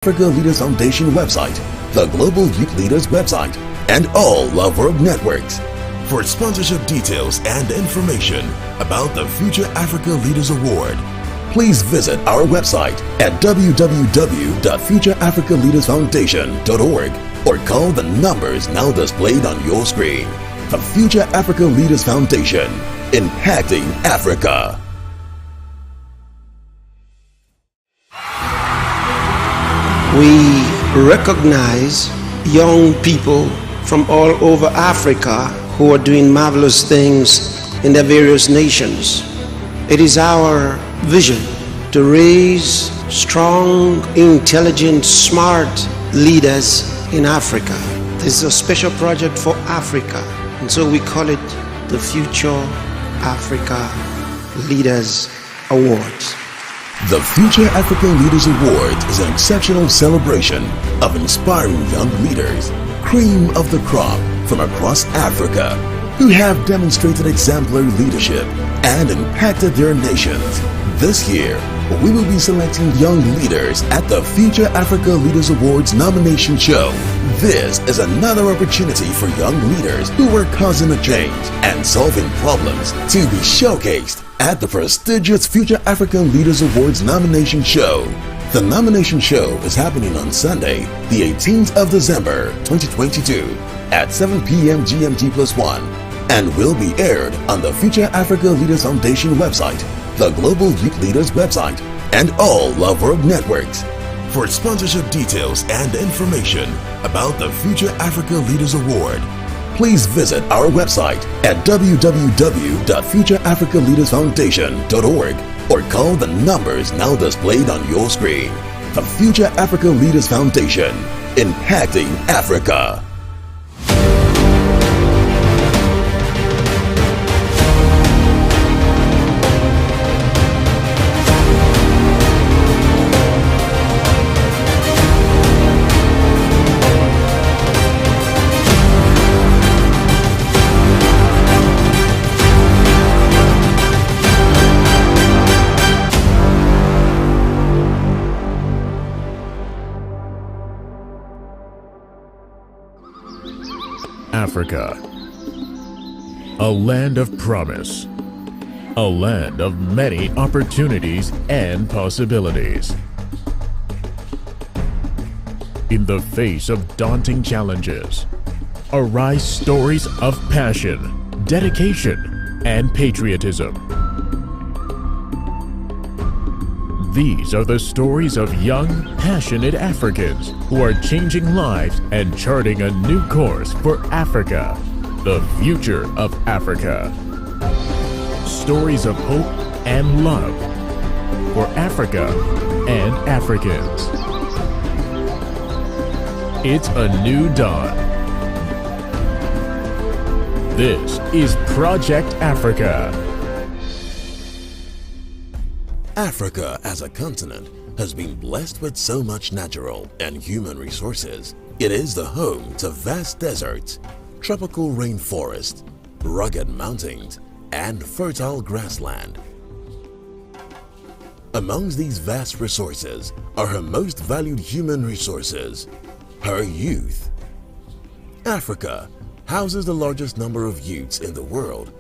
Africa Leaders Foundation website, the Global Youth Leaders website, and all Love Work networks. For sponsorship details and information about the Future Africa Leaders Award, please visit our website at www.futureafricaleadersfoundation.org or call the numbers now displayed on your screen. The Future Africa Leaders Foundation, impacting Africa. We recognize young people from all over Africa who are doing marvelous things in their various nations. It is our vision to raise strong, intelligent, smart leaders in Africa. This is a special project for Africa, and so we call it the Future Africa Leaders Awards. The Future Africa Leaders Awards is an exceptional celebration of inspiring young leaders, cream of the crop from across Africa, who have demonstrated exemplary leadership and impacted their nations. This year, we will be selecting young leaders at the Future Africa Leaders Awards nomination show. This is another opportunity for young leaders who are causing a change and solving problems to be showcased at the prestigious Future Africa Leaders Awards nomination show. The nomination show is happening on Sunday, the 18th of December, 2022 at 7 p.m. GMT+1 and will be aired on the Future Africa Leaders Foundation website, the Global Youth Leaders website, and all Love Work networks. For sponsorship details and information about the Future Africa Leaders Award, please visit our website at www.futureafricaleadersfoundation.org or call the numbers now displayed on your screen. The Future Africa Leaders Foundation, impacting Africa. Africa, a land of promise, a land of many opportunities and possibilities. In the face of daunting challenges, arise stories of passion, dedication, and patriotism. These are the stories of young, passionate Africans who are changing lives and charting a new course for Africa, the future of Africa. Stories of hope and love for Africa and Africans. It's a new dawn. This is Project Africa. Africa as a continent has been blessed with so much natural and human resources. It is the home to vast deserts, tropical rainforests, rugged mountains, and fertile grassland. Amongst these vast resources are her most valued human resources, her youth. Africa houses the largest number of youths in the world,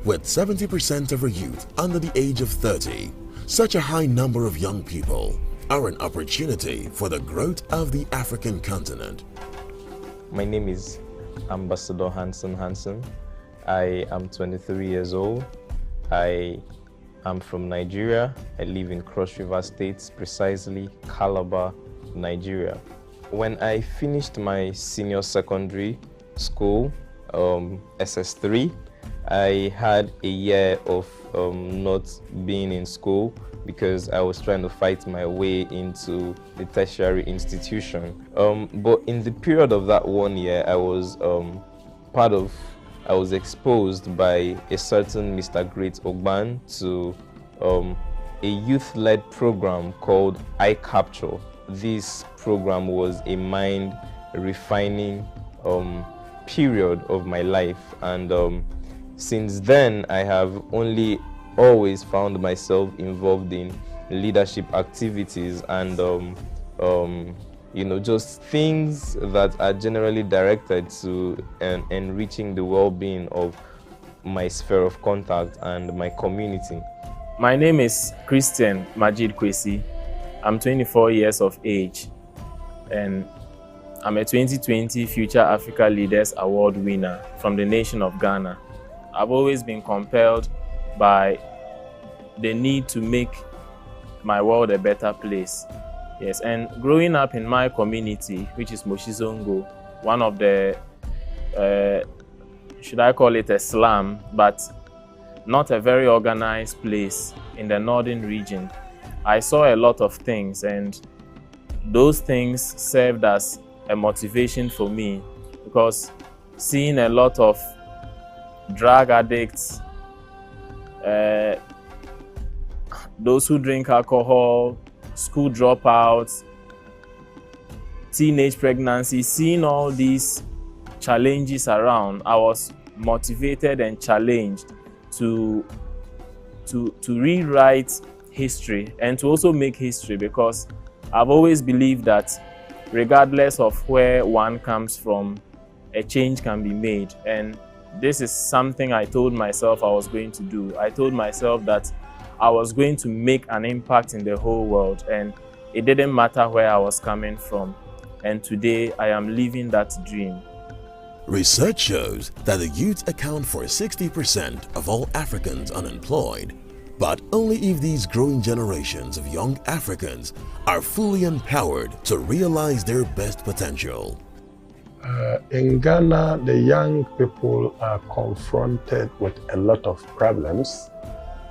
with 70% of her youth under the age of 30. Such a high number of young people are an opportunity for the growth of the African continent. My name is Ambassador Hansen. I am 23 years old. I am from Nigeria. I live in Cross River State, precisely Calabar, Nigeria. When I finished my senior secondary school, SS3, I had a year of not being in school because I was trying to fight my way into the tertiary institution. But in the period of that 1 year, I was I was exposed by a certain Mr. Great Ogban to a youth-led program called I Capture. This program was a mind-refining period of my life, and since then, I have only always found myself involved in leadership activities, and just things that are generally directed to enriching the well-being of my sphere of contact and my community. My name is Christian Majid Kwesi. I'm 24 years of age, and I'm a 2020 Future Africa Leaders Award winner from the nation of Ghana. I've always been compelled by the need to make my world a better place. Yes, and growing up in my community, which is Moshizongo, one of the, should I call it a slum, but not a very organized place in the northern region, I saw a lot of things, and those things served as a motivation for me, because seeing a lot of drug addicts, those who drink alcohol, school dropouts, teenage pregnancy, seeing all these challenges around, I was motivated and challenged to rewrite history and to also make history, because I've always believed that regardless of where one comes from, a change can be made. And this is something I told myself I was going to do. I told myself that I was going to make an impact in the whole world, and it didn't matter where I was coming from. And today I am living that dream. Research shows that the youth account for 60% of all Africans unemployed, but only if these growing generations of young Africans are fully empowered to realize their best potential. In Ghana, the young people are confronted with a lot of problems,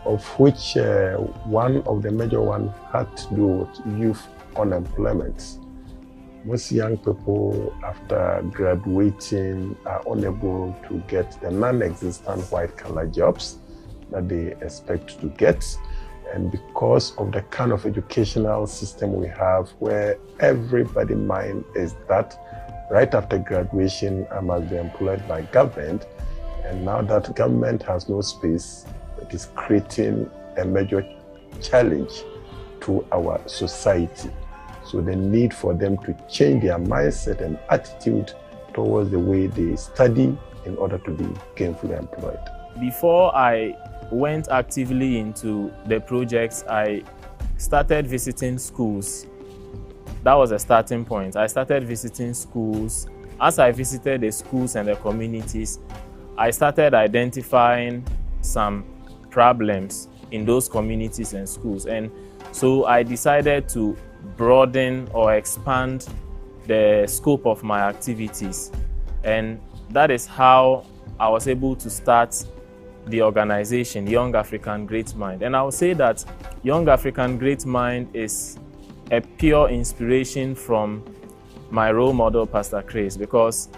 of which one of the major ones had to do with youth unemployment. Most young people, after graduating, are unable to get the non-existent white-collar jobs that they expect to get. And because of the kind of educational system we have, where everybody's mind is that right after graduation, I must be employed by government, and now that government has no space, it is creating a major challenge to our society. So the need for them to change their mindset and attitude towards the way they study in order to be gainfully employed. Before I went actively into the projects, I started visiting schools. That was a starting point. I started visiting schools. As I visited the schools and the communities, I started identifying some problems in those communities and schools. And so I decided to broaden or expand the scope of my activities. And that is how I was able to start the organization, Young African Great Mind. And I would say that Young African Great Mind is a pure inspiration from my role model, Pastor Chris, because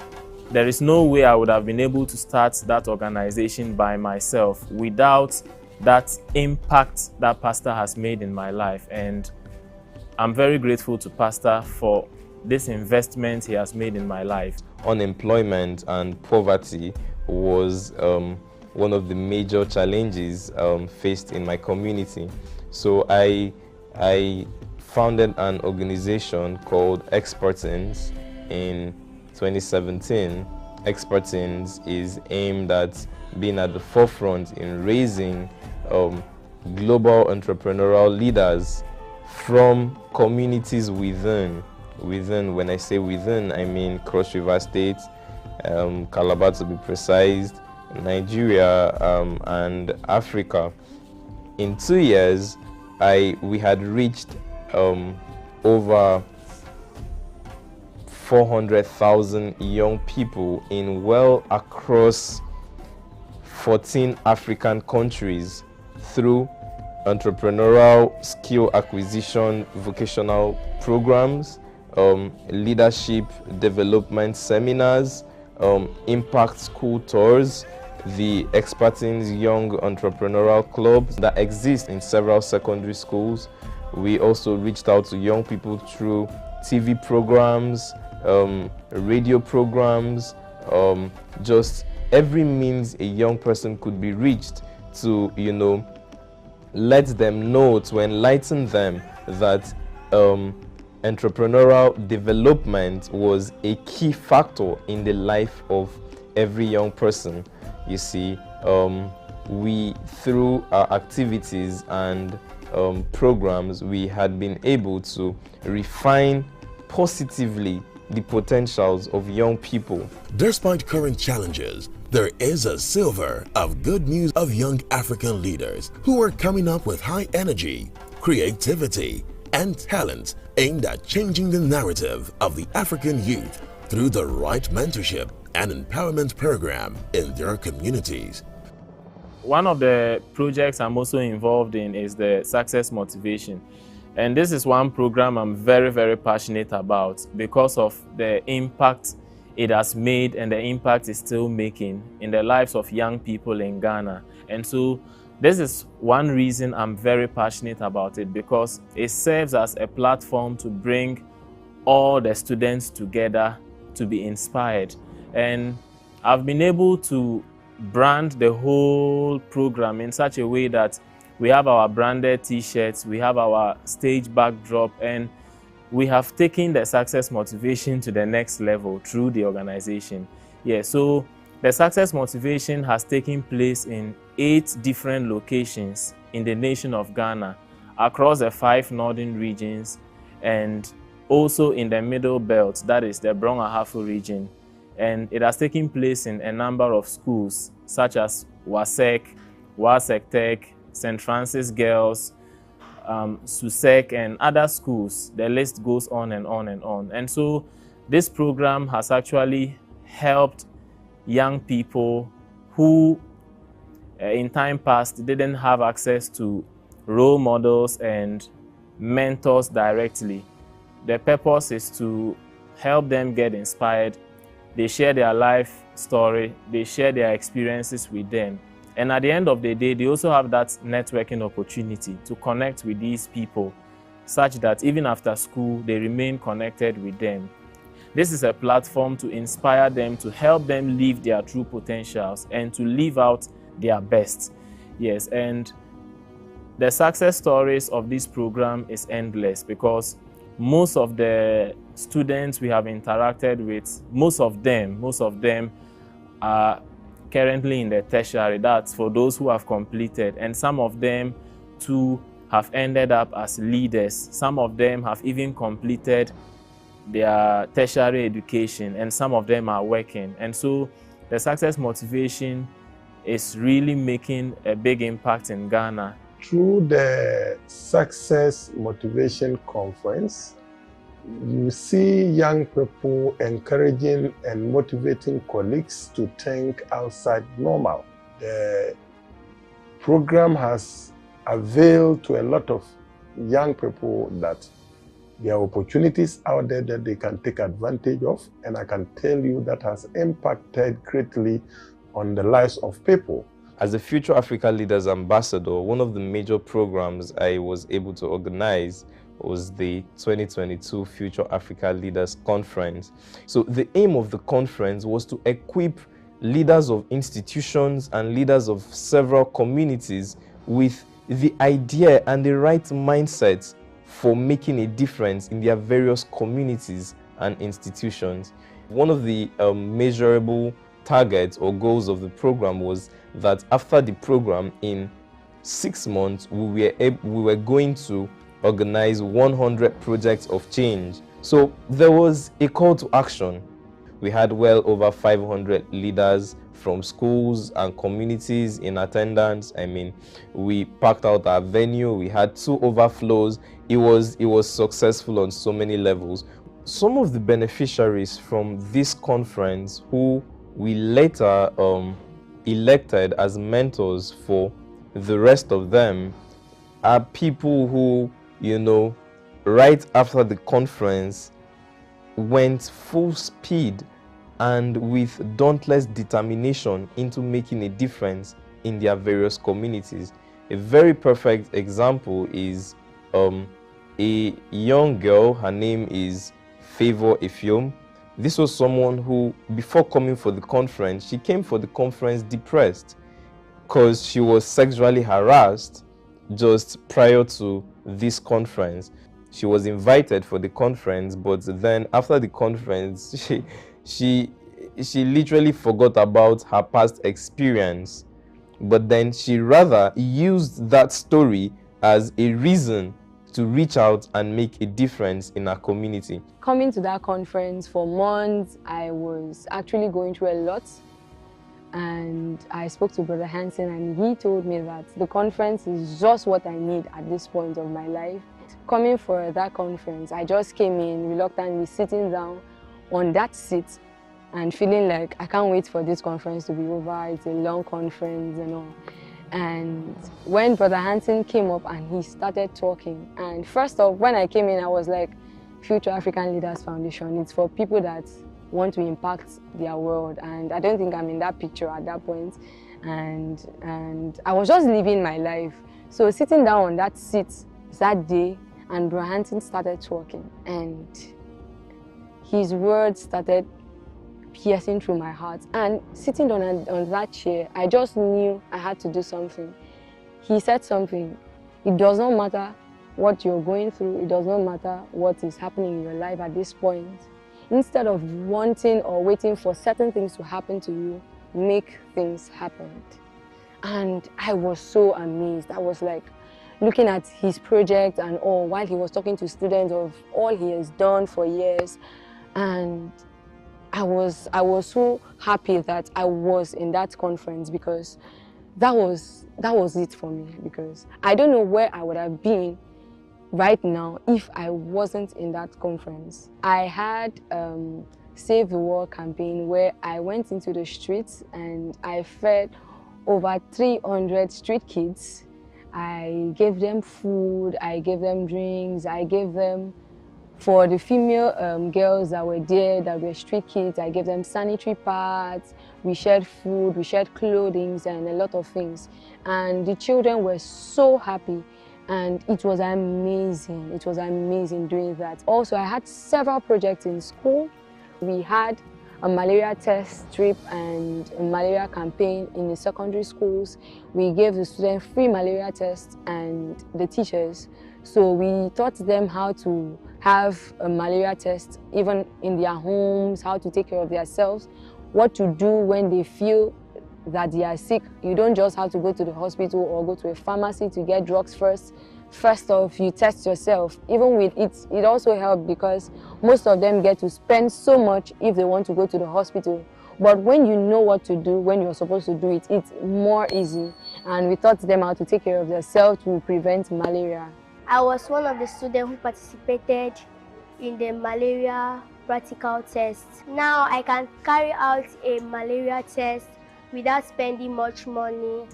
there is no way I would have been able to start that organization by myself without that impact that Pastor has made in my life. And I'm very grateful to Pastor for this investment he has made in my life. Unemployment and poverty was one of the major challenges faced in my community. So I founded an organization called Expertins in 2017. Expertins is aimed at being at the forefront in raising global entrepreneurial leaders from communities within. When I say within, I mean Cross River State, Calabar to be precise, Nigeria, and Africa. In 2 years, we had reached over 400,000 young people in well across 14 African countries through entrepreneurial skill acquisition vocational programs, leadership development seminars, impact school tours, the Expertins Young Entrepreneurial Clubs that exist in several secondary schools. We also reached out to young people through TV programs, radio programs, just every means a young person could be reached to, let them know, to enlighten them that entrepreneurial development was a key factor in the life of every young person. You see, we, through our activities and programs, we had been able to refine positively the potentials of young people. Despite current challenges, there is a silver of good news of young African leaders who are coming up with high energy, creativity, and talent aimed at changing the narrative of the African youth through the right mentorship and empowerment program in their communities. One of the projects I'm also involved in is the Success Motivation. And this is one program I'm very, very passionate about because of the impact it has made and the impact it's still making in the lives of young people in Ghana. And so this is one reason I'm very passionate about it, because it serves as a platform to bring all the students together to be inspired. And I've been able to brand the whole program in such a way that we have our branded t-shirts, we have our stage backdrop, and we have taken the Success Motivation to the next level through the organization. Yeah, so the Success Motivation has taken place in 8 different locations in the nation of Ghana, across the 5 northern regions, and also in the middle belt, that is the Brong Ahafo region. And it has taken place in a number of schools, such as WASEC, WASEC Tech, St. Francis Girls, SUSEC, and other schools. The list goes on and on and on. And so this program has actually helped young people who in time past didn't have access to role models and mentors directly. The purpose is to help them get inspired. They share their life story, they share their experiences with them. And at the end of the day, they also have that networking opportunity to connect with these people, such that even after school, they remain connected with them. This is a platform to inspire them, to help them live their true potentials and to live out their best. Yes, and the success stories of this program is endless, because most of the students we have interacted with, most of them are currently in the tertiary. That's for those who have completed, and some of them too have ended up as leaders. Some of them have even completed their tertiary education, and some of them are working. And so the Success Motivation is really making a big impact in Ghana. Through the Success Motivation Conference, you see young people encouraging and motivating colleagues to think outside normal. The program has availed to a lot of young people that there are opportunities out there that they can take advantage of, and I can tell you that has impacted greatly on the lives of people. As a Future Africa Leaders Ambassador, one of the major programs I was able to organize was the 2022 Future Africa Leaders Conference. So the aim of the conference was to equip leaders of institutions and leaders of several communities with the idea and the right mindset for making a difference in their various communities and institutions. One of the measurable targets or goals of the program was that after the program, in 6 months, we were going to organize 100 projects of change. So there was a call to action. We had well over 500 leaders from schools and communities in attendance. I mean, we packed out our venue, we had 2 overflows. It was successful on so many levels. Some of the beneficiaries from this conference who we later elected as mentors for the rest of them are people who, you know, right after the conference went full speed and with dauntless determination into making a difference in their various communities. A very perfect example is a young girl. Her name is Favor Efiom. This was someone who, before coming for the conference, she came for the conference depressed because she was sexually harassed just prior to this conference. she was invited for the conference, but then after the conference, she literally forgot about her past experience. But then she rather used that story as a reason to reach out and make a difference in our community. Coming to that conference for months, I was actually going through a lot. And I spoke to Brother Hansen, and he told me that the conference is just what I need at this point of my life. Coming for that conference, I just came in reluctantly, sitting down on that seat and feeling like I can't wait for this conference to be over. It's a long conference and all. And when Brother Hansen came up and he started talking, and first off, when I came in, I was like, Future African Leaders Foundation, it's for people that want to impact their world, and I don't think I'm in that picture at that point. And I was just living my life. So sitting down on that seat that day, and Brother Hansen started talking, and his words started piercing through my heart. And sitting on that chair, I just knew I had to do something. He said something. It does not matter what you're going through. It does not matter what is happening in your life at this point. Instead of wanting or waiting for certain things to happen to you, make things happen. And I was so amazed. I was like looking at his project and all while he was talking to students of all he has done for years. And I was so happy that I was in that conference, because that was it for me, because I don't know where I would have been right now if I wasn't in that conference. I had Save the World campaign where I went into the streets and I fed over 300 street kids. I gave them food, I gave them drinks, I gave them, for the female girls that were there, that were street kids, I gave them sanitary pads, we shared food, we shared clothing and a lot of things. And the children were so happy. And it was amazing. It was amazing doing that. Also, I had several projects in school. We had a malaria test strip and a malaria campaign in the secondary schools. We gave the students free malaria tests and the teachers. So we taught them how to have a malaria test even in their homes, how to take care of themselves, what to do when they feel that they are sick. You don't just have to go to the hospital or go to a pharmacy to get drugs first. First off, you test yourself. Even with it also helped because most of them get to spend so much if they want to go to the hospital. But when you know what to do, when you're supposed to do it, it's more easy. And we taught them how to take care of themselves to prevent malaria. I was one of the students who participated in the malaria practical test. Now I can carry out a malaria test without spending much money.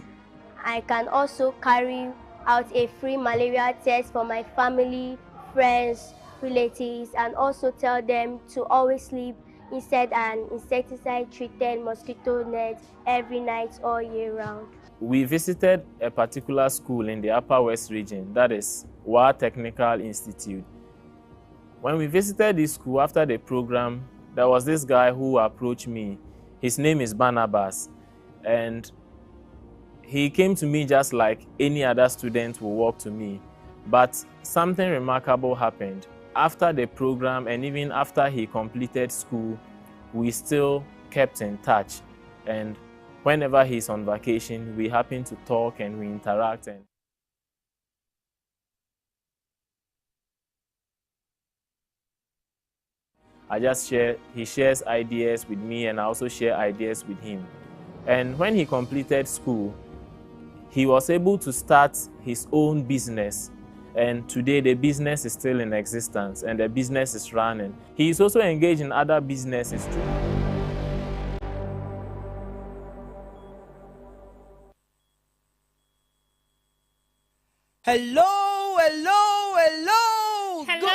I can also carry out a free malaria test for my family, friends, relatives, and also tell them to always sleep inside an insecticide-treated mosquito net every night all year round. We visited a particular school in the Upper West region, that is Wa Technical Institute. When we visited this school after the program, there was this guy who approached me. His name is Barnabas, and he came to me just like any other student will walk to me. But something remarkable happened. After the program and even after he completed school, we still kept in touch. And whenever he's on vacation, we happen to talk and we interact. And he shares ideas with me and I also share ideas with him. And when he completed school, he was able to start his own business. And today the business is still in existence and the business is running. He is also engaged in other businesses too. Hello, hello, hello. Hello.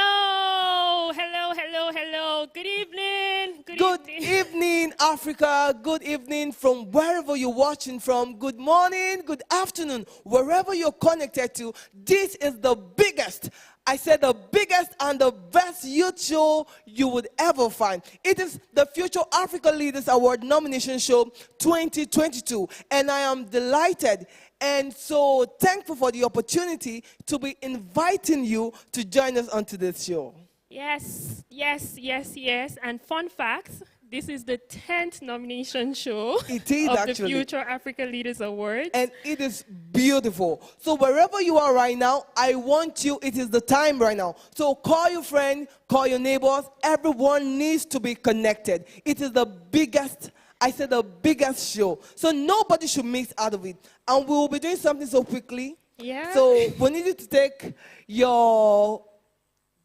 Good evening. Good evening, Africa. Good evening from wherever you're watching from. Good morning, good afternoon, wherever you're connected to. This is the biggest, I said the biggest and the best youth show you would ever find. It is the Future Africa Leaders Award Nomination Show 2022. And I am delighted And so thankful for the opportunity to be inviting you to join us on today's show. Yes, yes, yes, yes. And fun fact, this is the 10th nomination show It is of actually. the Future Africa Leaders Awards. And it is beautiful. So wherever you are right now, I want you, it is the time right now. So call your friend, call your neighbors. Everyone needs to be connected. It is the biggest, I said the biggest show. So nobody should miss out of it. And we will be doing something so quickly. Yeah. So we need you to take your,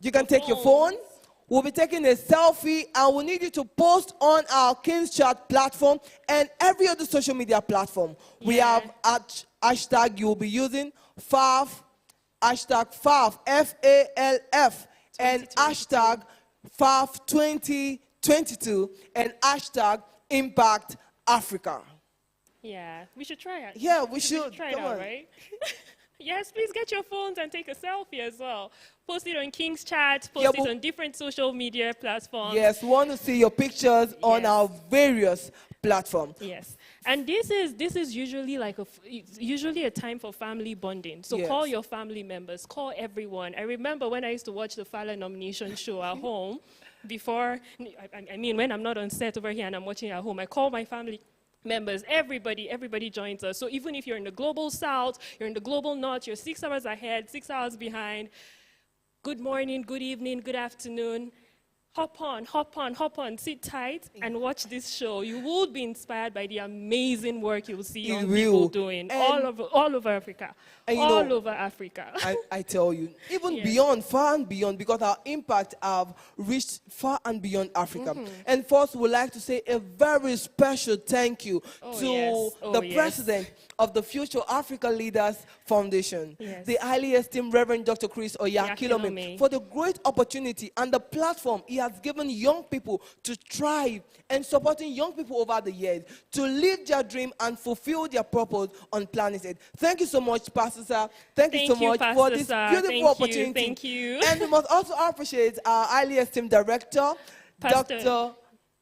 you can take your phone. We'll be taking a selfie, and we need you to post on our King's Chat platform and every other social media platform. We have hashtag you will be using, FAF, hashtag FAF, F-A-L-F, and hashtag FAF 2022, and hashtag Impact Africa. Yeah, we should try it. Yeah, we should. Try it Come out, on. right? Yes, please get your phones and take a selfie as well. Post it on King's Chat, post it on different social media platforms. Yes, we want to see your pictures on our various platforms. Yes, and this is usually like it's usually a time for family bonding. So call your family members, call everyone. I remember when I used to watch the Fala nomination show at home. Before, I mean, when I'm not on set over here and I'm watching at home, I call my family members, everybody joins us. So even if you're in the global south, you're in the global north, you're 6 hours ahead, 6 hours behind, good morning, good evening, good afternoon. Hop on, sit tight and watch this show. You will be inspired by the amazing work you'll see young people doing all over Africa. All over Africa. I tell you, even beyond, far and beyond, because our impact have reached far and beyond Africa. And first, we'd like to say a very special thank you to the president of the Future Africa Leaders Foundation, the highly esteemed Reverend Dr. Chris Oyakhilome, for the great opportunity and the platform he has given young people to thrive, and supporting young people over the years to live their dream and fulfill their purpose on planet Earth. Thank you so much, Pastor Sir. Thank you so much for this beautiful opportunity. Thank you. And we must also appreciate our highly esteemed director, Pastor Dr.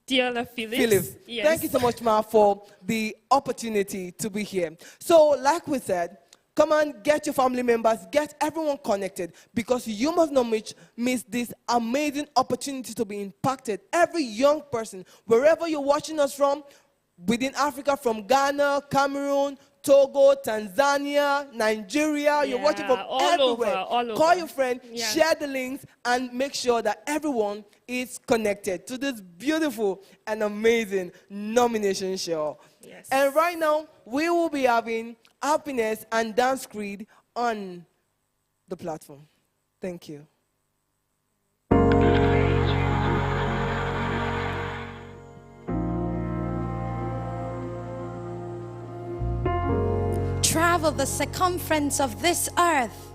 Diola Phillips. Yes. Thank you so much, Ma, for the opportunity to be here. So, like we said, come on, get your family members, get everyone connected, because you must not miss this amazing opportunity to be impacted. Every young person, wherever you're watching us from, within Africa, from Ghana, Cameroon, Togo, Tanzania, Nigeria, you're watching from everywhere. All over. Call your friend, share the links, and make sure that everyone is connected to this beautiful and amazing nomination show. Yes. And right now, we will be having Happiness and Dance Creed on the platform. Thank you. Travel the circumference of this earth,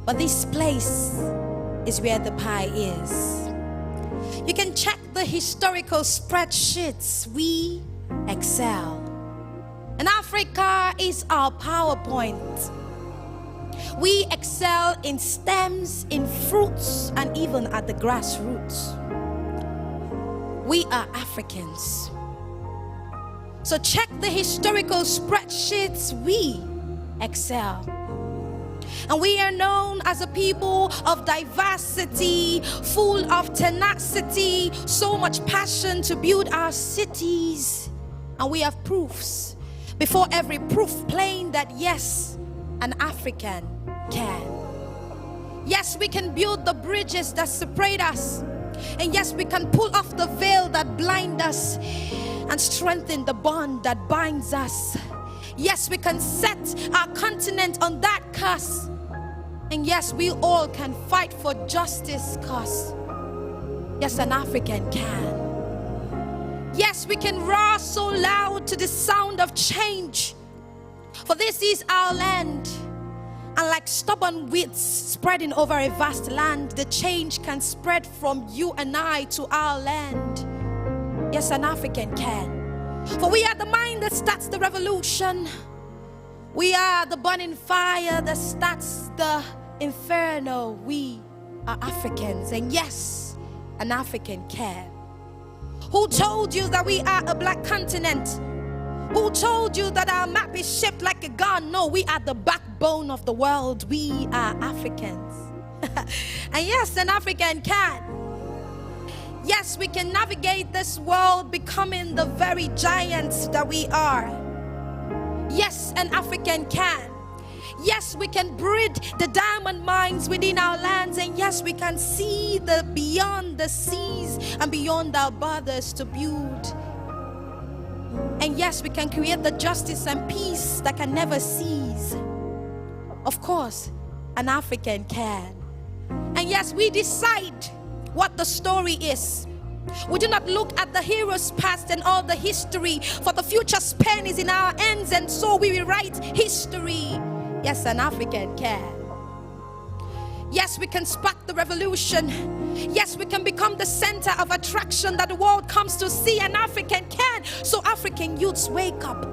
but this place is where the pie is. You can check the historical spreadsheets. We excel. And Africa is our PowerPoint. We excel in stems, in fruits, and even at the grassroots. We are Africans. So check the historical spreadsheets. We excel. And we are known as a people of diversity, full of tenacity, so much passion to build our cities. And we have proofs before every proof plain that yes, an African can. Yes, we can build the bridges that separate us. And yes, we can pull off the veil that blinds us and strengthen the bond that binds us. Yes, we can set our continent on that cusp. And yes, we all can fight for justice, cause yes, an African can. Yes, we can roar so loud to the sound of change. For this is our land. And like stubborn weeds spreading over a vast land, the change can spread from you and I to our land. Yes, an African can. For we are the mind that starts the revolution. We are the burning fire that starts the inferno. We are Africans, and yes, an African can. Who told you that we are a black continent? Who told you that our map is shaped like a gun? No, we are the backbone of the world. We are Africans. And yes, an African can. Yes, we can navigate this world becoming the very giants that we are. Yes, an African can. Yes, we can breed the diamond mines within our lands. And yes, we can see the beyond the seas and beyond our borders to build. And yes, we can create the justice and peace that can never cease. Of course, an African can. And yes, we decide what the story is. We do not look at the heroes past and all the history, for the future's pen is in our hands, and so we rewrite history. Yes, an African can. Yes, we can spark the revolution. Yes, we can become the center of attraction that the world comes to see. An African can. So African youths, wake up.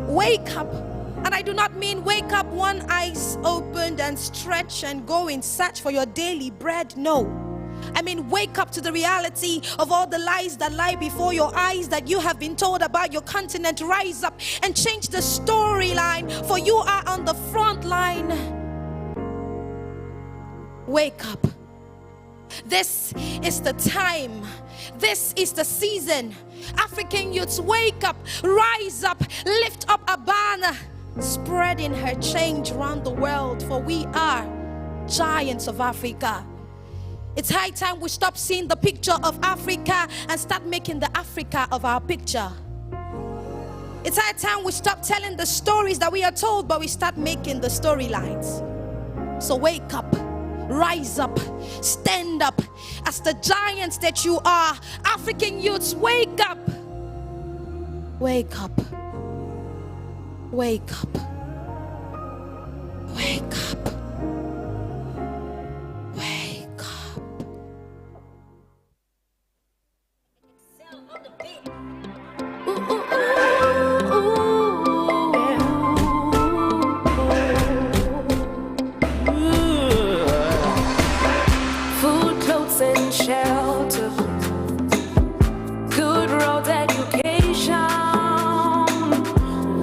Wake up. And I do not mean wake up, one eyes opened and stretch and go in search for your daily bread. No. I mean, wake up to the reality of all the lies that lie before your eyes that you have been told about your continent. Rise up and change the storyline, for you are on the front line. Wake up. This is the time. This is the season. African youths, wake up, rise up, lift up a banner, spreading her change around the world, for we are giants of Africa. It's high time we stop seeing the picture of Africa and start making the Africa of our picture. It's high time we stop telling the stories that we are told, but we start making the storylines. So wake up, rise up, stand up as the giants that you are. African youths, wake up. Wake up. Wake up. Wake up. Wake up. Food, clothes, and shelter. Good roads, education.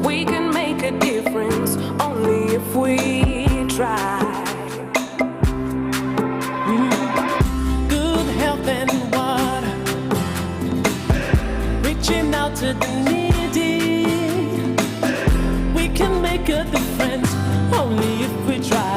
We can make a difference only if we try. Good health and water, reaching out to the needy. We can make a difference only if we try.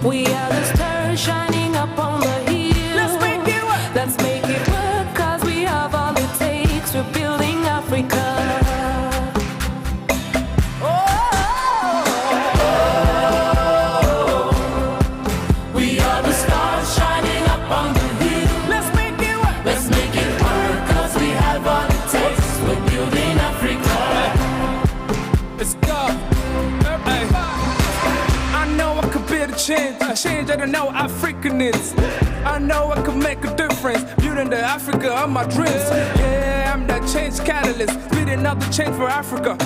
We are the stars shining up on the hill. Let's make it work. Let's make it work, 'cause we have all it takes. We're building Africa. We are the stars shining up on the hill. Let's make it work. Let's make it work, 'cause we have all it takes. We're building Africa. Let's go. Hey. I know I could be the change. A change that I know African is. I know I could make a difference. Building the Africa of my dreams. Yeah, I'm that change catalyst. Speeding up the change for Africa.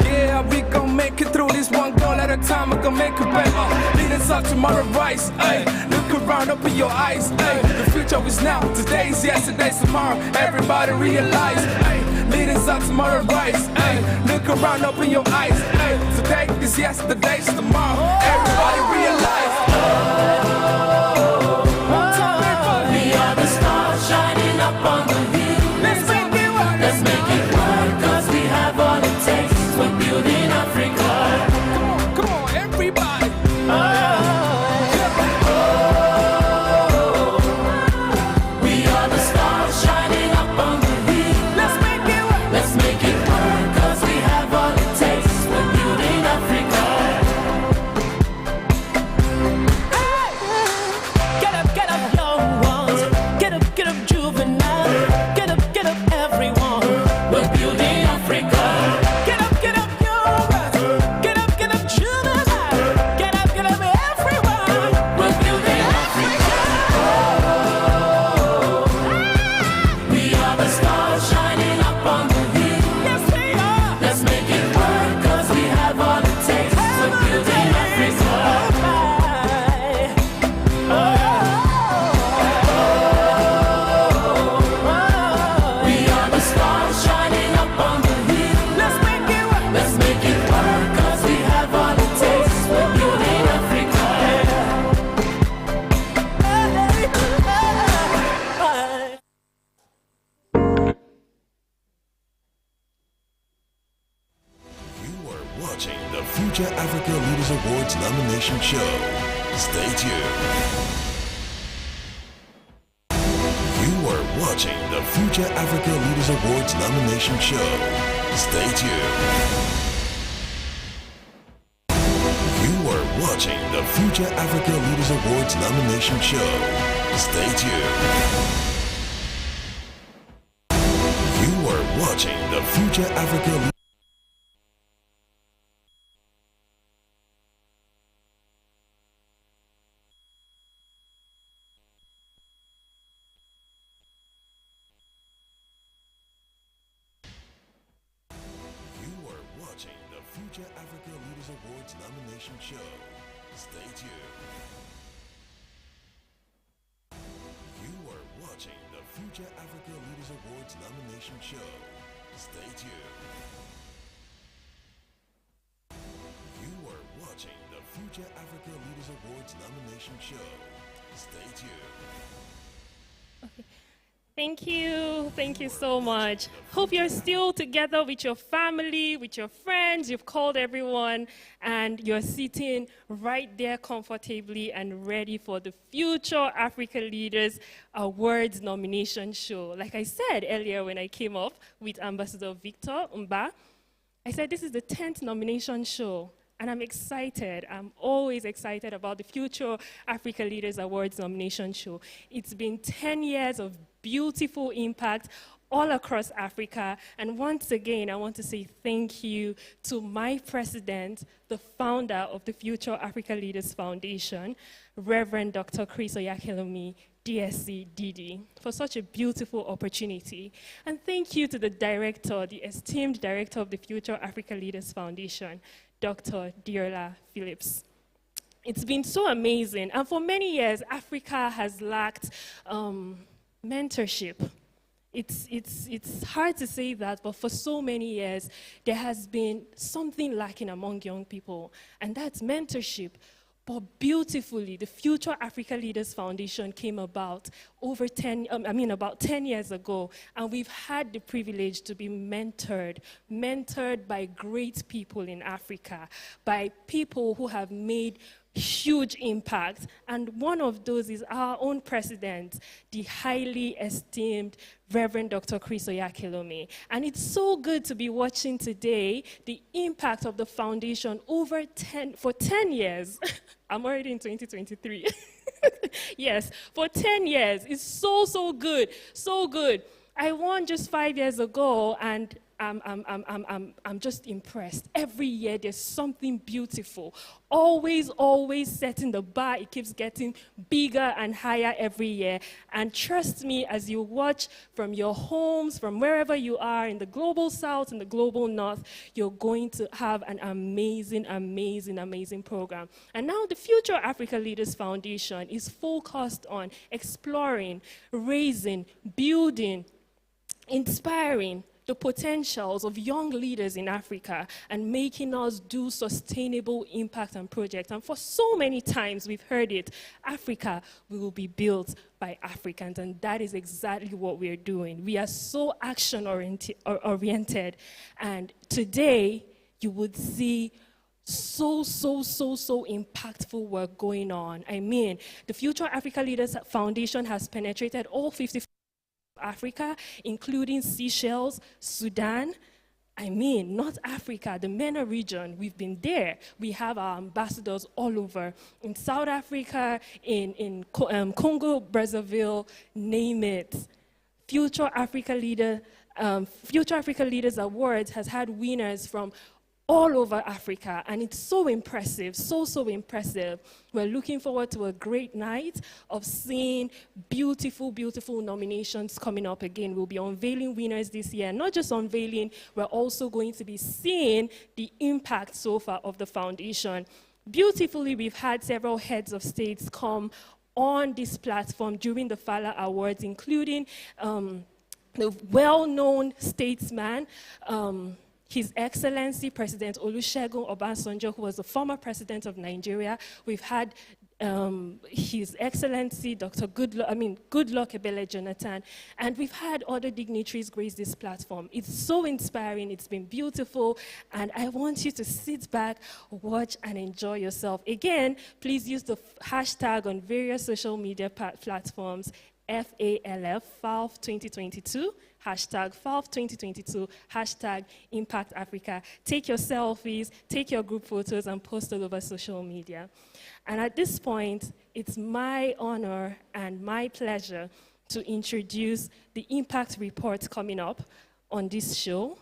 Yeah, we gon' make it through this one goal at a time. We gon' make it better. Leading up tomorrow rise. Ay, look around, open your eyes. Ay, the future is now. Today's yesterday's tomorrow. Everybody realize. Ay, leading up tomorrow rise. Ay, look around, open your eyes. Ay, today is yesterday's tomorrow. Everybody realize. We are the stars shining up on the hill. Let's make it work. Let's make it work, 'cause we have all it takes. We're building Africa. Come on, everybody. We are the stars shining up on the hill. Let's make it work. Let's make it work, 'cause we have all it takes. We're building Africa. Leaders Awards nomination show. Stay tuned. You are watching the Future Africa Leaders Awards nomination show. Stay tuned. You are watching the Future Africa Leaders Awards nomination show. Stay tuned. You are watching the Future Africa Future Africa Leaders Awards nomination show. Stay tuned. You are watching the Future Africa Leaders Awards nomination show. Stay tuned. You are watching the Future Africa Leaders Awards nomination show. Stay tuned. Okay. Thank you so much. Hope you're still together with your family, with your friends, you've called everyone, and you're sitting right there comfortably and ready for the Future Africa Leaders Awards nomination show. Like I said earlier when I came up with Ambassador Victor Umba, I said this is the 10th nomination show. And I'm excited. I'm always excited about the Future Africa Leaders Awards nomination show. It's been 10 years of beautiful impact all across Africa. And once again, I want to say thank you to my president, the founder of the Future Africa Leaders Foundation, Reverend Dr. Chris Oyakhilome, DSC DD, for such a beautiful opportunity. And thank you to the director, the esteemed director of the Future Africa Leaders Foundation, Dr. Diola Phillips. It's been so amazing. And for many years, Africa has lacked mentorship. It's hard to say that, but for so many years, there has been something lacking among young people, and that's mentorship. But beautifully, the Future Africa Leaders Foundation came about about 10 years ago, and we've had the privilege to be mentored by great people in Africa, by people who have made huge impact. And one of those is our own president, the highly esteemed Reverend Dr. Chris Oyakhilome. And it's so good to be watching today the impact of the foundation for 10 years. I'm already in 2023. Yes, for 10 years. It's so good, so good. I won just 5 years ago, and I'm just impressed. Every year there's something beautiful. Always setting the bar. It keeps getting bigger and higher every year. And trust me, as you watch from your homes, from wherever you are in the global south and the global north, you're going to have an amazing program. And now the Future Africa Leaders Foundation is focused on exploring, raising, building, inspiring the potentials of young leaders in Africa and making us do sustainable impact and projects. And for so many times we've heard it, Africa will be built by Africans, and that is exactly what we're doing. We are so action-oriented, and today you would see so impactful work going on. I mean, the Future Africa Leaders Foundation has penetrated all 50 Africa, including Seychelles, Sudan. I mean, North Africa, the MENA region, we've been there. We have our ambassadors all over. In South Africa, in Congo, Brazzaville, name it. Future Africa Leaders Awards has had winners from all over Africa, and it's so impressive, so impressive. We're looking forward to a great night of seeing beautiful nominations coming up again. We'll be unveiling winners this year. Not just unveiling, we're also going to be seeing the impact so far of the foundation. Beautifully, we've had several heads of states come on this platform during the Fala Awards, including the well-known statesman, His Excellency President Olusegun Obasanjo, who was the former president of Nigeria. We've had His Excellency Dr. Goodluck Ebele Jonathan, and we've had other dignitaries grace this platform. It's so inspiring, it's been beautiful, and I want you to sit back, watch, and enjoy yourself. Again, please use the hashtag on various social media platforms, FALF, FALF 2022, hashtag FALF 2022, hashtag Impact Africa. Take your selfies, take your group photos, and post all over social media. And at this point, it's my honor and my pleasure to introduce the Impact Report coming up on this show,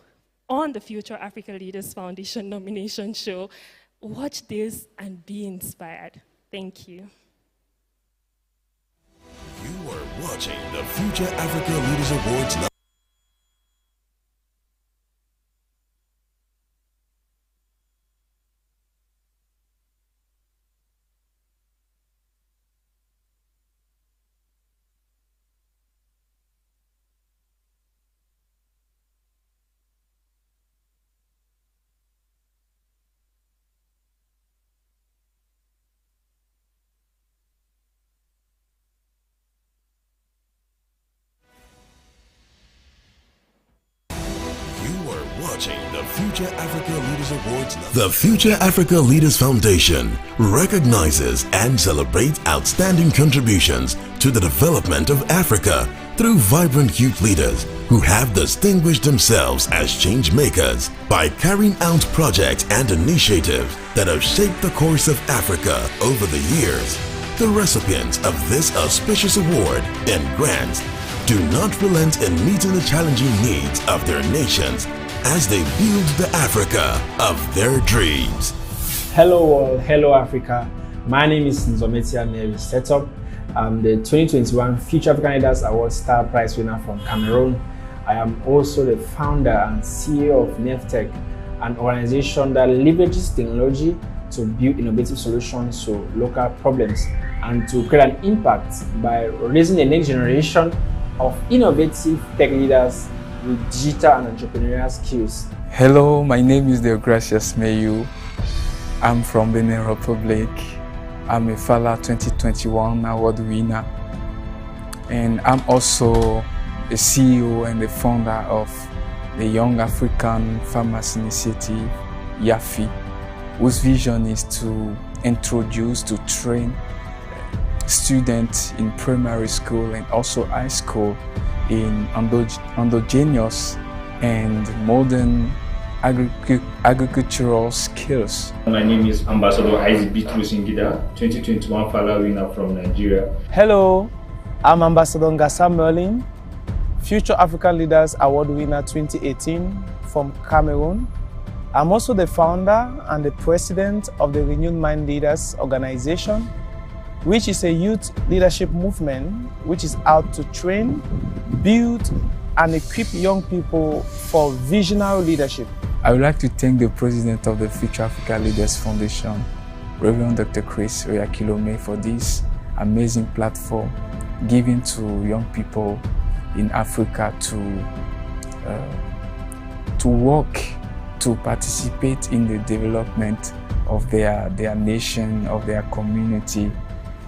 on the Future Africa Leaders Foundation nomination show. Watch this and be inspired. Thank you. You are watching the Future Africa Leaders Awards. The Future Africa Leaders Awards. The Future Africa Leaders Foundation recognizes and celebrates outstanding contributions to the development of Africa through vibrant youth leaders who have distinguished themselves as change makers by carrying out projects and initiatives that have shaped the course of Africa over the years. The recipients of this auspicious award and grants do not relent in meeting the challenging needs of their nations as they build the Africa of their dreams. Hello world, hello Africa. My name is Nzometia Mary Setup. I'm the 2021 Future African Leaders Award Star Prize winner from Cameroon. I am also the founder and CEO of NEFTEC, an organization that leverages technology to build innovative solutions to local problems and to create an impact by raising the next generation of innovative tech leaders with digital and entrepreneurial skills. Hello, my name is Deogracias Mayu. I'm from Benin Republic. I'm a Fala 2021 award winner. And I'm also a CEO and the founder of the Young African Farmers Initiative, YAFI, whose vision is to introduce, to train students in primary school and also high school in endogenous and modern agricultural skills. My name is Ambassador Isaac Bitrus Ngida, 2021 Fala winner from Nigeria. Hello, I'm Ambassador Ngasa Merlin, Future African Leaders Award winner 2018 from Cameroon. I'm also the founder and the president of the Renewed Mind Leaders organization, which is a youth leadership movement which is out to train, build, and equip young people for visionary leadership. I would like to thank the president of the Future Africa Leaders Foundation, Reverend Dr. Chris Oyakilome, for this amazing platform given to young people in Africa to work, to participate in the development of their nation, of their community.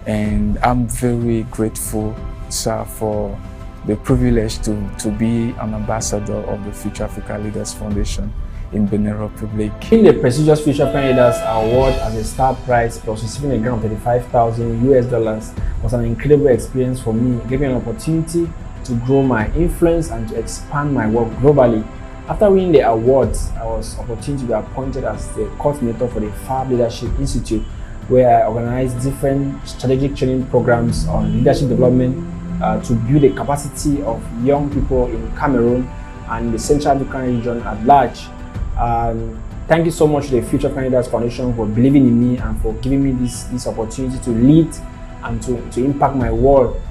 And I'm very grateful, sir, for the privilege to be an ambassador of the Future Africa Leaders Foundation in Benin Republic. In the prestigious Future African Leaders Award as a star prize plus receiving a grant of $35,000 was an incredible experience for me. It gave me an opportunity to grow my influence and to expand my work globally. After winning the awards, I was opportunity to be appointed as the coordinator for the FAB Leadership Institute, where I organized different strategic training programs on leadership development to build the capacity of young people in Cameroon and the Central African region at large. Thank you so much to the Future African Leaders Foundation for believing in me and for giving me this opportunity to lead and to impact my world.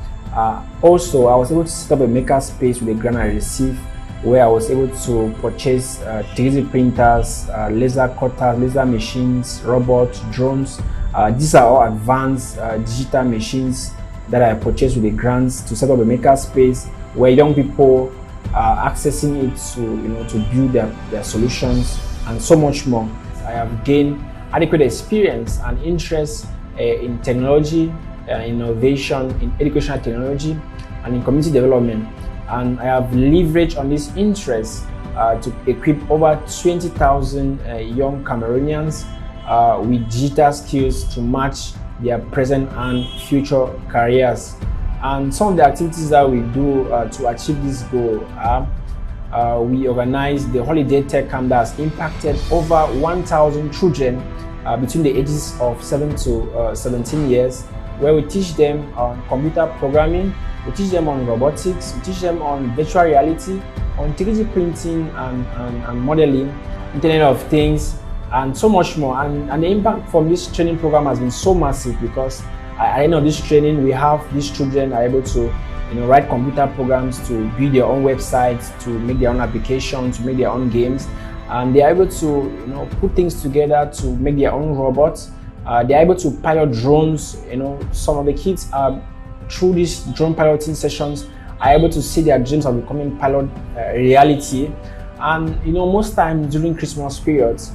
Also, I was able to set up a maker space with the grant I received, where I was able to purchase 3D printers, laser cutters, laser machines, robots, drones. These are all advanced digital machines that I purchased with the grants to set up a maker space where young people are accessing it to build their solutions and so much more. I have gained adequate experience and interest in technology, innovation, in educational technology, and in community development. And I have leveraged on this interest to equip over 20,000 young Cameroonians with digital skills to match their present and future careers. And some of the activities that we do to achieve this goal are we organize the Holiday Tech Camp that has impacted over 1,000 children between the ages of 7 to 17 years, where we teach them on computer programming, we teach them on robotics, we teach them on virtual reality, on 3D printing and modeling, Internet of Things, and so much more. And the impact from this training program has been so massive, because at the end of this training, we have these children are able to write computer programs, to build their own websites, to make their own applications, to make their own games, and they are able to put things together to make their own robots. They are able to pilot drones. Some of the kids are through these drone piloting sessions are able to see their dreams of becoming pilot reality. And most times during Christmas periods,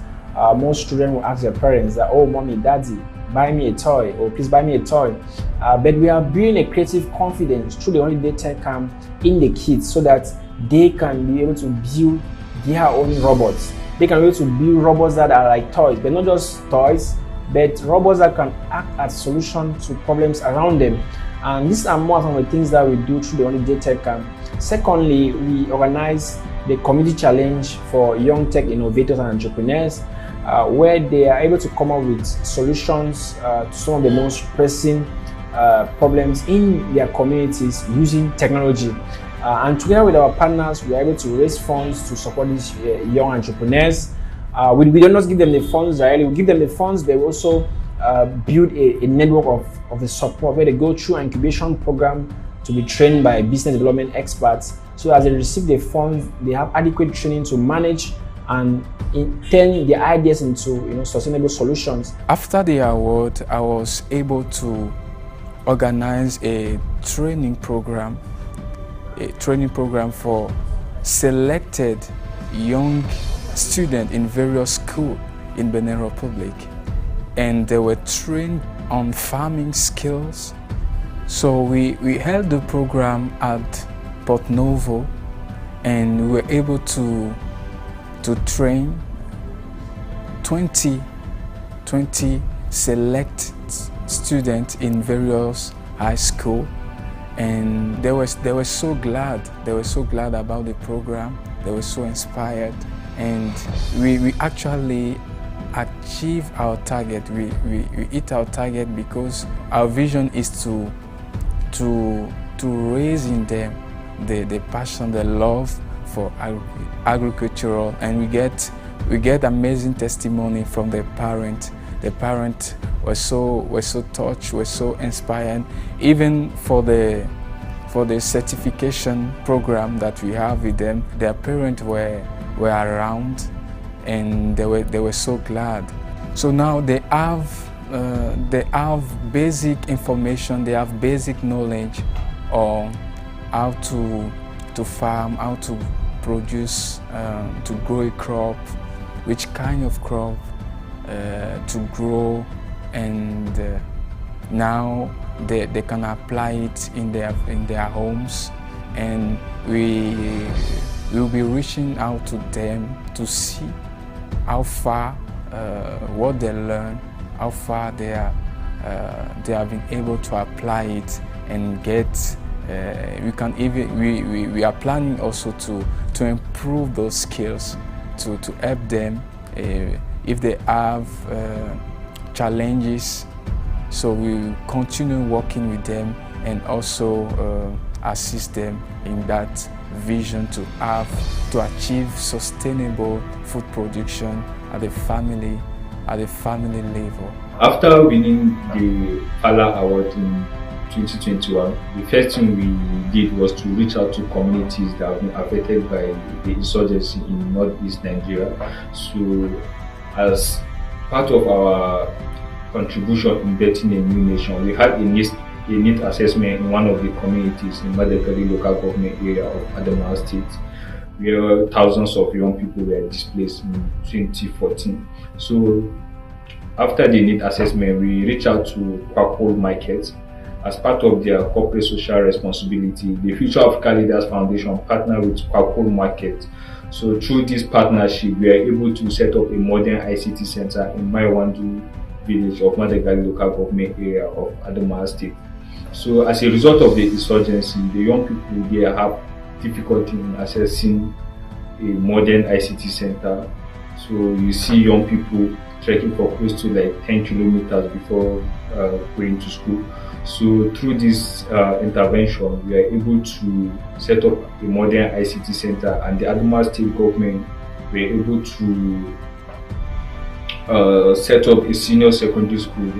most children will ask their parents that, "Oh, mommy, daddy, buy me a toy," or "Please buy me a toy." But we are building a creative confidence through the Holiday Tech Camp in the kids, so that they can be able to build their own robots. They can be able to build robots that are like toys, but not just toys, but robots that can act as solutions to problems around them. And these are more some of the things that we do through the Holiday Tech Camp. Secondly, we organize the community challenge for young tech innovators and entrepreneurs, where they are able to come up with solutions to some of the most pressing problems in their communities using technology. And together with our partners, we are able to raise funds to support these young entrepreneurs. We don't just give them the funds directly, we give them the funds, but we also build a network of the support where they go through an incubation program to be trained by business development experts. So as they receive the funds, they have adequate training to manage and turn their ideas into sustainable solutions. After the award, I was able to organize a training program for selected young students in various schools in Benin Republic, and they were trained on farming skills. So we held the program at Port Novo, and we were able to train 20 select students in various high school, and they were so glad. They were so glad about the program. They were so inspired, and we actually achieve our target. We hit our target because our vision is to raise in them the passion, the love for agricultural, and we get amazing testimony from the parent. The parent was so touched, was so inspired. Even for the certification program that we have with them, their parents were around, and they were so glad. So now they have basic information, they have basic knowledge on how to farm, how to produce, to grow a crop, which kind of crop to grow, and now they can apply it in their homes, and we will be reaching out to them to see how far what they learn, how far they have been able to apply it and get. We are planning also to improve those skills to help them if they have challenges. So we will continue working with them and also assist them in that vision to achieve sustainable food production at the family level. After winning the Fala Award in 2021, the first thing we did was to reach out to communities that have been affected by the insurgency in northeast Nigeria. So as part of our contribution in building a new nation, we had a need assessment in one of the communities in Madekali local government area of Adamawa State, where thousands of young people were displaced in 2014. So After the need assessment, we reach out to Kwakol Market. As part of their corporate social responsibility, the Future Africa Leaders Foundation partnered with Kwakol Market. So through this partnership, we are able to set up a modern ICT center in Maiwandu village of Madagali local government area of Adamawa State. So as a result of the insurgency, the young people there have difficulty in accessing a modern ICT center. So you see young people trekking for close to like 10 kilometers before going to school. So through this intervention, we are able to set up a modern ICT center, and the Adamawa State government were able to set up a senior secondary school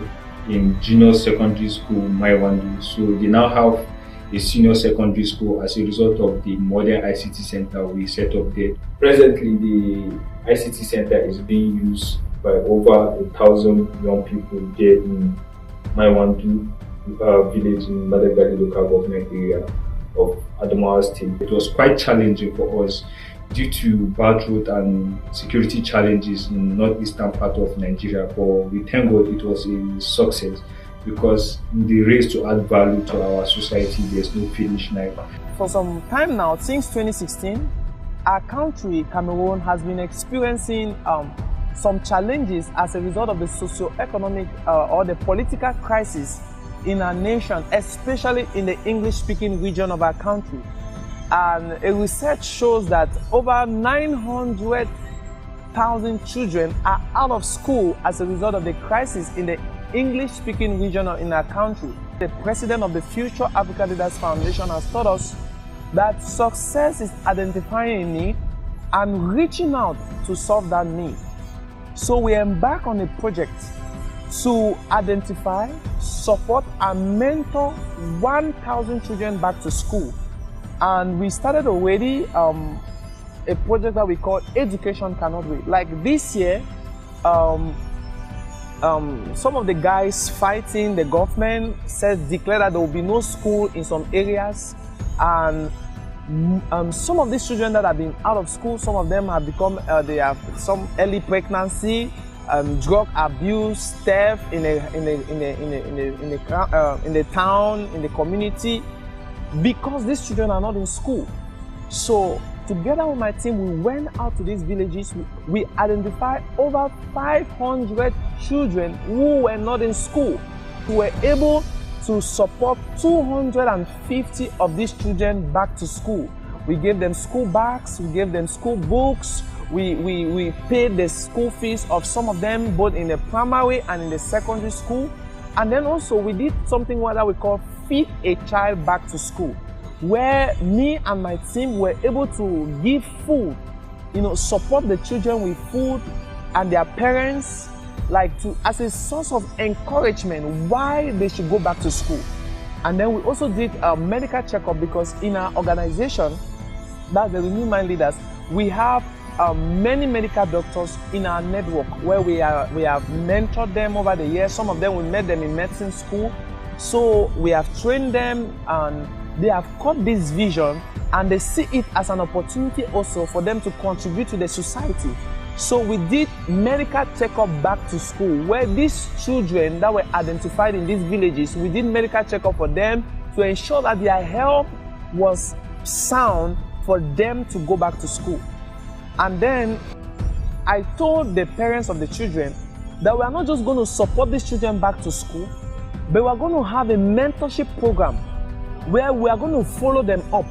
in junior secondary school Maiwandu. So they now have a senior secondary school as a result of the modern ICT center we set up there. Presently, the ICT center is being used by over 1,000 young people there in Maiwandu village in Madagali local government area of Adamawa State. It was quite challenging for us due to bad road and security challenges in northeastern part of Nigeria, but we thank God it was a success, because in the race to add value to our society, there's no finish line. For some time now, since 2016, our country, Cameroon, has been experiencing some challenges as a result of the socio-economic or the political crisis in our nation, especially in the English-speaking region of our country. And a research shows that over 900,000 children are out of school as a result of the crisis in the English-speaking region in our country. The president of the Future Africa Leaders Foundation has taught us that success is identifying a need and reaching out to solve that need. So we embark on a project to identify, support, and mentor 1,000 children back to school. And we started already a project that we call Education Cannot Wait. Like this year, some of the guys fighting the government declared that there will be no school in some areas, and some of these children that have been out of school, some of them have become they have some early pregnancy, drug abuse, theft in the town, in the community, because these children are not in school. So together with my team, we went out to these villages. We identified over 500 children who were not in school. We were able to support 250 of these children back to school. We gave them school bags, we gave them school books, we paid the school fees of some of them, both in the primary and in the secondary school. And then also we did something that we call Feed a Child Back to School, where me and my team were able to give food, support the children with food and their parents, as a source of encouragement why they should go back to school. And then we also did a medical checkup, because in our organization, that's the Renew Mind Leaders, we have many medical doctors in our network where we have mentored them over the years. Some of them, we met them in medicine school. So we have trained them, and they have caught this vision, and they see it as an opportunity also for them to contribute to the society. So we did medical checkup back to school, where these children that were identified in these villages, we did medical checkup for them to ensure that their health was sound for them to go back to school. And then I told the parents of the children that we are not just going to support these children back to school, but we are going to have a mentorship program where we are going to follow them up.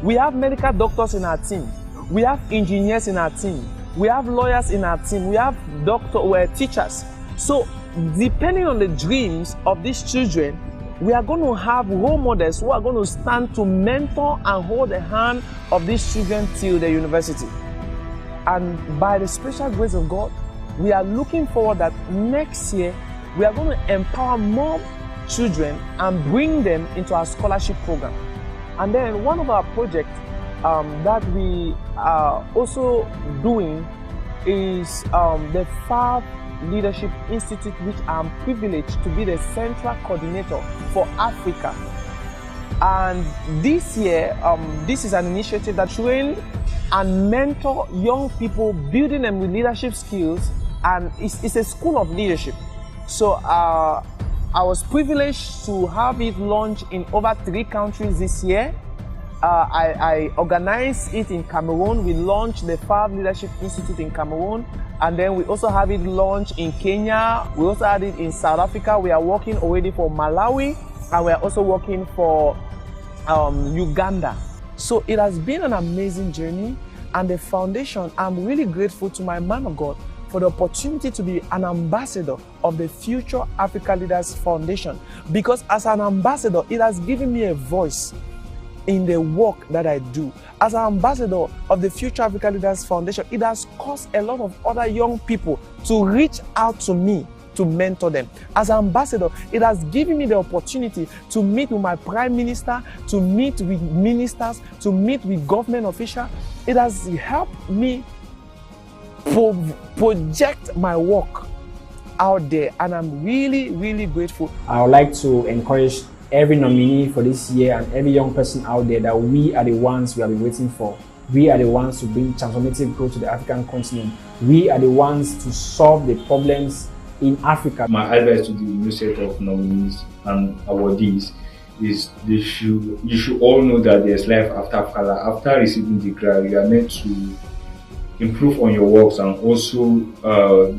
We have medical doctors in our team. We have engineers in our team. We have lawyers in our team. We have teachers. So depending on the dreams of these children, we are going to have role models who are going to stand to mentor and hold the hand of these children till the university. And by the special grace of God, we are looking forward that next year we are going to empower more children and bring them into our scholarship program. And then one of our projects that we are also doing is the FAB Leadership Institute, which I'm privileged to be the central coordinator for Africa. And this year, this is an initiative that trains and mentor young people, building them with leadership skills and it's a school of leadership. So I was privileged to have it launched in over 3 countries this year. I organized it in Cameroon. We launched the Fala Leadership Institute in Cameroon, and then we also have it launched in Kenya. We also had it in South Africa. We are working already for Malawi, and we are also working for Uganda. So it has been an amazing journey, and the foundation, I'm really grateful to my man of God for the opportunity to be an ambassador of the Future Africa Leaders Foundation, because as an ambassador, it has given me a voice in the work that I do. As an ambassador of the Future Africa Leaders Foundation, it has caused a lot of other young people to reach out to me to mentor them. As an ambassador, it has given me the opportunity to meet with my prime minister, to meet with ministers, to meet with government officials. It has helped me project my work out there, and I'm really, really grateful. I would like to encourage every nominee for this year and every young person out there that we are the ones we have been waiting for. We are the ones to bring transformative growth to the African continent. We are the ones to solve the problems in Africa. My advice to the new set of nominees and awardees is you should all know that there's life after Fala. After receiving the grant, you are meant to improve on your works and also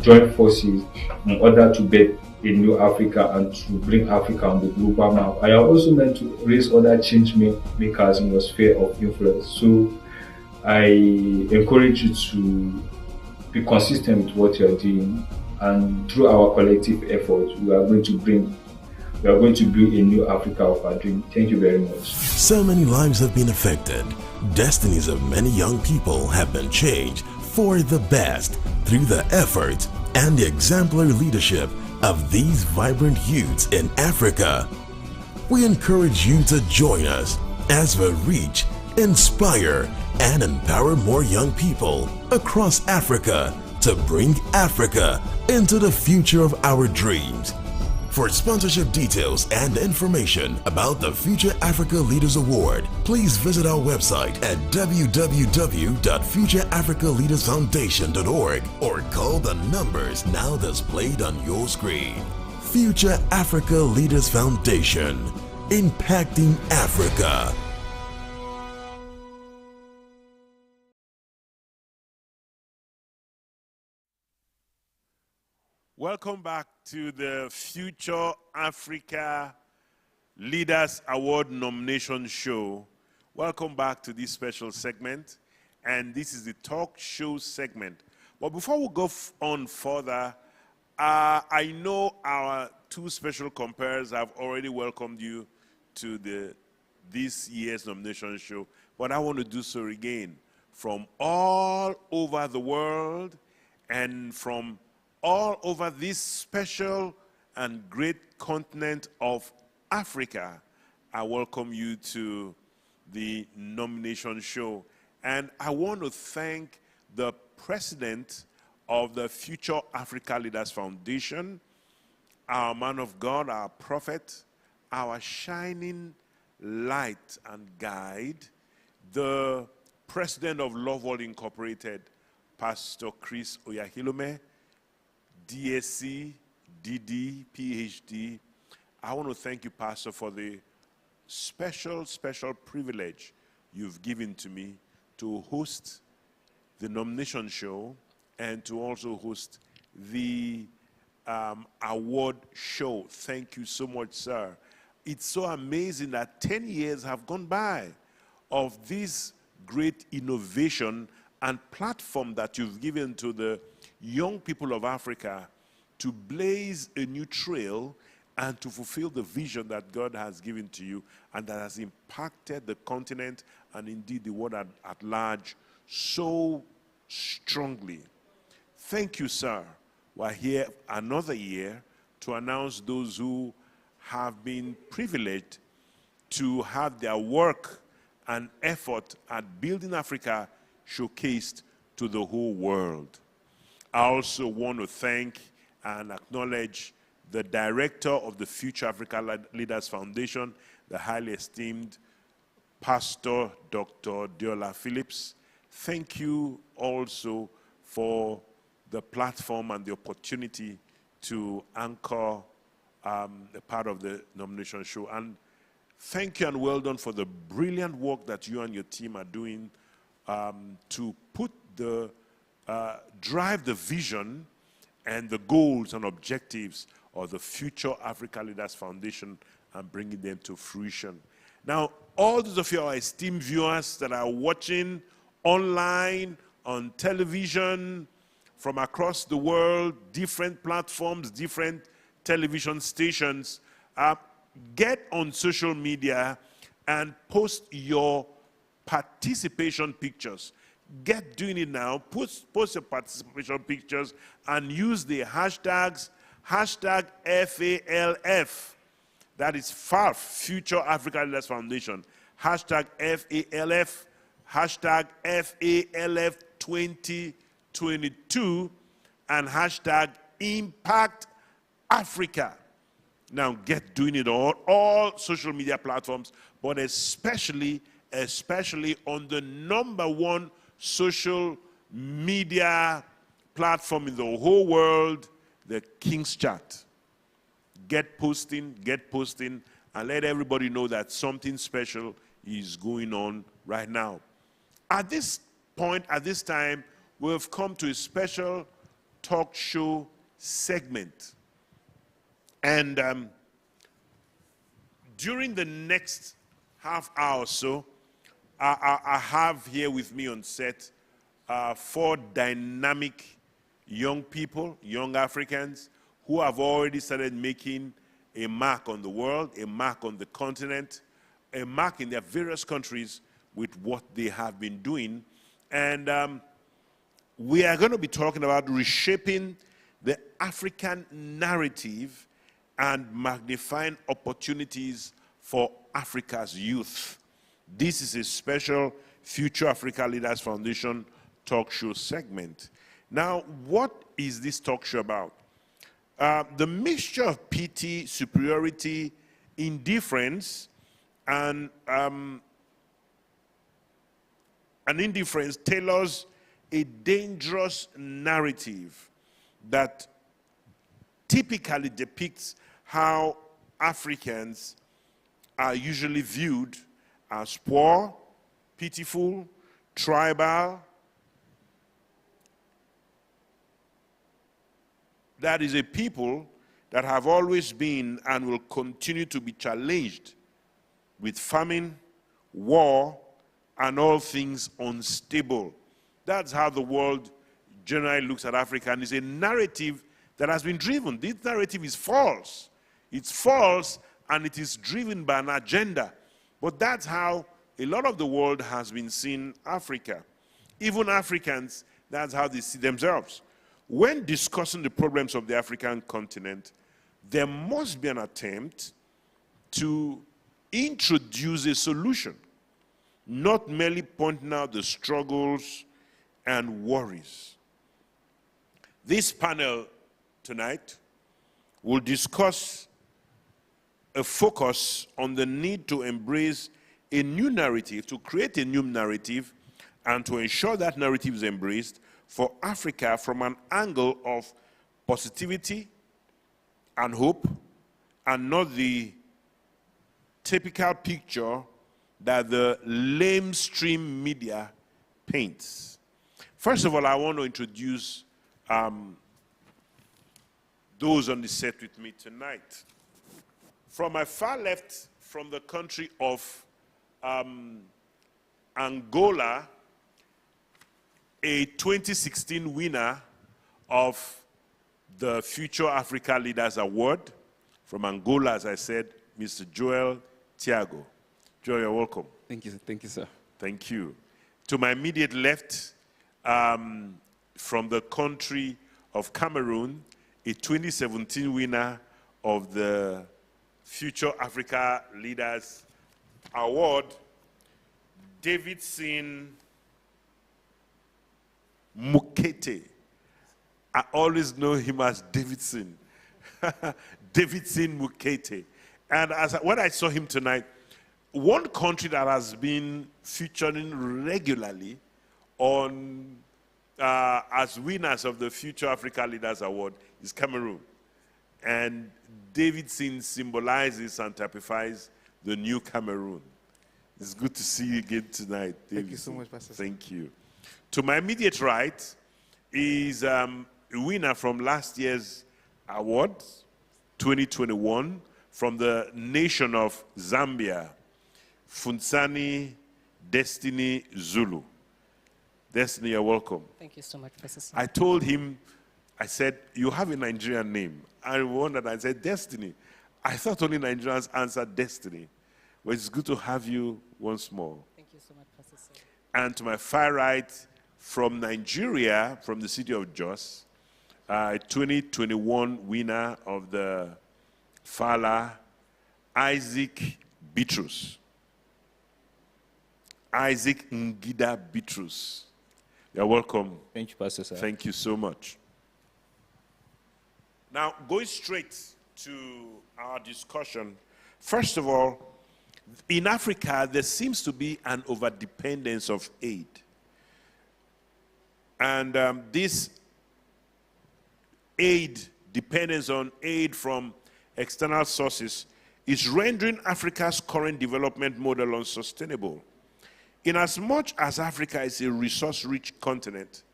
join forces in order to bet a new Africa and to bring Africa on the global map. I am also meant to raise other change makers in your sphere of influence. So I encourage you to be consistent with what you are doing, and through our collective effort, we are going to build a new Africa of our dream. Thank you very much. So many lives have been affected. Destinies of many young people have been changed for the best through the effort and the exemplary leadership of these vibrant youths in Africa. We encourage you to join us as we reach, inspire, and empower more young people across Africa to bring Africa into the future of our dreams. For sponsorship details and information about the Future Africa Leaders Award, please visit our website at www.futureafricaleadersfoundation.org or call the numbers now displayed on your screen. Future Africa Leaders Foundation, impacting Africa. Welcome back to the Future Africa Leaders Award Nomination Show. Welcome back to this special segment, and this is the talk show segment. But before we go on further, I know our 2 special compares have already welcomed you to this year's nomination show, but I want to do so again. From all over the world and from all over this special and great continent of Africa, I welcome you to the nomination show. And I want to thank the president of the Future Africa Leaders Foundation, our man of God, our prophet, our shining light and guide, the president of Love World Incorporated, Pastor Chris Oyahilome, DSc, DD, PhD. I want to thank you, Pastor, for the special privilege you've given to me to host the nomination show and to also host the award show. Thank you so much, sir. It's so amazing that 10 years have gone by of this great innovation and platform that you've given to the young people of Africa to blaze a new trail and to fulfill the vision that God has given to you and that has impacted the continent and indeed the world at large so strongly. Thank you, sir. We're here another year to announce those who have been privileged to have their work and effort at building Africa showcased to the whole world. I also want to thank and acknowledge the director of the Future Africa Leaders Foundation, the highly esteemed Pastor Dr. Deola Phillips. Thank you also for the platform and the opportunity to anchor a part of the nomination show. And thank you and well done for the brilliant work that you and your team are doing to put the, drive the vision and the goals and objectives of the Future Africa Leaders Foundation and bringing them to fruition. Now, all those of you, our esteemed viewers that are watching online, on television, from across the world, different platforms, different television stations, get on social media and post your participation pictures. Get doing it now. Post your participation pictures and use the hashtags, hashtag FALF. That is FALF, Future Africa Leaders Foundation. Hashtag FALF, hashtag FALF 2022, and hashtag Impact Africa. Now get doing it on all social media platforms, but especially on the ~1 social media platform in the whole world, the King's Chat. Get posting, and let everybody know that something special is going on right now. At this point, at this time, we've come to a special talk show segment. And during the next half hour or so, I have here with me on set 4 dynamic young people, young Africans, who have already started making a mark on the world, a mark on the continent, a mark in their various countries with what they have been doing. And we are going to be talking about reshaping the African narrative and magnifying opportunities for Africa's youth. This is a special Future Africa Leaders Foundation talk show segment. Now, what is this talk show about? The mixture of pity, superiority, indifference, and indifference tailors a dangerous narrative that typically depicts how Africans are usually viewed as poor, pitiful, tribal. That is a people that have always been and will continue to be challenged with famine, war, and all things unstable. That's how the world generally looks at Africa, and it's a narrative that has been driven. This narrative is false. It's false, and it is driven by an agenda. But that's how a lot of the world has been seeing Africa. Even Africans, that's how they see themselves. When discussing the problems of the African continent, there must be an attempt to introduce a solution, not merely pointing out the struggles and worries. This panel tonight will discuss a focus on the need to embrace a new narrative, to create a new narrative, and to ensure that narrative is embraced for Africa from an angle of positivity and hope, and not the typical picture that the lamestream media paints. First of all, I want to introduce those on the set with me tonight. From my far left, from the country of Angola, a 2016 winner of the Future Africa Leaders Award. From Angola, as I said, Mr. Joel Tiago. Joel, you're welcome. Thank you, sir. Thank you. To my immediate left, from the country of Cameroon, a 2017 winner of the Future Africa Leaders Award, Davidson Mukete. I always know him as Davidson. Davidson Mukete. And when I saw him tonight, one country that has been featuring regularly on as winners of the Future Africa Leaders Award is Cameroon. And Davidson symbolizes and typifies the new Cameroon. It's good to see you again tonight, Davidson. Thank you so much, Pastor. Thank you. To my immediate right is a winner from last year's award, 2021, from the nation of Zambia, Funsani Destiny Zulu. Destiny, you're welcome. Thank you so much, Professor. I told him, I said, you have a Nigerian name. I wondered, I said, Destiny. I thought only Nigerians answered Destiny. But it's good to have you once more. Thank you so much, Professor. And to my far right, from Nigeria, from the city of Jos, 2021 winner of the Fala, Isaac Bitrus. Isaac Ngida Bitrus. You're welcome. Thank you, Pastor. Sir. Thank you so much. Now, going straight to our discussion, first of all, in Africa, there seems to be an overdependence of aid. And this aid, dependence on aid from external sources, is rendering Africa's current development model unsustainable. Inasmuch as Africa is a resource-rich continent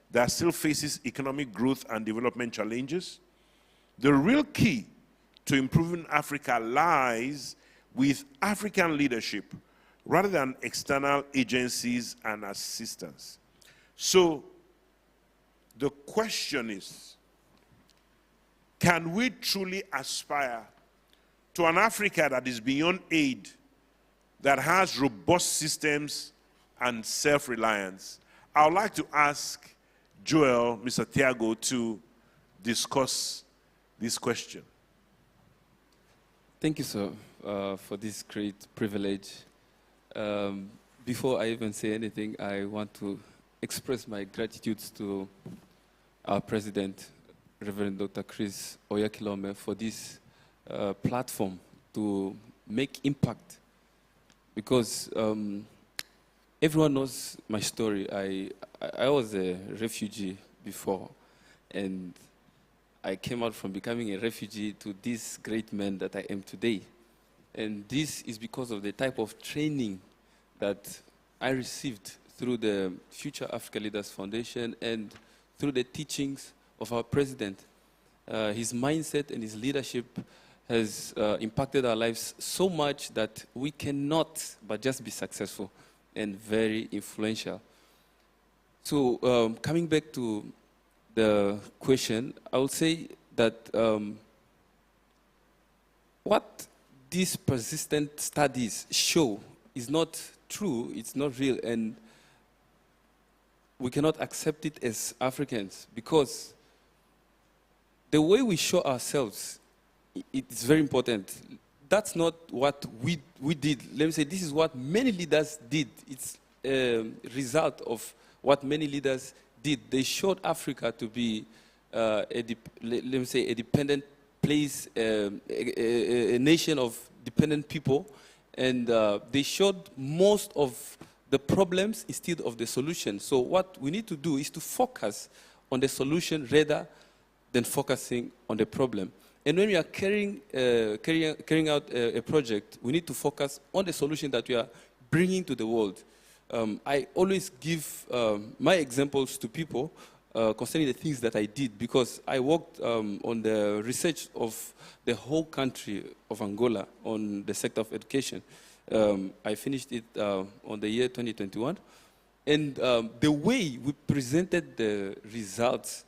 that still faces economic growth and development challenges, the real key to improving Africa lies with African leadership rather than external agencies and assistance. So the question is, can we truly aspire to an Africa that is beyond aid, that has robust systems and self-reliance? I would like to ask Joel, Mr. Thiago, to discuss this question. Thank you, sir, for this great privilege. Before I even say anything, I want to express my gratitude to our president, Reverend Dr. Chris Oyakilome, for this platform to make impact. Because everyone knows my story. I was a refugee before, and I came out from becoming a refugee to this great man that I am today. And this is because of the type of training that I received through the Future Africa Leaders Foundation and through the teachings of our president. His mindset and his leadership has impacted our lives so much that we cannot but just be successful and very influential. So coming back to the question, I would say that what these persistent studies show is not true, it's not real, and we cannot accept it as Africans, because the way we show ourselves, it's very important. That's not what we did. Let me say, this is what many leaders did. It's a result of what many leaders did. They showed Africa to be let me say a dependent place, a nation of dependent people, and they showed most of the problems instead of the solution. So what we need to do is to focus on the solution rather than focusing on the problem. And when we are carrying out a project, we need to focus on the solution that we are bringing to the world. I always give my examples to people concerning the things that I did, because I worked on the research of the whole country of Angola on the sector of education. I finished it on the year 2021. And the way we presented the results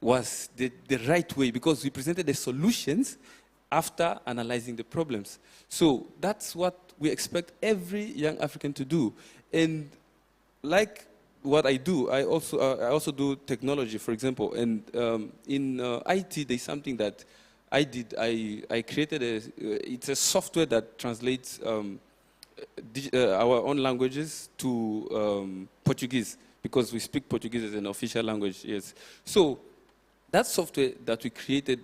was the right way, because we presented the solutions after analyzing the problems. So that's what we expect every young African to do. And like what I do, I also do technology, for example. And in IT, there's something that I did. I created it's a software that translates our own languages to Portuguese, because we speak Portuguese as an official language, yes. So that software that we created,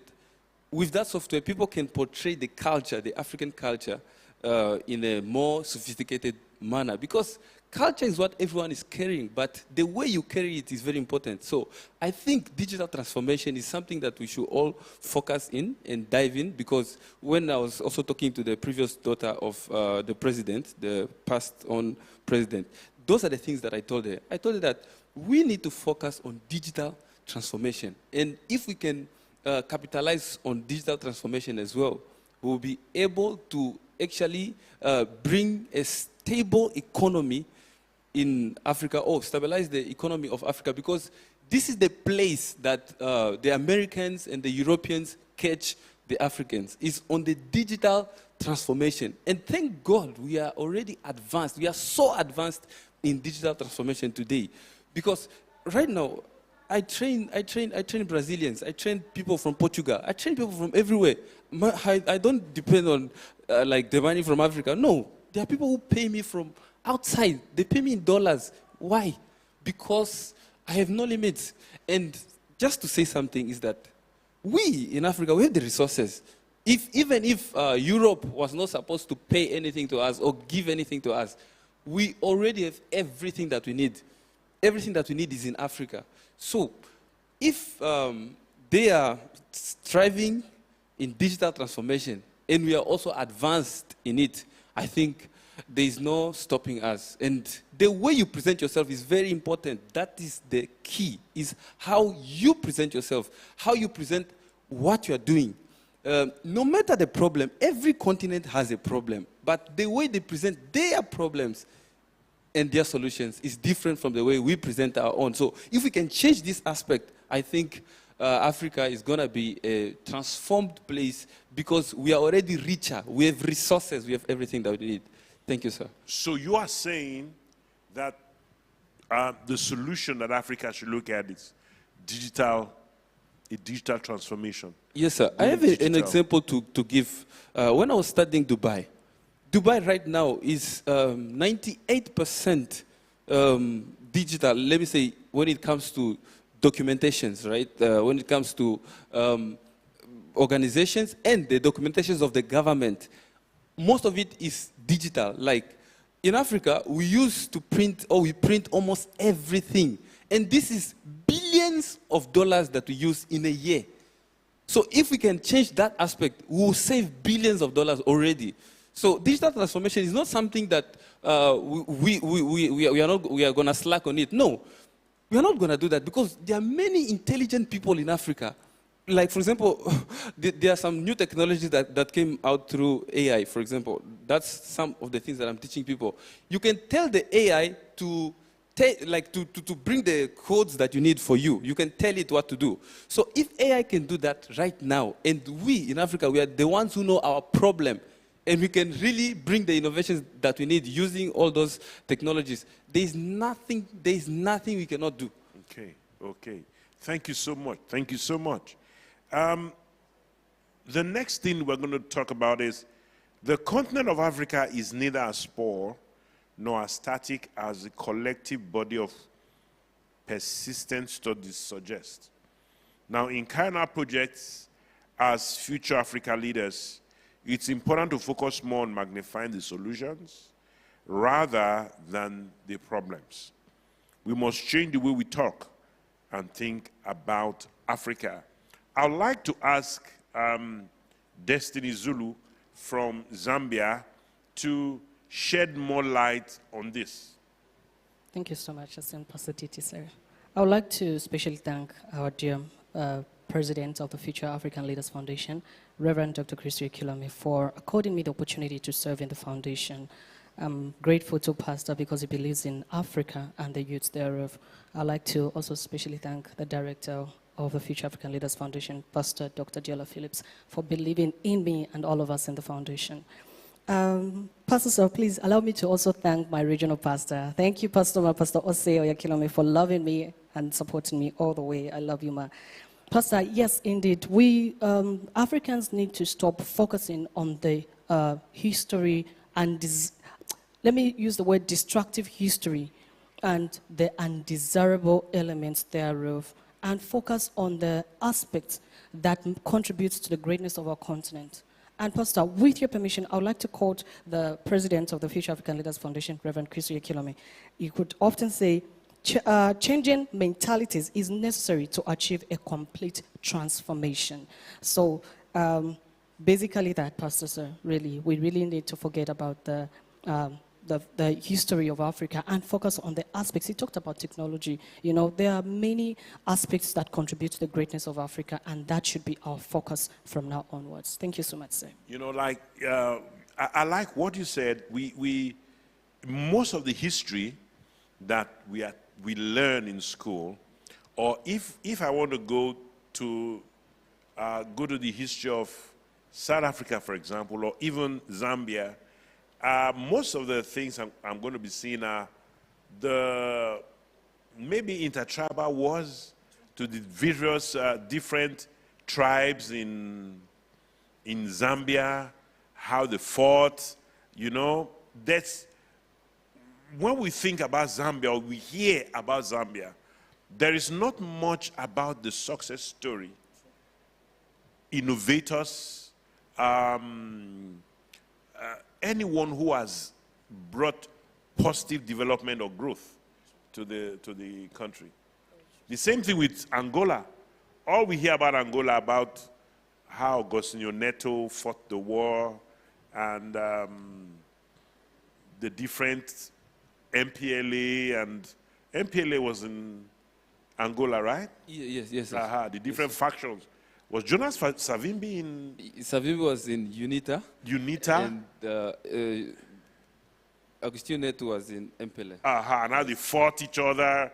with that software, people can portray the culture, the African culture, in a more sophisticated manner. Because culture is what everyone is carrying, but the way you carry it is very important. So I think digital transformation is something that we should all focus in and dive in, because when I was also talking to the previous daughter of the president, the passed on president, those are the things that I told her. I told her that we need to focus on digital transformation. And if we can capitalize on digital transformation as well, we'll be able to actually bring a stable economy in Africa, or stabilize the economy of Africa, because this is the place that the Americans and the Europeans catch the Africans, is on the digital transformation. And thank God we are already advanced. We are so advanced in digital transformation today, because right now I train Brazilians, I train people from Portugal, I train people from everywhere. I don't depend on like the money from Africa. No, there are people who pay me from outside. They pay me in dollars. Why? Because I have no limits. And just to say something is that we in Africa, we have the resources. Even if Europe was not supposed to pay anything to us or give anything to us, we already have everything that we need. Everything that we need is in Africa. So if they are striving in digital transformation and we are also advanced in it, I think there is no stopping us. And the way you present yourself is very important. That is the key, is how you present yourself, how you present what you are doing. No matter the problem, every continent has a problem, but the way they present their problems and their solutions is different from the way we present our own. So if we can change this aspect, I think Africa is going to be a transformed place, because we are already richer. We have resources. We have everything that we need. Thank you, sir. So you are saying that the solution that Africa should look at is digital transformation. Yes, sir. I have an example to give. When I was studying Dubai right now is 98% digital, let me say, when it comes to documentations, right? When it comes to organizations and the documentations of the government, most of it is digital. Like in Africa, we used to print, or we print almost everything. And this is billions of dollars that we use in a year. So if we can change that aspect, we will save billions of dollars already. So digital transformation is not something that we are going to slack on it. No, we are not going to do that, because there are many intelligent people in Africa. Like, for example, there are some new technologies that came out through AI, for example. That's some of the things that I'm teaching people. You can tell the AI to bring the codes that you need for you. You can tell it what to do. So if AI can do that right now, and we in Africa, we are the ones who know our problem, and we can really bring the innovations that we need using all those technologies, there's nothing we cannot do. Okay. Thank you so much. Thank you so much. The next thing we're going to talk about is the continent of Africa is neither as poor nor as static as the collective body of persistent studies suggest. Now, in carrying out projects as future Africa leaders, it's important to focus more on magnifying the solutions rather than the problems. We must change the way we talk and think about Africa. I'd like to ask Destiny Zulu from Zambia to shed more light on this. Thank you so much, Pastor Titi, sir. I would like to especially thank our dear President of the Future African Leaders Foundation, Reverend Dr. Christy Kilome, for according me the opportunity to serve in the foundation. I'm grateful to Pastor because he believes in Africa and the youth thereof. I'd like to also especially thank the Director of the Future African Leaders Foundation, Pastor Dr. Diola Phillips, for believing in me and all of us in the foundation. Pastor, sir, please allow me to also thank my regional pastor. Thank you, Pastor Ose Oyakilome, for loving me and supporting me all the way. I love you, ma. Pastor, yes, indeed. We Africans need to stop focusing on the history and let me use the word destructive history and the undesirable elements thereof, and focus on the aspects that contributes to the greatness of our continent. And Pastor, with your permission, I would like to quote the president of the Future African Leaders Foundation, Reverend Chris Kilome. He could often say, changing mentalities is necessary to achieve a complete transformation. So basically that, Pastor, sir, really, we really need to forget about the history of Africa and focus on the aspects. He talked about technology. You know, there are many aspects that contribute to the greatness of Africa, and that should be our focus from now onwards. Thank you so much, sir. You know, like, I like what you said. Most of the history that we learn in school, or if I want to go to the history of South Africa, for example, or even Zambia, most of the things I'm going to be seeing are the maybe intertribal wars to the various different tribes in Zambia, how they fought. You know, that's when we think about Zambia or we hear about Zambia, there is not much about the success story, innovators, anyone who has brought positive development or growth to the country. The same thing with Angola. All we hear about Angola about how Agostinho Neto fought the war and the different MPLA, and MPLA was in Angola, right? Yes. The different factions. Was Jonas Savimbi in? Savimbi was in UNITA. UNITA. And Agostinho Neto was in MPLA. Now they fought each other.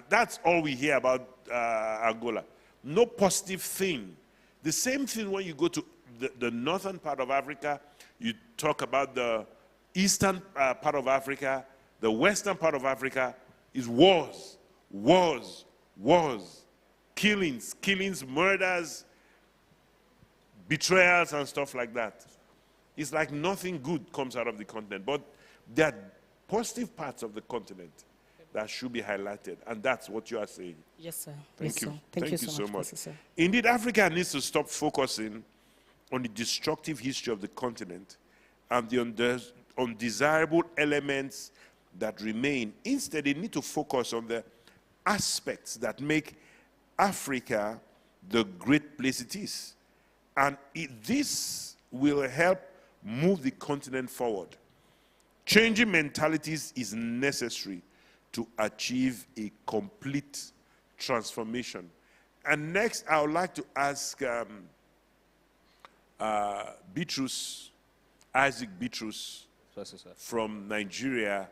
That's all we hear about Angola. No positive thing. The same thing when you go to the northern part of Africa, you talk about the eastern part of Africa, the western part of Africa is wars, killings, murders, betrayals and stuff like that. It's like nothing good comes out of the continent. But there are positive parts of the continent that should be highlighted, and that's what you are saying. Yes, sir. Thank you. Sir. Thank you so much. Sir. Indeed, Africa needs to stop focusing on the destructive history of the continent and the undesirable elements that remain. Instead, they need to focus on the aspects that make Africa the great place it is. And this will help move the continent forward. Changing mentalities is necessary to achieve a complete transformation. And next, I would like to ask Isaac Bitrus from Nigeria.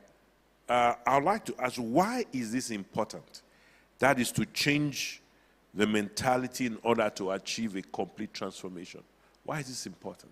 I would like to ask, why is this important? That is to change the mentality in order to achieve a complete transformation. Why is this important?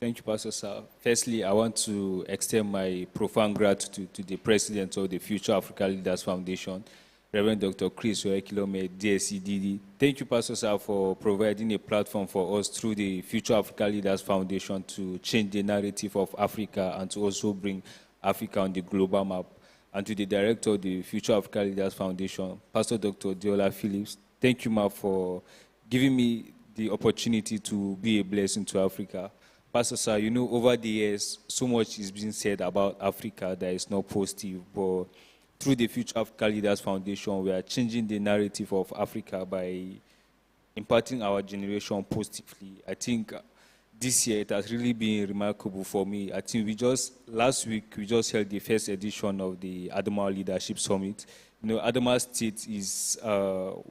Thank you, Pastor Sir. Firstly, I want to extend my profound gratitude to the President of the Future Africa Leaders Foundation, Reverend Dr. Chris Kilome, DSCDD. Thank you, Pastor Sir, for providing a platform for us through the Future Africa Leaders Foundation to change the narrative of Africa and to also bring Africa on the global map. And to the Director of the Future Africa Leaders Foundation, Pastor Dr. Deola Phillips, thank you, Ma, for giving me the opportunity to be a blessing to Africa. Pastor Sir, you know, over the years, so much is being said about Africa that is not positive, but through the Future Africa Leaders Foundation, we are changing the narrative of Africa by impacting our generation positively. I think this year it has really been remarkable for me. I think last week, we just held the first edition of the Adamawa Leadership Summit. You know, Adamawa State is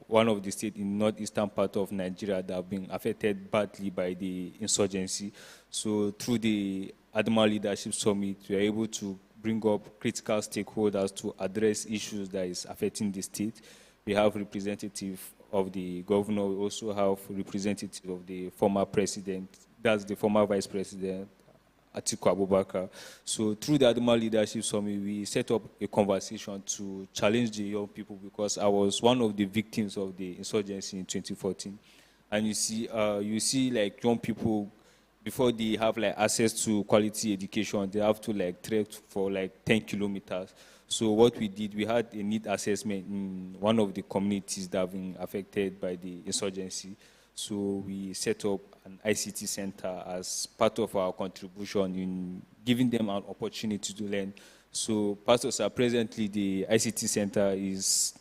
one of the states in northeastern part of Nigeria that have been affected badly by the insurgency. So through the Adamawa Leadership Summit, we are able to bring up critical stakeholders to address issues that is affecting the state. We have representative of the governor. We also have representative of the former president. That's the former vice president, Atiku Abubakar. So through the Adamawa Leadership Summit, we set up a conversation to challenge the young people, because I was one of the victims of the insurgency in 2014. And you see like young people, before they have like access to quality education, they have to like trek for like 10 kilometers. So what we did, we had a need assessment in one of the communities that have been affected by the insurgency. So we set up an ICT center as part of our contribution in giving them an opportunity to learn. So, Pastor Sir, presently the ICT center is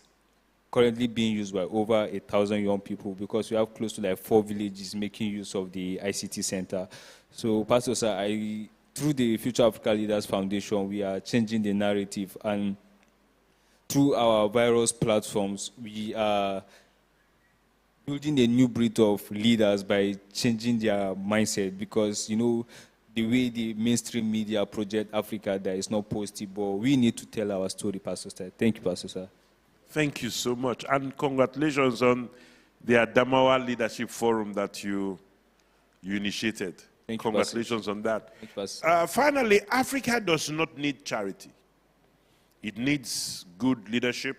currently being used by over 1,000 young people because we have close to like 4 villages making use of the ICT center. So, Pastor Sir, through the Future Africa Leaders Foundation, we are changing the narrative, and through our various platforms, we are building a new breed of leaders by changing their mindset, because, you know, the way the mainstream media project Africa, that is not positive, but we need to tell our story, Pastor Sir. Thank you, Pastor Sir. Thank you so much. And congratulations on the Adamawa Leadership Forum that you initiated. Thank you, congratulations on that. Thank you, Pastor. Finally, Africa does not need charity. It needs good leadership.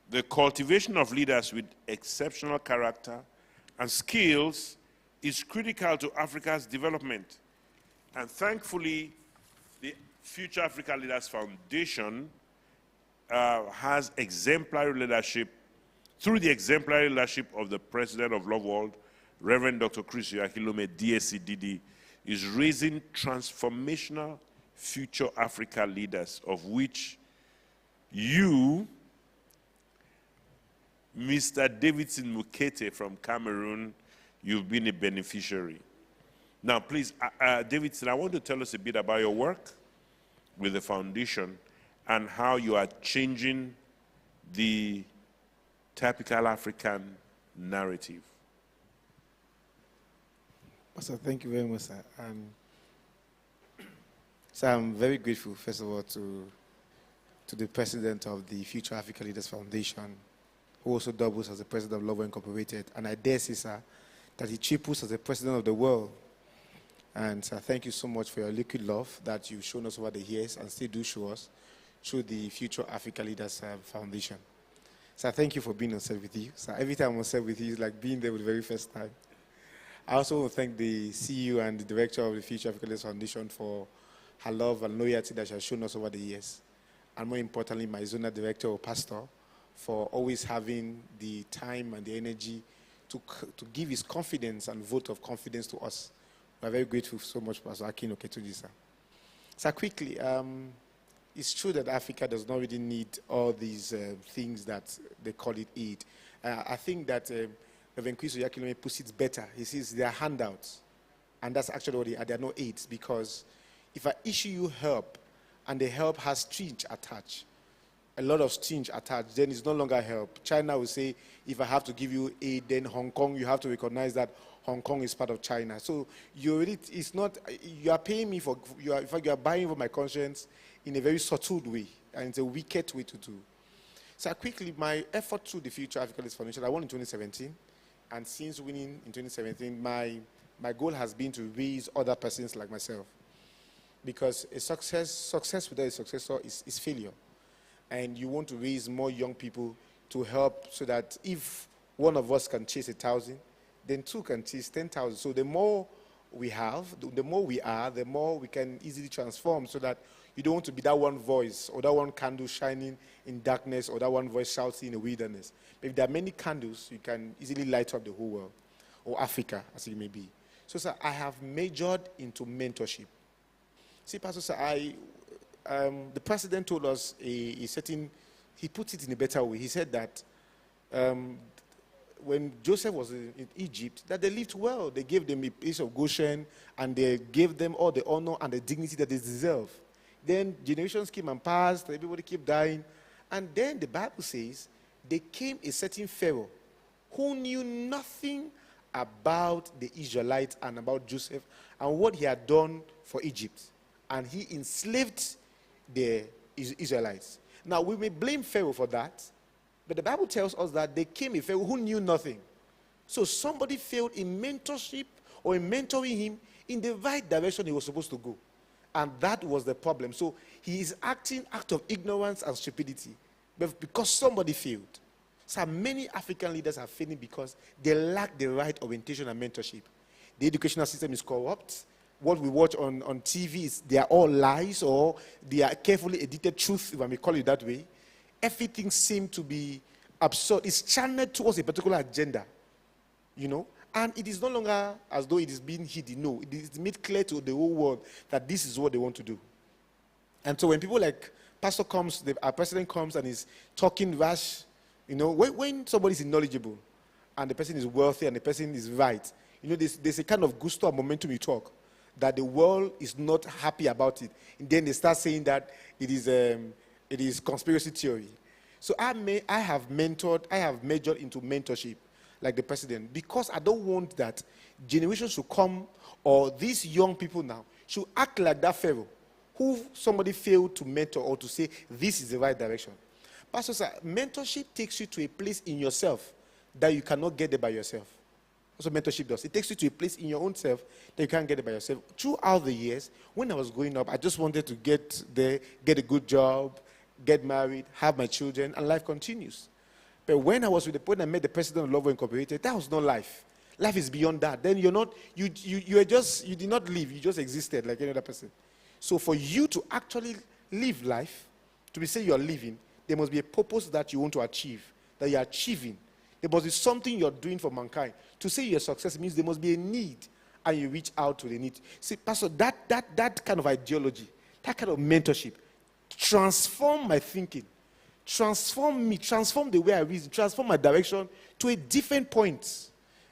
The cultivation of leaders with exceptional character and skills is critical to Africa's development. And thankfully, the Future Africa Leaders Foundation has exemplary leadership, through the exemplary leadership of the President of Love World, Reverend Dr. Chris Oyakhilome, DSCDD, is raising transformational future Africa leaders, of which you, Mr. Davidson Mukete from Cameroon, you've been a beneficiary. Now, please, Davidson, I want to tell us a bit about your work with the foundation and how you are changing the typical African narrative. Pastor, thank you very much, sir. So I'm very grateful, first of all, to the president of the Future Africa Leaders Foundation, who also doubles as the president of Love Incorporated. And I dare say, sir, that he triples as the president of the world. And sir, thank you so much for your liquid love that you've shown us over the years and still do show us through the Future Africa Leaders Foundation. Sir, thank you for being on set with you. Sir, every time I'm on set with you, it's like being there for the very first time. I also want to thank the CEO and the director of the Future Africa Leaders Foundation for her love and loyalty that she has shown us over the years. And more importantly, my zonal director or pastor for always having the time and the energy to give his confidence and vote of confidence to us. We are very grateful so much, Pastor Akin Oketuji, sir. Sir, quickly, it's true that Africa does not really need all these things that they call it aid. I think that Reverend Chris Oyakhilome puts it better. He says they are handouts. And that's actually what they are. They are no aids, because if I issue you help and the help has strings attached, a lot of strings attached, then it's no longer help. China will say, if I have to give you aid, then Hong Kong, you have to recognize that Hong Kong is part of China. So you really, it's not, you are paying me for, in fact, you are buying for my conscience in a very subtle way, and it's a wicked way to do. So quickly, my effort through the Future Africa Leaders Foundation, I won in 2017, and since winning in 2017, my goal has been to raise other persons like myself. Because a success without a successor is failure. And you want to raise more young people to help so that if one of us can chase 1,000, then two can chase 10,000. So the more we have, the more we are, the more we can easily transform, so that you don't want to be that one voice or that one candle shining in darkness or that one voice shouting in the wilderness. But if there are many candles, you can easily light up the whole world, or Africa, as it may be. So, sir, I have majored into mentorship. See, Pastor, sir, the president told us he put it in a better way. He said that when Joseph was in Egypt, that they lived well. They gave them a piece of Goshen, and they gave them all the honor and the dignity that they deserve. Then generations came and passed, everybody kept dying. And then the Bible says, there came a certain Pharaoh who knew nothing about the Israelites and about Joseph and what he had done for Egypt. And he enslaved the Israelites. Now, we may blame Pharaoh for that, but the Bible tells us that there came a Pharaoh who knew nothing. So somebody failed in mentorship or in mentoring him in the right direction he was supposed to go. And that was the problem. So he is acting out of ignorance and stupidity, but because somebody failed. So many African leaders are failing because they lack the right orientation and mentorship. The educational system is corrupt. What we watch on TV, they are all lies, or they are carefully edited truth, if I may call it that way. Everything seems to be absurd. It's channeled towards a particular agenda. you know. And it is no longer as though it is being hidden. No, it is made clear to the whole world that this is what they want to do. And so when people like Pastor comes, our president comes and is talking rash, you know, when somebody is knowledgeable and the person is wealthy and the person is right, you know, there's a kind of gusto and momentum you talk that the world is not happy about it. And then they start saying that it is conspiracy theory. So I have majored into mentorship like the president because I don't want that generations should come or these young people now should act like that Pharaoh who somebody failed to mentor or to say this is the right direction. Pastor, sir, mentorship takes you to a place in yourself that you cannot get there by yourself. That's what mentorship does. It takes you to a place in your own self that you can't get there by yourself. Throughout the years, when I was growing up, I just wanted to get there, get a good job, get married, have my children, and life continues. But when I was with the point I met the president of Love Incorporated, that was not life. Life is beyond that. Then you did not live, you just existed like any other person. So for you to actually live life, to be saying you are living, there must be a purpose that you want to achieve, that you are achieving. There must be something you're doing for mankind. To say you're success means there must be a need, and you reach out to the need. See, Pastor, that kind of ideology, that kind of mentorship, transform my thinking, transform me, transform the way I reason, transform my direction to a different point.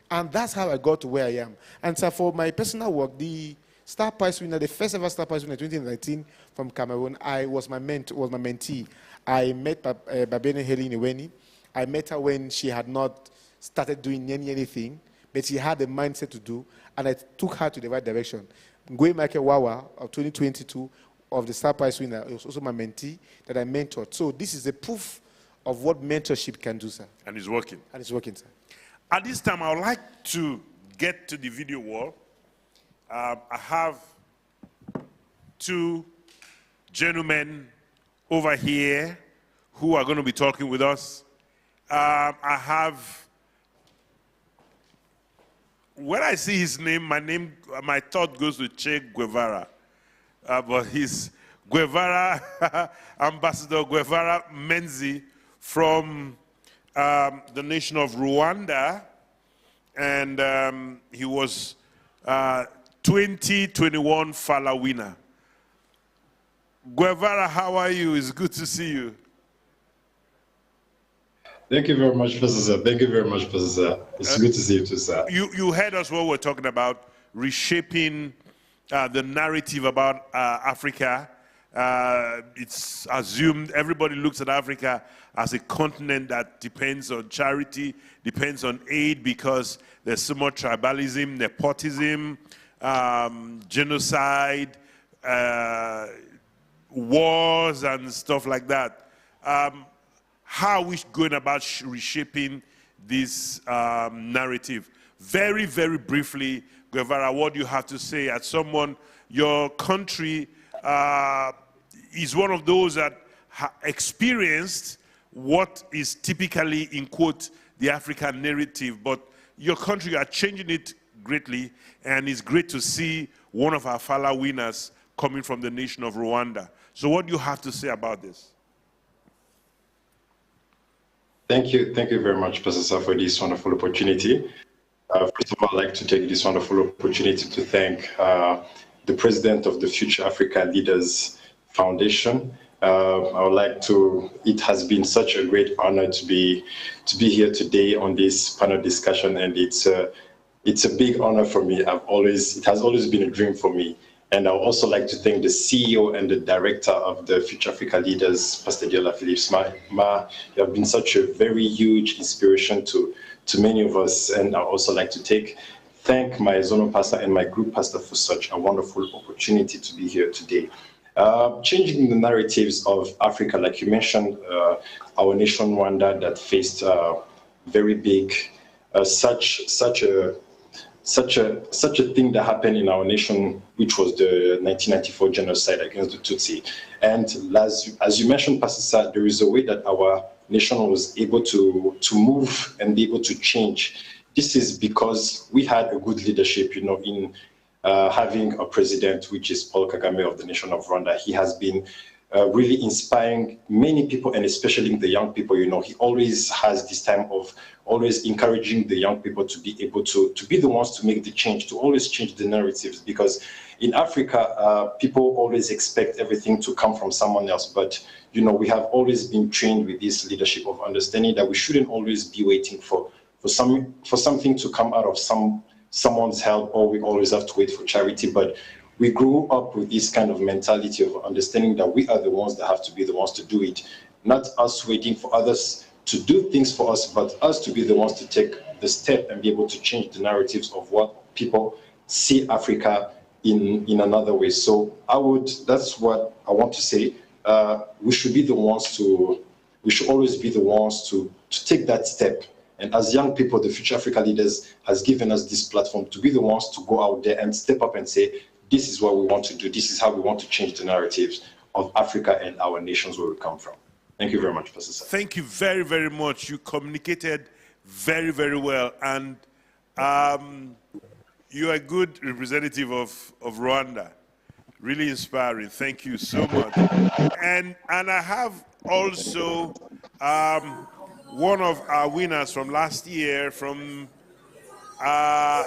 And that's how I got to where I am. And so for my personal work, the Star Prize winner, the first ever Star Prize winner in 2019 from Cameroon, I was my mentee. I met Babene Heli Nweni. I met her when she had not started doing anything, but she had the mindset to do, and I took her to the right direction. Ngwe Michael Wawa of 2022 of the Star Prize winner was also my mentee that I mentored. So this is a proof of what mentorship can do, sir. And it's working. And it's working, sir. At this time, I would like to get to the video wall. I have two gentlemen over here who are going to be talking with us. When I see his name, my thought goes to Che Guevara. But he's Guevara, Ambassador Guevara Menzi from the nation of Rwanda. And he was 2021 Fala winner. Guevara, how are you? It's good to see you. Thank you very much, Professor. Thank you very much, Professor. It's good to see you too, sir. You heard us what we're talking about, reshaping the narrative about Africa. It's assumed everybody looks at Africa as a continent that depends on charity, depends on aid, because there's so much tribalism, nepotism, genocide, wars, and stuff like that. How are we going about reshaping this narrative? Very, very briefly, Guevara, what do you have to say as someone, your country is one of those that experienced what is typically, in quote, the African narrative, but your country, you are changing it greatly, and it's great to see one of our Fala winners coming from the nation of Rwanda. So what do you have to say about this? Thank you very much, Professor, for this wonderful opportunity. First of all, I'd like to take this wonderful opportunity to thank the president of the Future Africa Leaders Foundation. I would like to, it has been such a great honor to be here today on this panel discussion, and it's a big honor for me. It has always been a dream for me. And I would also like to thank the CEO and the director of the Future Africa Leaders, Pastor Diola Phillips. Ma, you have been such a very huge inspiration to many of us. And I would also like to thank my zonal pastor and my group pastor for such a wonderful opportunity to be here today. Changing the narratives of Africa, like you mentioned, our nation Rwanda that faced very big, such a thing that happened in our nation, which was the 1994 genocide against the Tutsi. And as you mentioned, Pastor Sa, there is a way that our nation was able to move and be able to change. This is because we had a good leadership, in having a president, which is Paul Kagame of the nation of Rwanda. He has been really inspiring many people, and especially the young people. You know, he always has this time of always encouraging the young people to be able to be the ones to make the change, to always change the narratives, because in Africa, people always expect everything to come from someone else. But, you know, we have always been trained with this leadership of understanding that we shouldn't always be waiting for something to come out of someone's help, or we always have to wait for charity. But we grew up with this kind of mentality of understanding that we are the ones that have to be the ones to do it, not us waiting for others to do things for us, but us to be the ones to take the step and be able to change the narratives of what people see Africa in another way. So that's what I want to say. We should always be the ones to take that step. And as young people, the Future Africa Leaders has given us this platform to be the ones to go out there and step up and say, this is what we want to do. This is how we want to change the narratives of Africa and our nations where we come from. Thank you very much, Pastor Sir. Thank you very, very much. You communicated very, very well. And you're a good representative of Rwanda. Really inspiring. Thank you so much. And I have also one of our winners from last year from our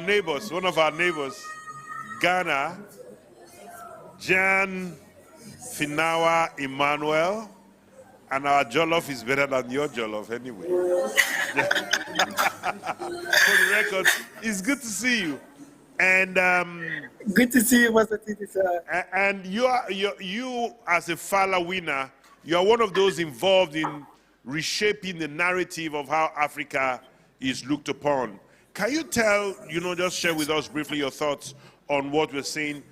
neighbors, one of our neighbors, Ghana, Jan Finawa Emmanuel, and our jollof is better than your jollof anyway. For the record, it's good to see you. And good to see you, Pastor Titi, sir. And you as a Fala winner, you are one of those involved in reshaping the narrative of how Africa is looked upon. Can you tell, just share with us briefly your thoughts on what we're saying,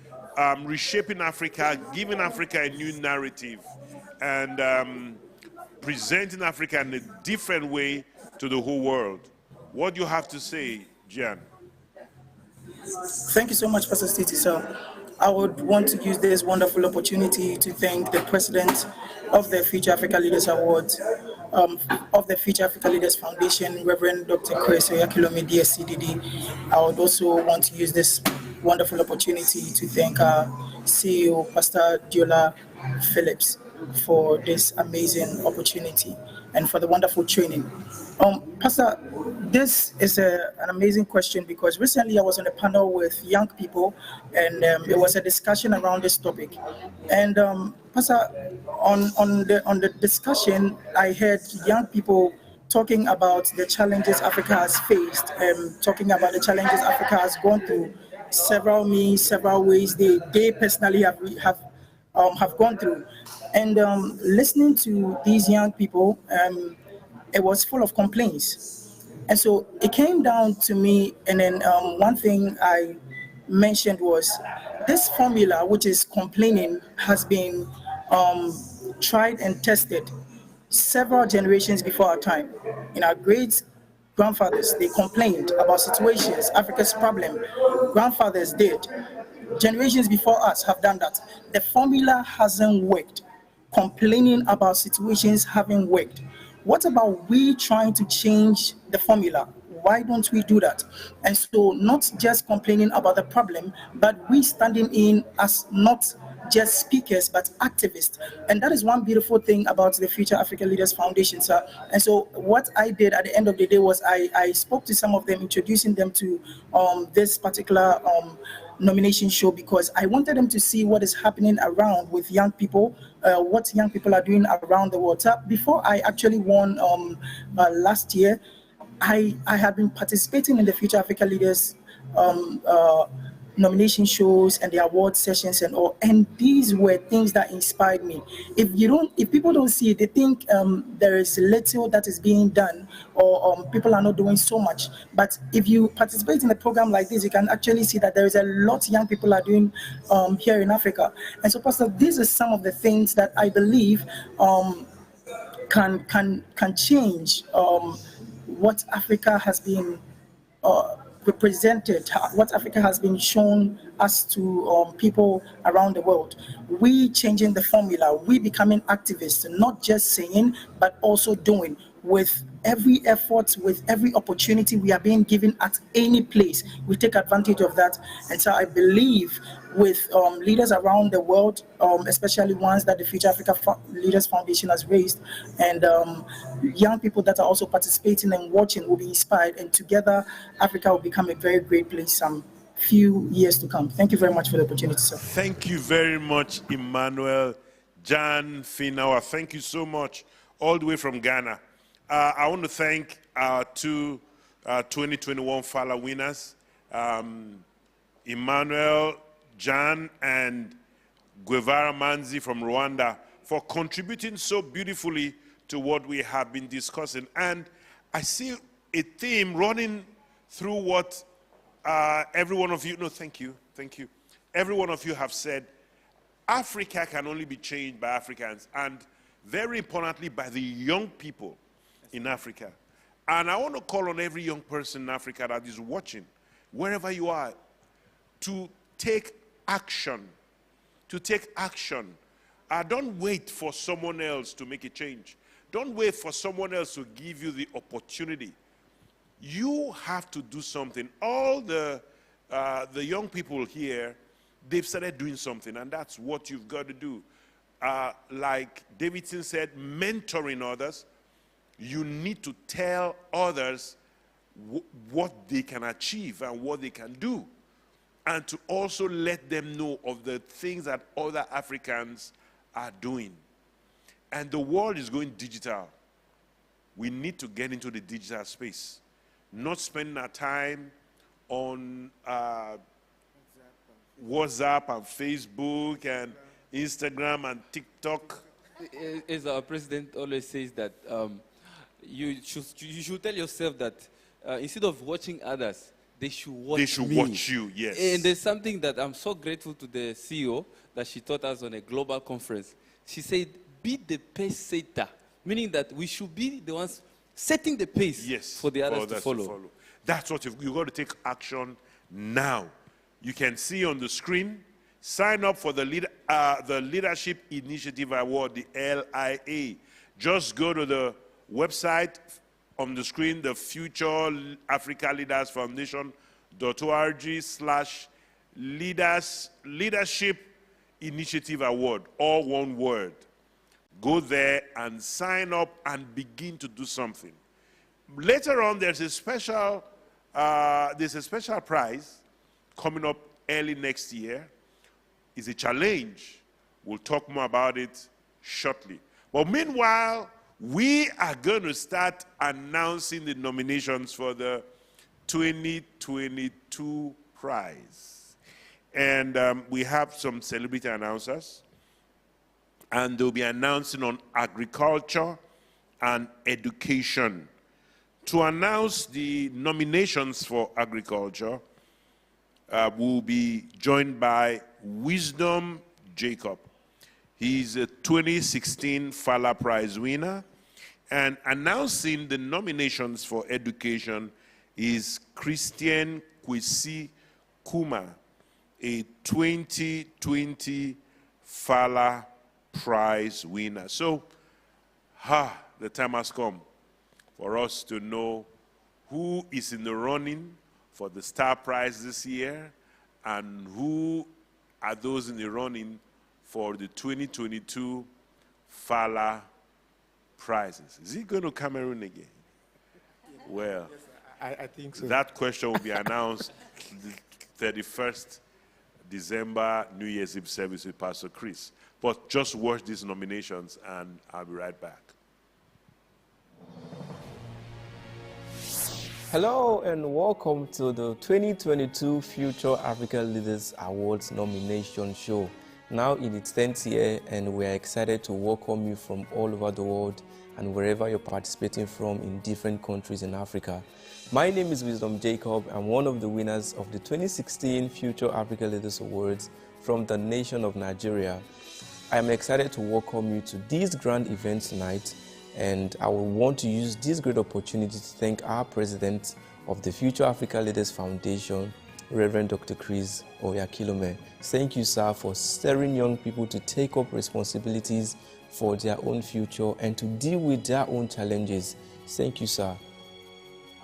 reshaping Africa, giving Africa a new narrative, and presenting Africa in a different way to the whole world. What do you have to say, Jan? Thank you so much, Pastor Titi, sir. I would want to use this wonderful opportunity to thank the president of the Future Africa Leaders Awards, of the Future Africa Leaders Foundation, Reverend Dr. Chris Oyakilome, DSCDD. I would also want to use this wonderful opportunity to thank our CEO, Pastor Diola Phillips, for this amazing opportunity and for the wonderful training. Pastor, this is an amazing question, because recently I was on a panel with young people, and it was a discussion around this topic. And Pastor, on the discussion, I heard young people talking about the challenges Africa has faced, talking about the challenges Africa has gone through, several ways they personally have gone through. And listening to these young people, it was full of complaints. And so it came down to me, and then one thing I mentioned was this formula, which is complaining, has been tried and tested several generations before our time. In our great grandfathers, they complained about situations, Africa's problem. Grandfathers did. Generations before us have done that. The formula hasn't worked. Complaining about situations haven't worked. What about we trying to change the formula? Why don't we do that? And so not just complaining about the problem, but we standing in as not just speakers, but activists. And that is one beautiful thing about the Future Africa Leaders Foundation, sir. And so what I did at the end of the day was I spoke to some of them, introducing them to this particular nomination show, because I wanted them to see what is happening around with young people, what young people are doing around the world. Before I actually won last year, I had been participating in the Future Africa Leaders nomination shows and the award sessions and all, and these were things that inspired me. If people don't see it, they think there is little that is being done, or people are not doing so much. But if you participate in a program like this, you can actually see that there is a lot young people are doing here in Africa. And so, Pastor, these are some of the things that I believe can change what Africa has been represented, what Africa has been shown us to people around the world. We changing the formula, we becoming activists, not just saying, but also doing. With every effort, with every opportunity we are being given at any place, we take advantage of that. And so I believe with leaders around the world, especially ones that the Future Africa Leaders Foundation has raised, and young people that are also participating and watching will be inspired, and together Africa will become a very great place some few years to come. Thank you very much for the opportunity, sir. Thank you very much, Emmanuel Jan Finawa. Thank you so much, all the way from Ghana. I want to thank our two 2021 Fala winners, Emmanuel Jan and Guevara Manzi from Rwanda, for contributing so beautifully to what we have been discussing. And I see a theme running through what every one of you, no, thank you. Every one of you have said. Africa can only be changed by Africans, and very importantly, by the young people in Africa. And I want to call on every young person in Africa that is watching, wherever you are, to take action. Don't wait for someone else to make a change. Don't wait for someone else to give you the opportunity. You have to do something. All the young people here, they've started doing something, and that's what you've got to do. Like Davidson said, mentoring others. You need to tell others what they can achieve and what they can do, and to also let them know of the things that other Africans are doing. And the world is going digital. We need to get into the digital space, not spending our time on WhatsApp and Facebook and Instagram and TikTok. As our president always says that you should tell yourself that instead of watching others, they should watch me. Watch you, yes. And there's something that I'm so grateful to the CEO that she taught us on a global conference. She said, be the pace setter, meaning that we should be the ones setting the pace for the others to follow. That's what you've got to take action now. You can see on the screen, sign up for the Leadership Initiative Award, the LIA. Just go to the website on the screen, the Future Africa Leaders Foundation.org/Leadership Initiative Award, all one word. Go there and sign up and begin to do something. Later on, there's a special prize coming up early next year. It's a challenge. We'll talk more about it shortly. But meanwhile, we are going to start announcing the nominations for the 2022 prize. And we have some celebrity announcers. And they'll be announcing on agriculture and education. To announce the nominations for agriculture, we'll be joined by Wisdom Jacob. He's a 2016 Fala Prize winner. And announcing the nominations for education is Christian Kwesi Kuma, a 2020 Fala Prize winner. So, the time has come for us to know who is in the running for the Star Prize this year and who are those in the running for the 2022 Fala Prizes. Is he going to Cameroon again? Well, I think so. That question will be announced the 31st December New Year's Eve service with Pastor Chris. But just watch these nominations and I'll be right back. Hello and welcome to the 2022 Future Africa Leaders Awards nomination show. Now in its 10th year, and we are excited to welcome you from all over the world and wherever you're participating from in different countries in Africa. My name is Wisdom Jacob. I'm one of the winners of the 2016 Future Africa Leaders Awards from the nation of Nigeria. I am excited to welcome you to this grand event tonight, and I will want to use this great opportunity to thank our president of the Future Africa Leaders Foundation, Reverend Dr. Chris Oyakilome. Thank you, sir, for stirring young people to take up responsibilities for their own future and to deal with their own challenges. Thank you, sir.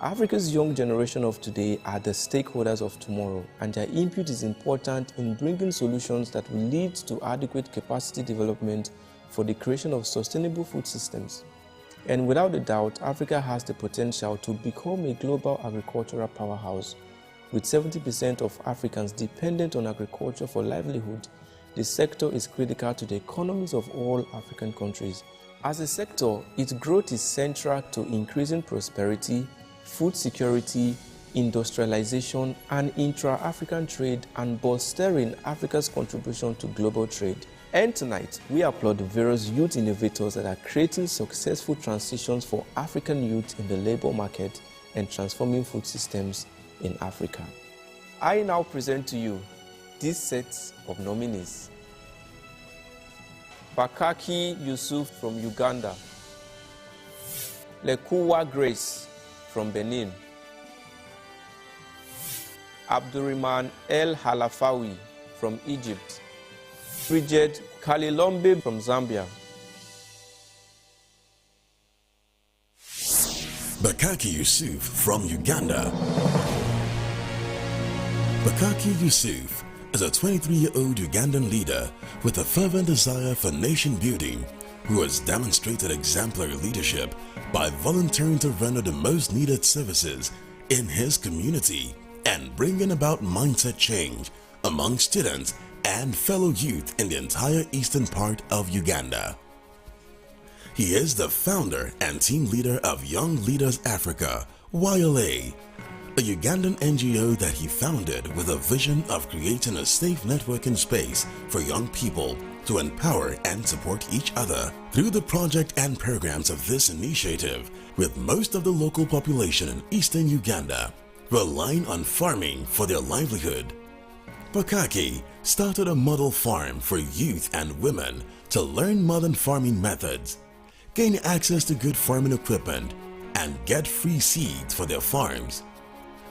Africa's young generation of today are the stakeholders of tomorrow, and their input is important in bringing solutions that will lead to adequate capacity development for the creation of sustainable food systems. And without a doubt, Africa has the potential to become a global agricultural powerhouse. With 70% of Africans dependent on agriculture for livelihood, the sector is critical to the economies of all African countries. As a sector, its growth is central to increasing prosperity, food security, industrialization, and intra-African trade, and bolstering Africa's contribution to global trade. And tonight, we applaud the various youth innovators that are creating successful transitions for African youth in the labor market and transforming food systems in Africa. I now present to you these sets of nominees. Bakaki Yusuf from Uganda, Lekuwa Grace from Benin, Abdurrahman El Halafawi from Egypt, Bridget Kalilombe from Zambia, Bakaki Yusuf from Uganda. Bakaki Yusuf is a 23-year-old Ugandan leader with a fervent desire for nation building who has demonstrated exemplary leadership by volunteering to render the most needed services in his community and bringing about mindset change among students and fellow youth in the entire eastern part of Uganda. He is the founder and team leader of Young Leaders Africa, YLA, a Ugandan NGO that he founded with a vision of creating a safe networking space for young people to empower and support each other. Through the project and programs of this initiative, with most of the local population in eastern Uganda relying on farming for their livelihood, Bakaki started a model farm for youth and women to learn modern farming methods, gain access to good farming equipment, and get free seeds for their farms.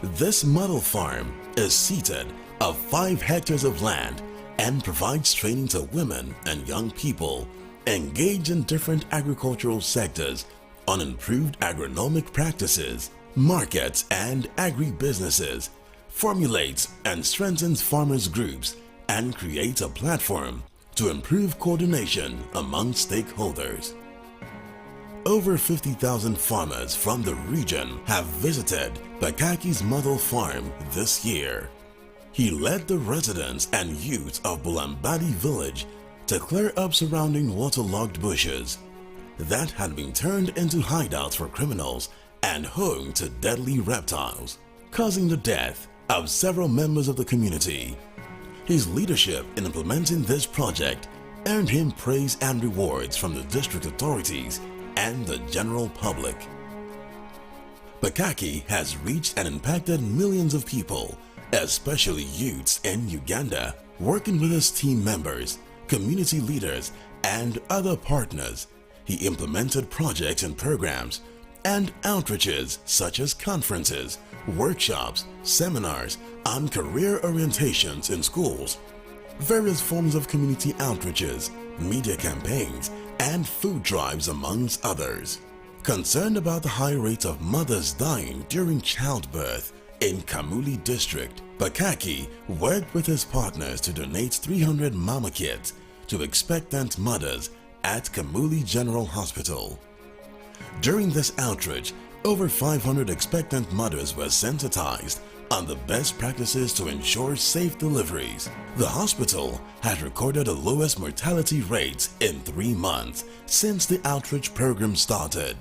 This model farm is seated of 5 hectares of land and provides training to women and young people engaged in different agricultural sectors on improved agronomic practices, markets, and agribusinesses, formulates and strengthens farmers' groups, and creates a platform to improve coordination among stakeholders. Over 50,000 farmers from the region have visited Bakaki's model farm this year. He led the residents and youth of Bulambadi village to clear up surrounding waterlogged bushes that had been turned into hideouts for criminals and home to deadly reptiles, causing the death of several members of the community. His leadership in implementing this project earned him praise and rewards from the district authorities and the general public. Bakaki has reached and impacted millions of people, especially youths in Uganda. Working with his team members, community leaders, and other partners, he implemented projects and programs and outreaches such as conferences, workshops, seminars, and career orientations in schools, various forms of community outreaches, media campaigns, and food drives amongst others. Concerned about the high rate of mothers dying during childbirth in Kamuli district, Bakaki worked with his partners to donate 300 mama kits to expectant mothers at Kamuli General Hospital. During this outreach, over 500 expectant mothers were sensitized on the best practices to ensure safe deliveries. The hospital has recorded the lowest mortality rates in 3 months since the outreach program started.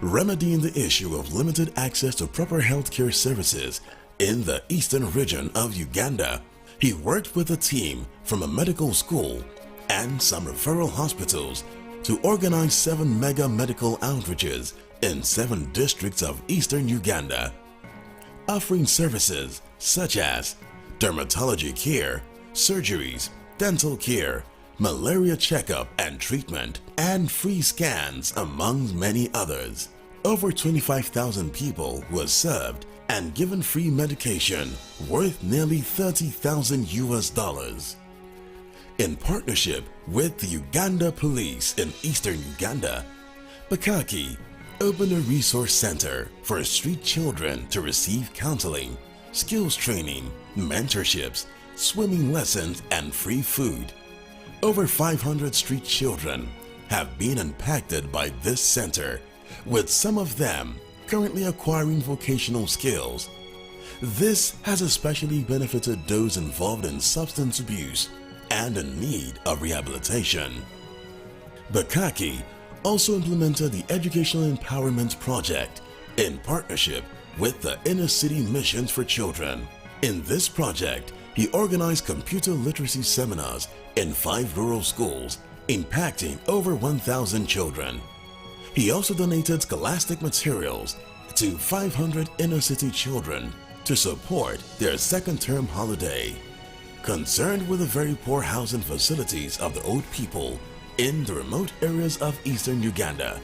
Remedying the issue of limited access to proper healthcare services in the eastern region of Uganda, he worked with a team from a medical school and some referral hospitals to organize 7 mega medical outreaches in 7 districts of eastern Uganda, offering services such as dermatology care, surgeries, dental care, malaria checkup and treatment, and free scans, among many others. Over 25,000 people were served and given free medication worth nearly $30,000. In partnership with the Uganda Police in eastern Uganda, Bakaki opened a resource center for street children to receive counseling, skills training, mentorships, swimming lessons, and free food. Over 500 street children have been impacted by this center, with some of them currently acquiring vocational skills. This has especially benefited those involved in substance abuse and in need of rehabilitation. Bakaki also implemented the Educational Empowerment Project in partnership with the Inner City Missions for Children. In this project, he organized computer literacy seminars in 5 rural schools, impacting over 1,000 children. He also donated scholastic materials to 500 inner city children to support their second-term holiday. Concerned with the very poor housing facilities of the old people in the remote areas of eastern Uganda,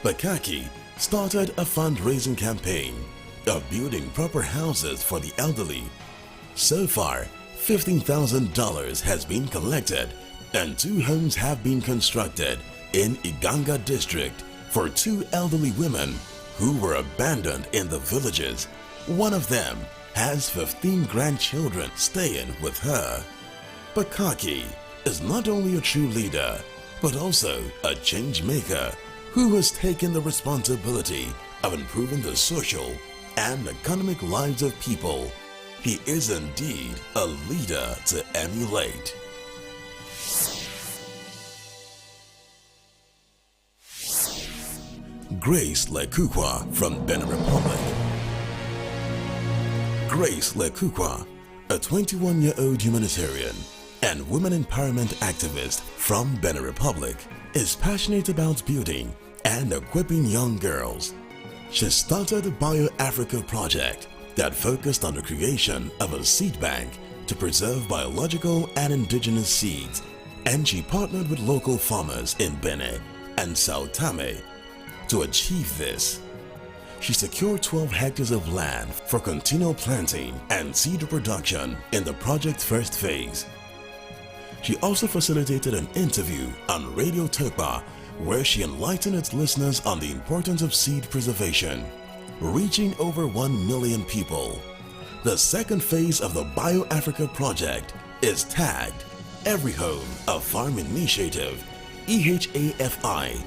Bakaki started a fundraising campaign of building proper houses for the elderly. So far, $15,000 has been collected and 2 homes have been constructed in Iganga district for 2 elderly women who were abandoned in the villages. One of them has 15 grandchildren staying with her. Bakaki is not only a true leader, but also a change maker who has taken the responsibility of improving the social and economic lives of people. He is indeed a leader to emulate. Grace Lekukwa from Benin Republic. Grace Lekukwa, a 21-year-old humanitarian and women empowerment activist from Benin Republic, is passionate about building and equipping young girls. She started the Bio-Africa project that focused on the creation of a seed bank to preserve biological and indigenous seeds, and she partnered with local farmers in Benin and Sao Tome. To achieve this, she secured 12 hectares of land for continual planting and seed production in the project's first phase. She also facilitated an interview on Radio Tokba where she enlightened its listeners on the importance of seed preservation, reaching over 1 million people. The second phase of the Bio-Africa project is tagged Every Home a Farm Initiative, EHAFI,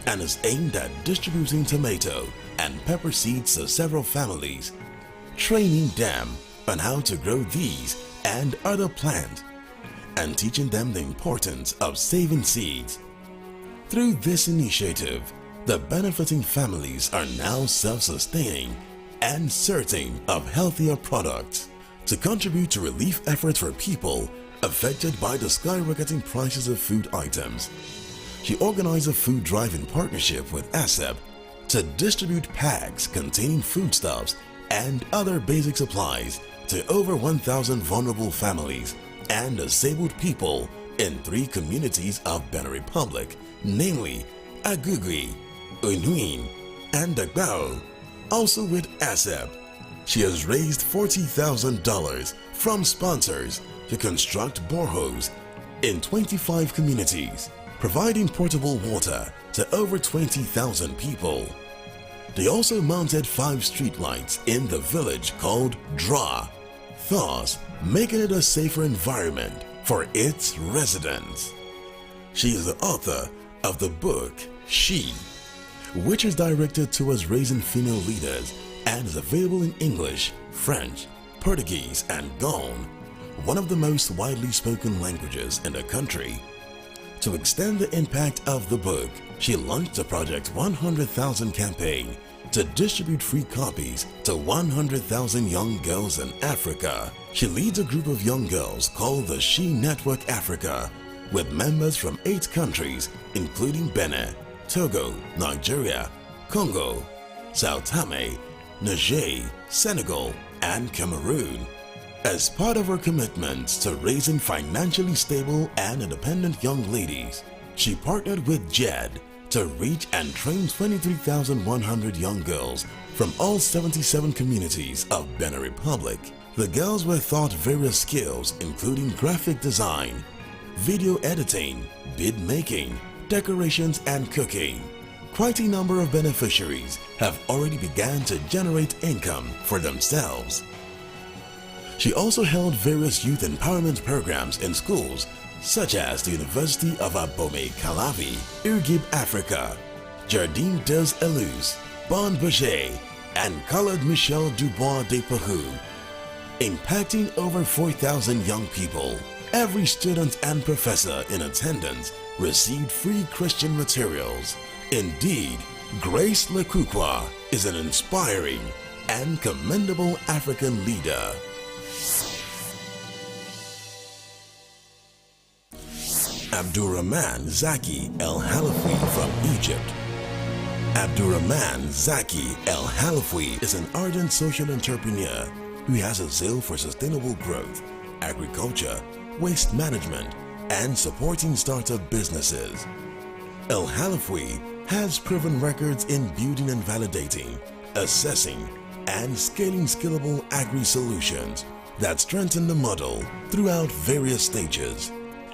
and is aimed at distributing tomato and pepper seeds to several families, training them on how to grow these and other plants, and teaching them the importance of saving seeds. Through this initiative, the benefiting families are now self-sustaining and certain of healthier products. To contribute to relief efforts for people affected by the skyrocketing prices of food items, she organized a food drive in partnership with ASEP to distribute packs containing foodstuffs and other basic supplies to over 1,000 vulnerable families and disabled people in 3 communities of Benin Republic, namely Agugui, Unuin, and Dagbao. Also with ASEP, she has raised $40,000 from sponsors to construct boreholes in 25 communities, providing portable water to over 20,000 people. They also mounted 5 streetlights in the village called DRA, thus making it a safer environment for its residents. She is the author of the book She, which is directed towards raising female leaders and is available in English, French, Portuguese, and Gon, one of the most widely spoken languages in the country. To extend the impact of the book, she launched the Project 100,000 campaign to distribute free copies to 100,000 young girls in Africa. She leads a group of young girls called the She Network Africa, with members from 8 countries including Benin, Togo, Nigeria, Congo, Sao Tome, Niger, Senegal, and Cameroon. As part of her commitments to raising financially stable and independent young ladies, she partnered with JED to reach and train 23,100 young girls from all 77 communities of Benin Republic. The girls were taught various skills including graphic design, video editing, bead making, decorations and cooking. quite a number of beneficiaries have already begun to generate income for themselves. She also held various youth empowerment programs in schools such as the University of Abomey Calavi, Irgib Africa, Jardine des Elus, Bon Berger, and Colored Michel Dubois de Pahou, impacting over 4,000 young people. Every student and professor in attendance received free Christian materials. Indeed, Grace Lekukwa is an inspiring and commendable African leader. Abdurrahman Zaki El Halafi from Egypt. Abdurrahman Zaki El Halafi is an ardent social entrepreneur who has a zeal for sustainable growth, agriculture, waste management, and supporting startup businesses. El Halafi has proven records in building and validating, assessing, and scaling scalable agri-solutions that strengthen the model throughout various stages.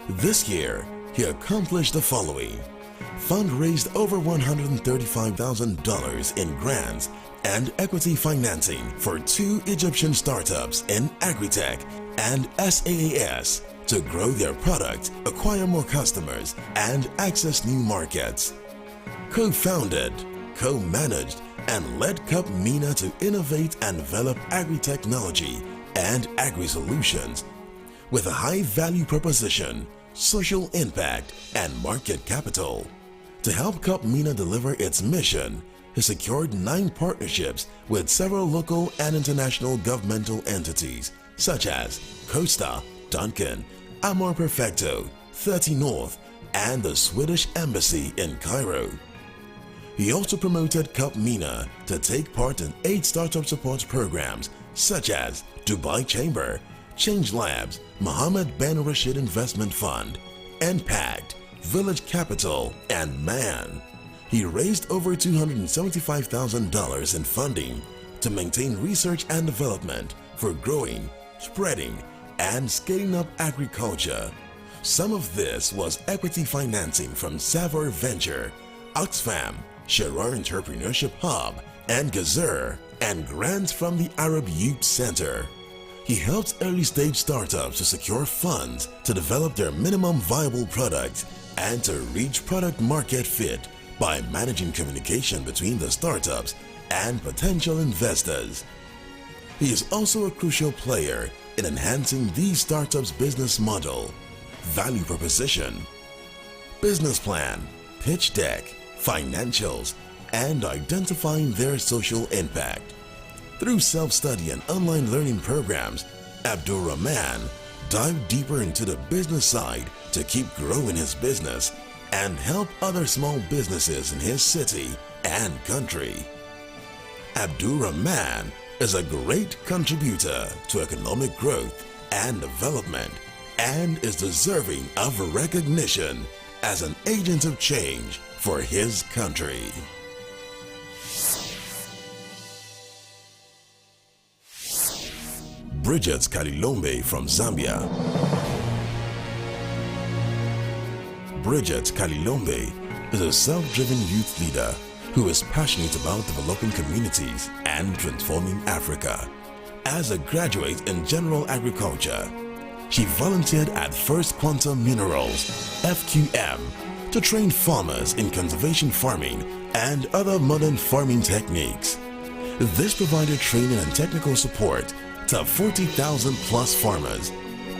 This year, he accomplished the following: fundraised over $135,000 in grants and equity financing for 2 Egyptian startups in agritech and SaaS to grow their product, acquire more customers, and access new markets. Co-founded, co-managed, and led Cup MENA to innovate and develop agri-technology and agri-solutions with a high-value proposition, social impact, and market capital. To help Cup MENA deliver its mission, he secured 9 partnerships with several local and international governmental entities such as Costa, Duncan, Amor Perfecto, 30 North, and the Swedish Embassy in Cairo. He also promoted Cup MENA to take part in 8 startup support programs such as Dubai Chamber, Change Labs, Mohammed Ben Rashid Investment Fund, Impact, Village Capital, and MAN. He raised over $275,000 in funding to maintain research and development for growing, spreading, and scaling up agriculture. Some of this was equity financing from Savor Venture, Oxfam, Sharar Entrepreneurship Hub, and Gazer, and grants from the Arab Youth Center. He helps early-stage startups to secure funds to develop their minimum viable product and to reach product market fit by managing communication between the startups and potential investors. He is also a crucial player in enhancing these startups' business model, value proposition, business plan, pitch deck, financials, and identifying their social impact. Through self-study and online learning programs, Abdurrahman dived deeper into the business side to keep growing his business and help other small businesses in his city and country. Abdurrahman is a great contributor to economic growth and development and is deserving of recognition as an agent of change for his country. Bridget Kalilombe from Zambia. Bridget Kalilombe is a self-driven youth leader who is passionate about developing communities and transforming Africa. As a graduate in general agriculture, she volunteered at First Quantum Minerals, FQM, to train farmers in conservation farming and other modern farming techniques. This provided training and technical support to 40,000 plus farmers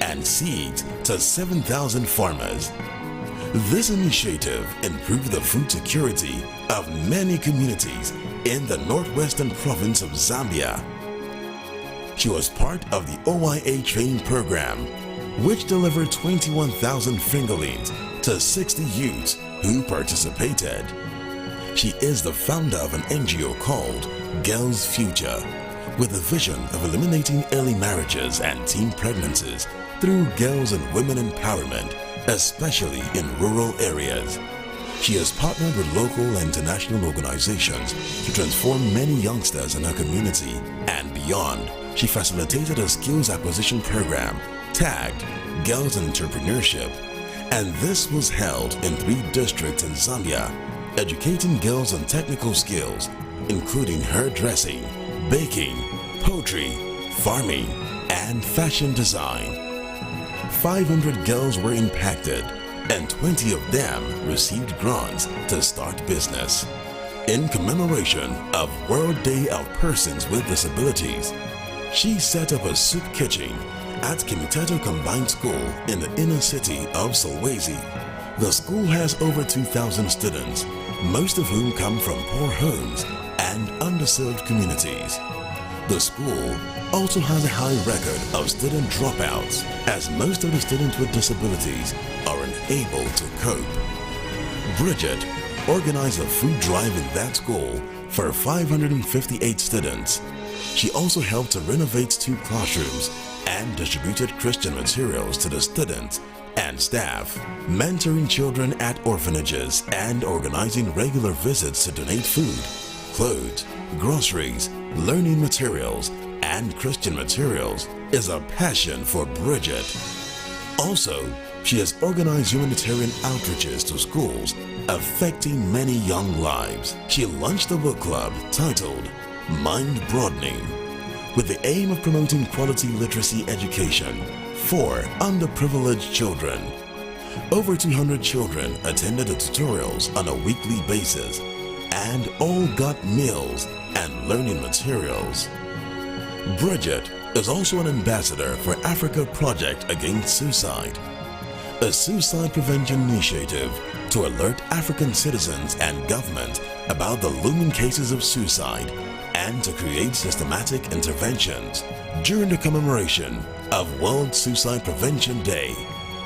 and seeds to 7,000 farmers. This initiative improved the food security of many communities in the northwestern province of Zambia. She was part of the OIA training program, which delivered 21,000 fingerlings to 60 youths who participated. She is the founder of an NGO called Girls Future, with a vision of eliminating early marriages and teen pregnancies through girls and women empowerment, especially in rural areas. She has partnered with local and international organizations to transform many youngsters in her community and beyond. She facilitated a skills acquisition program tagged Girls in Entrepreneurship, and this was held in 3 districts in Zambia educating girls on technical skills, including hairdressing, baking, poultry, farming, and fashion design. 500 girls were impacted, and 20 of them received grants to start business. In commemoration of World Day of Persons with Disabilities, she set up a soup kitchen at Kimiteto Combined School in the inner city of Solwezi. The school has over 2,000 students, most of whom come from poor homes and underserved communities. The school also has a high record of student dropouts, as most of the students with disabilities are unable to cope. Bridget organized a food drive in that school for 558 students. She also helped to renovate 2 classrooms and distributed Christian materials to the students and staff, mentoring children at orphanages and organizing regular visits to donate food, clothes, groceries, learning materials, and Christian materials is a passion for Bridget. Also, she has organized humanitarian outreaches to schools affecting many young lives. She launched a book club titled Mind Broadening, with the aim of promoting quality literacy education for underprivileged children. Over 200 children attended the tutorials on a weekly basis and all got meals and learning materials. Bridget is also an ambassador for Africa Project Against Suicide, a suicide prevention initiative to alert African citizens and government about the looming cases of suicide and to create systematic interventions. During the commemoration of World Suicide Prevention Day,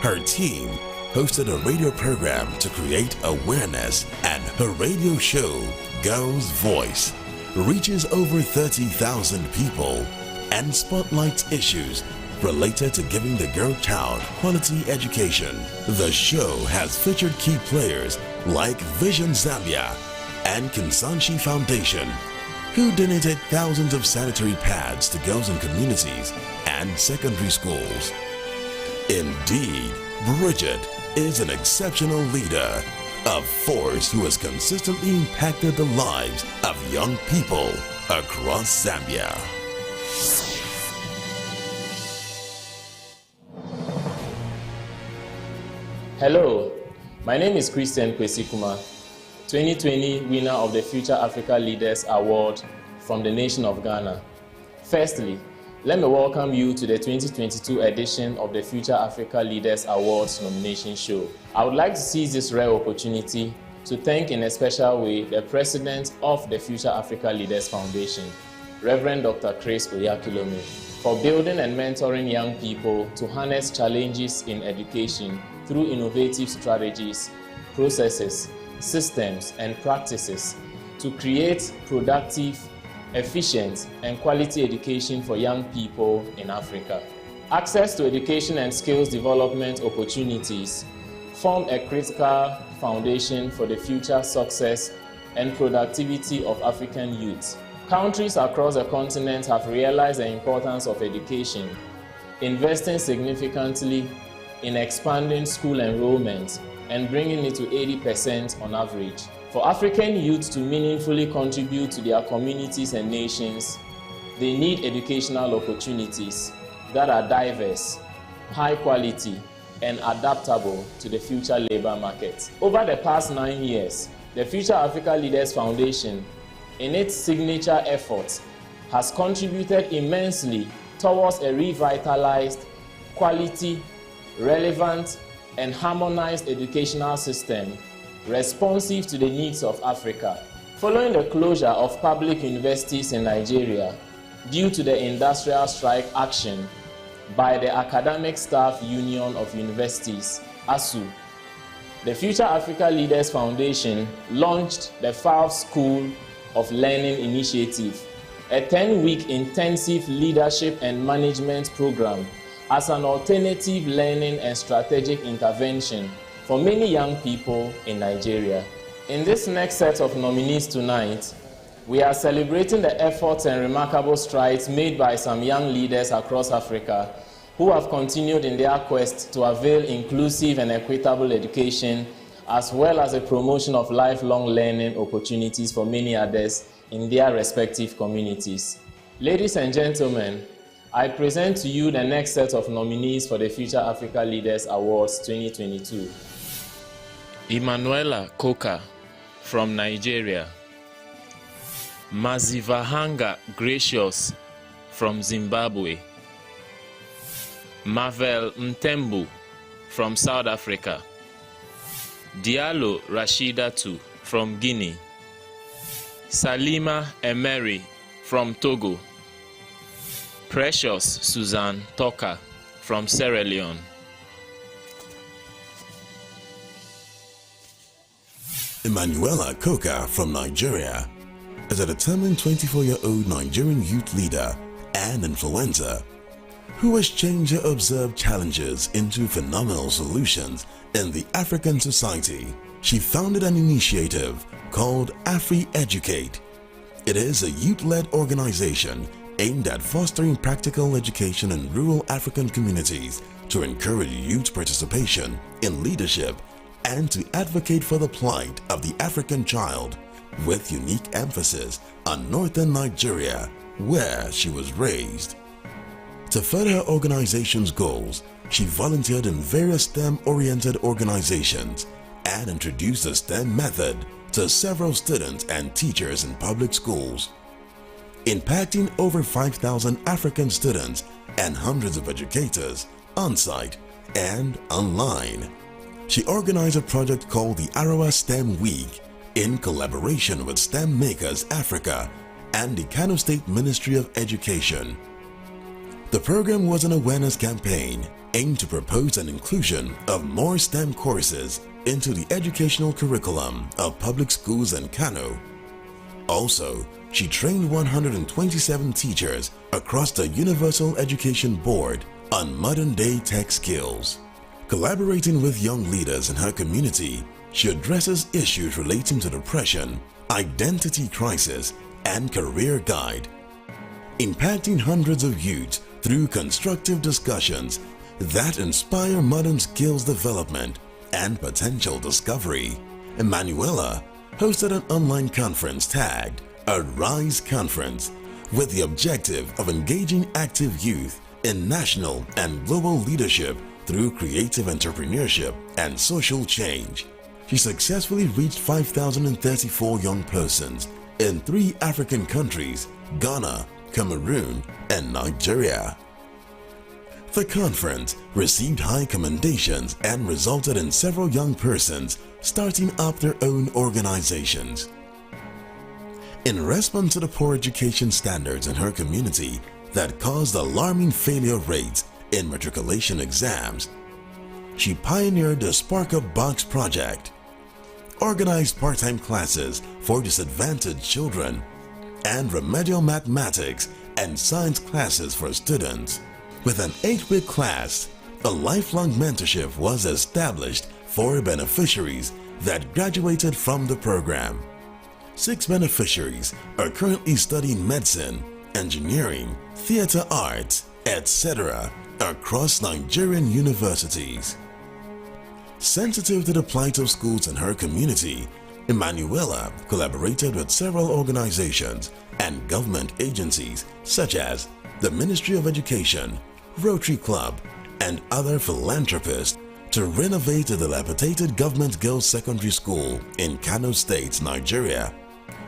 her team hosted a radio program to create awareness, and her radio show, Girl's Voice, reaches over 30,000 people and spotlights issues related to giving the girl child quality education. The show has featured key players like Vision Zambia and Kinsanshi Foundation, who donated thousands of sanitary pads to girls in communities and secondary schools. Indeed, Bridget is an exceptional leader, a force who has consistently impacted the lives of young people across Zambia. Hello, my name is Christian Kwesikuma, 2020 winner of the Future Africa Leaders Award from the nation of Ghana. Firstly, let me welcome you to the 2022 edition of the Future Africa Leaders Awards nomination show. I would like to seize this rare opportunity to thank in a special way the President of the Future Africa Leaders Foundation, Reverend Dr. Chris Oyakilome, for building and mentoring young people to harness challenges in education through innovative strategies, processes, systems, and practices to create productive, efficient, and quality education for young people in Africa. Access to education and skills development opportunities form a critical foundation for the future success and productivity of African youth. Countries across the continent have realized the importance of education, investing significantly in expanding school enrollment and bringing it to 80% on average. For African youth to meaningfully contribute to their communities and nations, they need educational opportunities that are diverse, high quality, and adaptable to the future labor market. Over the past 9 years, the Future Africa Leaders Foundation, in its signature efforts, has contributed immensely towards a revitalized, quality, relevant, and harmonized educational system responsive to the needs of Africa. Following the closure of public universities in Nigeria due to the industrial strike action by the Academic Staff Union of Universities, ASU, the Future Africa Leaders Foundation launched the FALF School of Learning Initiative, a 10-week intensive leadership and management program as an alternative learning and strategic intervention for many young people in Nigeria. In this next set of nominees tonight, we are celebrating the efforts and remarkable strides made by some young leaders across Africa who have continued in their quest to avail inclusive and equitable education as well as a promotion of lifelong learning opportunities for many others in their respective communities. Ladies and gentlemen, I present to you the next set of nominees for the Future Africa Leaders Awards 2022. Emanuela Koka from Nigeria. Mazivahanga Gracious from Zimbabwe. Marvel Mtembu from South Africa. Diallo Rashidatu from Guinea. Salima Emery from Togo. Precious Suzanne Toka from Sierra Leone. Emanuela Koka from Nigeria is a determined 24-year-old Nigerian youth leader and influencer who has changed her observed challenges into phenomenal solutions in the African society. She founded an initiative called Afri-Educate. It is a youth-led organization aimed at fostering practical education in rural African communities to encourage youth participation in leadership and to advocate for the plight of the African child, with unique emphasis on northern Nigeria, where she was raised. To further her organization's goals, she volunteered in various STEM-oriented organizations and introduced the STEM method to several students and teachers in public schools, impacting over 5,000 African students and hundreds of educators on-site and online. She organized a project called the Arawa STEM Week in collaboration with STEM Makers Africa and the Kano State Ministry of Education. The program was an awareness campaign aimed to propose an inclusion of more STEM courses into the educational curriculum of public schools in Kano. Also, she trained 127 teachers across the Universal Education Board on modern-day tech skills. Collaborating with young leaders in her community, she addresses issues relating to depression, identity crisis, and career guide, impacting hundreds of youth through constructive discussions that inspire modern skills development and potential discovery. Emanuela hosted an online conference tagged a RISE Conference with the objective of engaging active youth in national and global leadership through creative entrepreneurship and social change. She successfully reached 5,034 young persons in 3 African countries, Ghana, Cameroon, and Nigeria. The conference received high commendations and resulted in several young persons starting up their own organizations. In response to the poor education standards in her community that caused alarming failure rates in matriculation exams, she pioneered the Spark Up Box project, organized part-time classes for disadvantaged children, and remedial mathematics and science classes for students. With an 8-week class, a lifelong mentorship was established for beneficiaries that graduated from the program. 6 beneficiaries are currently studying medicine, engineering, theater arts, etc. across Nigerian universities. Sensitive to the plight of schools in her community, Emanuela collaborated with several organizations and government agencies such as the Ministry of Education, Rotary Club, and other philanthropists to renovate a dilapidated government girls' secondary school in Kano State, Nigeria.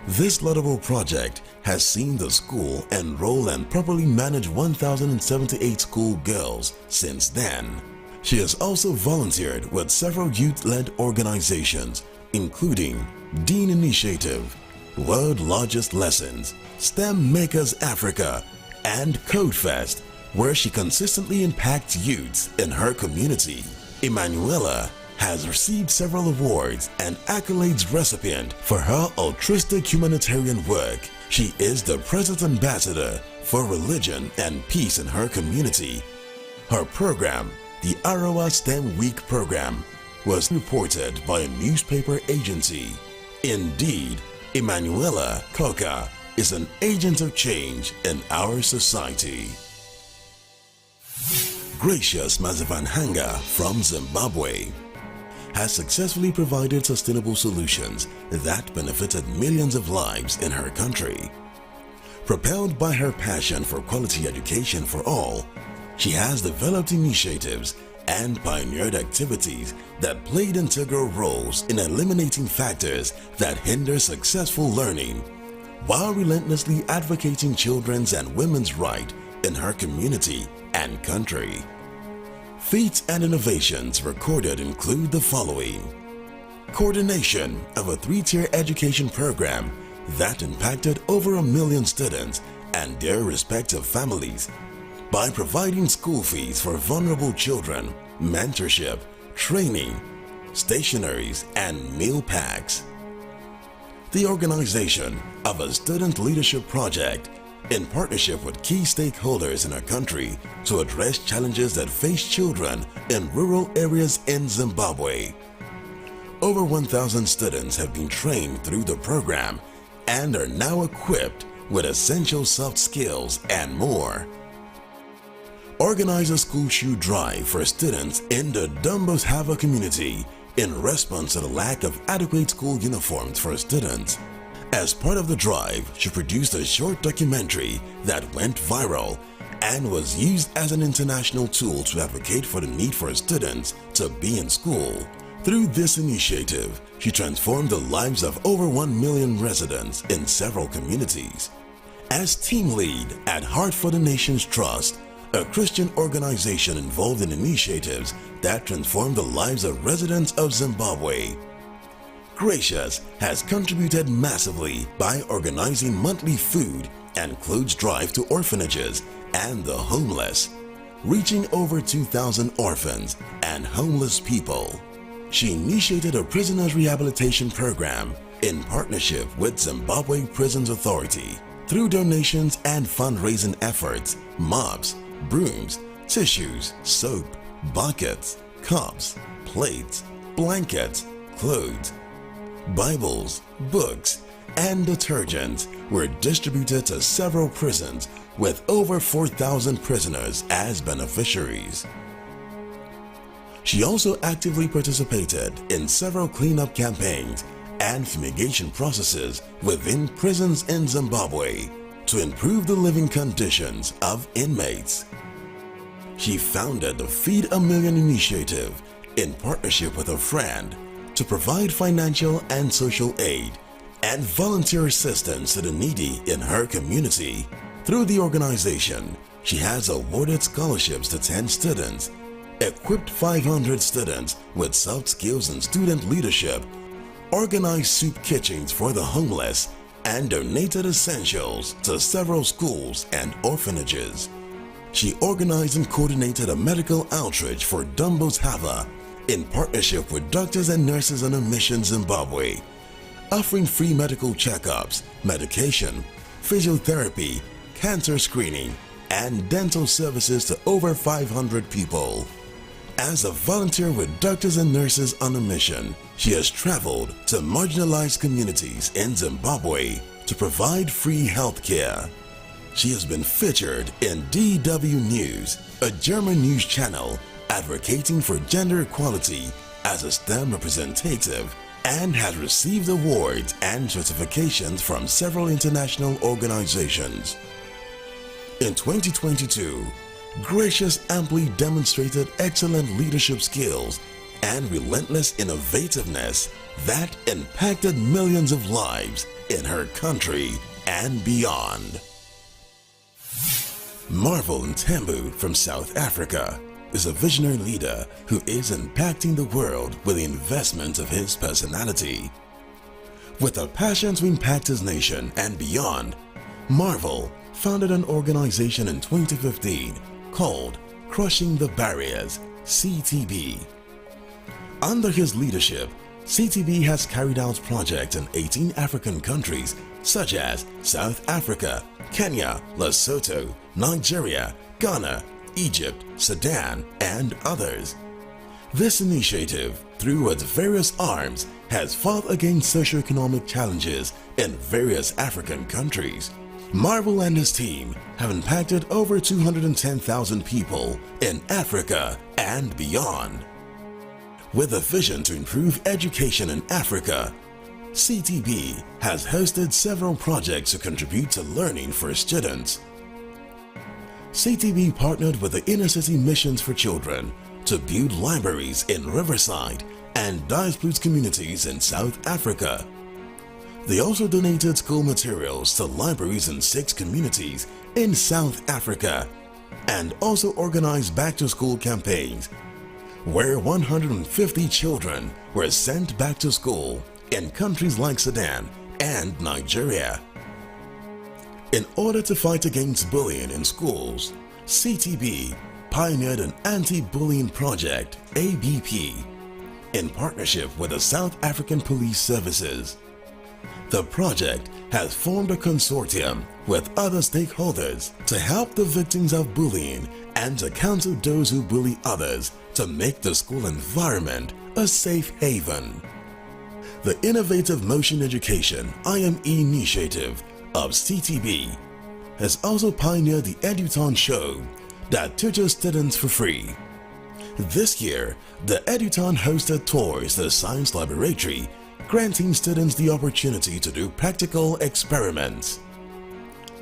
This laudable project has seen the school enroll and properly manage 1,078 school girls since then. She has also volunteered with several youth-led organizations, including Dean Initiative, World Largest Lessons, STEM Makers Africa, and CodeFest, where she consistently impacts youths in her community. Emanuela has received several awards and accolades recipient for her altruistic humanitarian work. She is the President's Ambassador for Religion and Peace in her community. Her program, the Arawa STEM Week program, was reported by a newspaper agency. Indeed, Emanuela Koka is an agent of change in our society. Gracious Mazivanhanga from Zimbabwe has successfully provided sustainable solutions that benefited millions of lives in her country. Propelled by her passion for quality education for all, she has developed initiatives and pioneered activities that played integral roles in eliminating factors that hinder successful learning, while relentlessly advocating children's and women's rights in her community and country. Feats and innovations recorded include the following: coordination of a 3-tier education program that impacted over 1 million students and their respective families by providing school fees for vulnerable children, mentorship, training, stationaries, and meal packs. The organization of a student leadership project in partnership with key stakeholders in our country to address challenges that face children in rural areas in Zimbabwe. Over 1,000 students have been trained through the program and are now equipped with essential soft skills and more. Organize a school shoe drive for students in the Dumbos Hava community in response to the lack of adequate school uniforms for students. As part of the drive, she produced a short documentary that went viral and was used as an international tool to advocate for the need for students to be in school. Through this initiative, she transformed the lives of over 1 million residents in several communities. As team lead at Heart for the Nations Trust, a Christian organization involved in initiatives that transform the lives of residents of Zimbabwe, Gracious has contributed massively by organizing monthly food and clothes drive to orphanages and the homeless, reaching over 2,000 orphans and homeless people. She initiated a prisoners rehabilitation program in partnership with Zimbabwe Prisons Authority. Through donations and fundraising efforts, mops, brooms, tissues, soap, buckets, cups, plates, blankets, clothes, Bibles, books, and detergents were distributed to several prisons with over 4,000 prisoners as beneficiaries. She also actively participated in several cleanup campaigns and fumigation processes within prisons in Zimbabwe to improve the living conditions of inmates. She founded the Feed a Million initiative in partnership with a friend to provide financial and social aid and volunteer assistance to the needy in her community. Through the organization, she has awarded scholarships to 10 students, equipped 500 students with soft skills and student leadership, organized soup kitchens for the homeless, and donated essentials to several schools and orphanages. She organized and coordinated a medical outreach for Dumbos Hava in partnership with Doctors and Nurses on a Mission Zimbabwe, offering free medical checkups, medication, physiotherapy, cancer screening, and dental services to over 500 people. As a volunteer with Doctors and Nurses on a Mission, she has traveled to marginalized communities in Zimbabwe to provide free health care. She has been featured in DW News, a German news channel advocating for gender equality as a STEM representative, and has received awards and certifications from several international organizations. In 2022, Gracious amply demonstrated excellent leadership skills and relentless innovativeness that impacted millions of lives in her country and beyond. Marvel Ntembu from South Africa is a visionary leader who is impacting the world with the investment of his personality. With a passion to impact his nation and beyond, Marvel founded an organization in 2015 called Crushing the Barriers, CTB. Under his leadership, CTB has carried out projects in 18 African countries such as South Africa, Kenya, Lesotho, Nigeria, Ghana, Egypt, Sudan, and others. This initiative, through its various arms, has fought against socioeconomic challenges in various African countries. Marvel and his team have impacted over 210,000 people in Africa and beyond. With a vision to improve education in Africa, CTB has hosted several projects to contribute to learning for students. CTB partnered with the Inner City Missions for Children to build libraries in Riverside and Dispute communities in South Africa. They also donated school materials to libraries in 6 communities in South Africa and also organized back-to-school campaigns where 150 children were sent back to school in countries like Sudan and Nigeria. In order to fight against bullying in schools, CTB pioneered an anti-bullying project, ABP, in partnership with the South African Police Services. The project has formed a consortium with other stakeholders to help the victims of bullying and to counsel those who bully others to make the school environment a safe haven. The Innovative Motion Education IME initiative of CTB has also pioneered the Eduton show that teaches students for free. This year, the Eduton hosted tours to the Science Laboratory, granting students the opportunity to do practical experiments.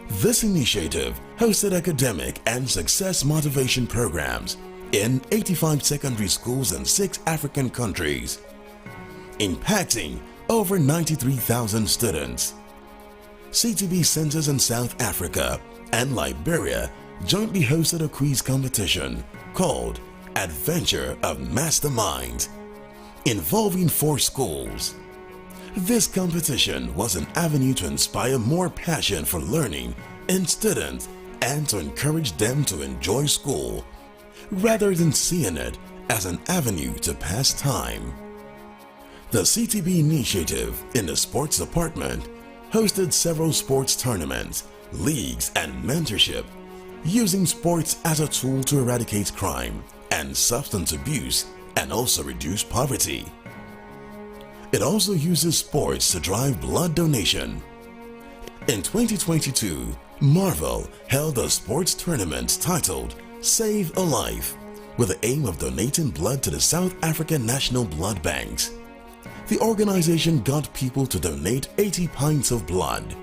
This initiative hosted academic and success motivation programs in 85 secondary schools in 6 African countries, impacting over 93,000 students. CTB centers in South Africa and Liberia jointly hosted a quiz competition called Adventure of Masterminds, involving 4 schools. This competition was an avenue to inspire more passion for learning in students and to encourage them to enjoy school, rather than seeing it as an avenue to pass time. The CTB initiative in the sports department hosted several sports tournaments, leagues, and mentorship, using sports as a tool to eradicate crime and substance abuse and also reduce poverty. It also uses sports to drive blood donation. In 2022, Marvel held a sports tournament titled Save a Life, with the aim of donating blood to the South African National Blood Banks. The organization got people to donate 80 pints of blood.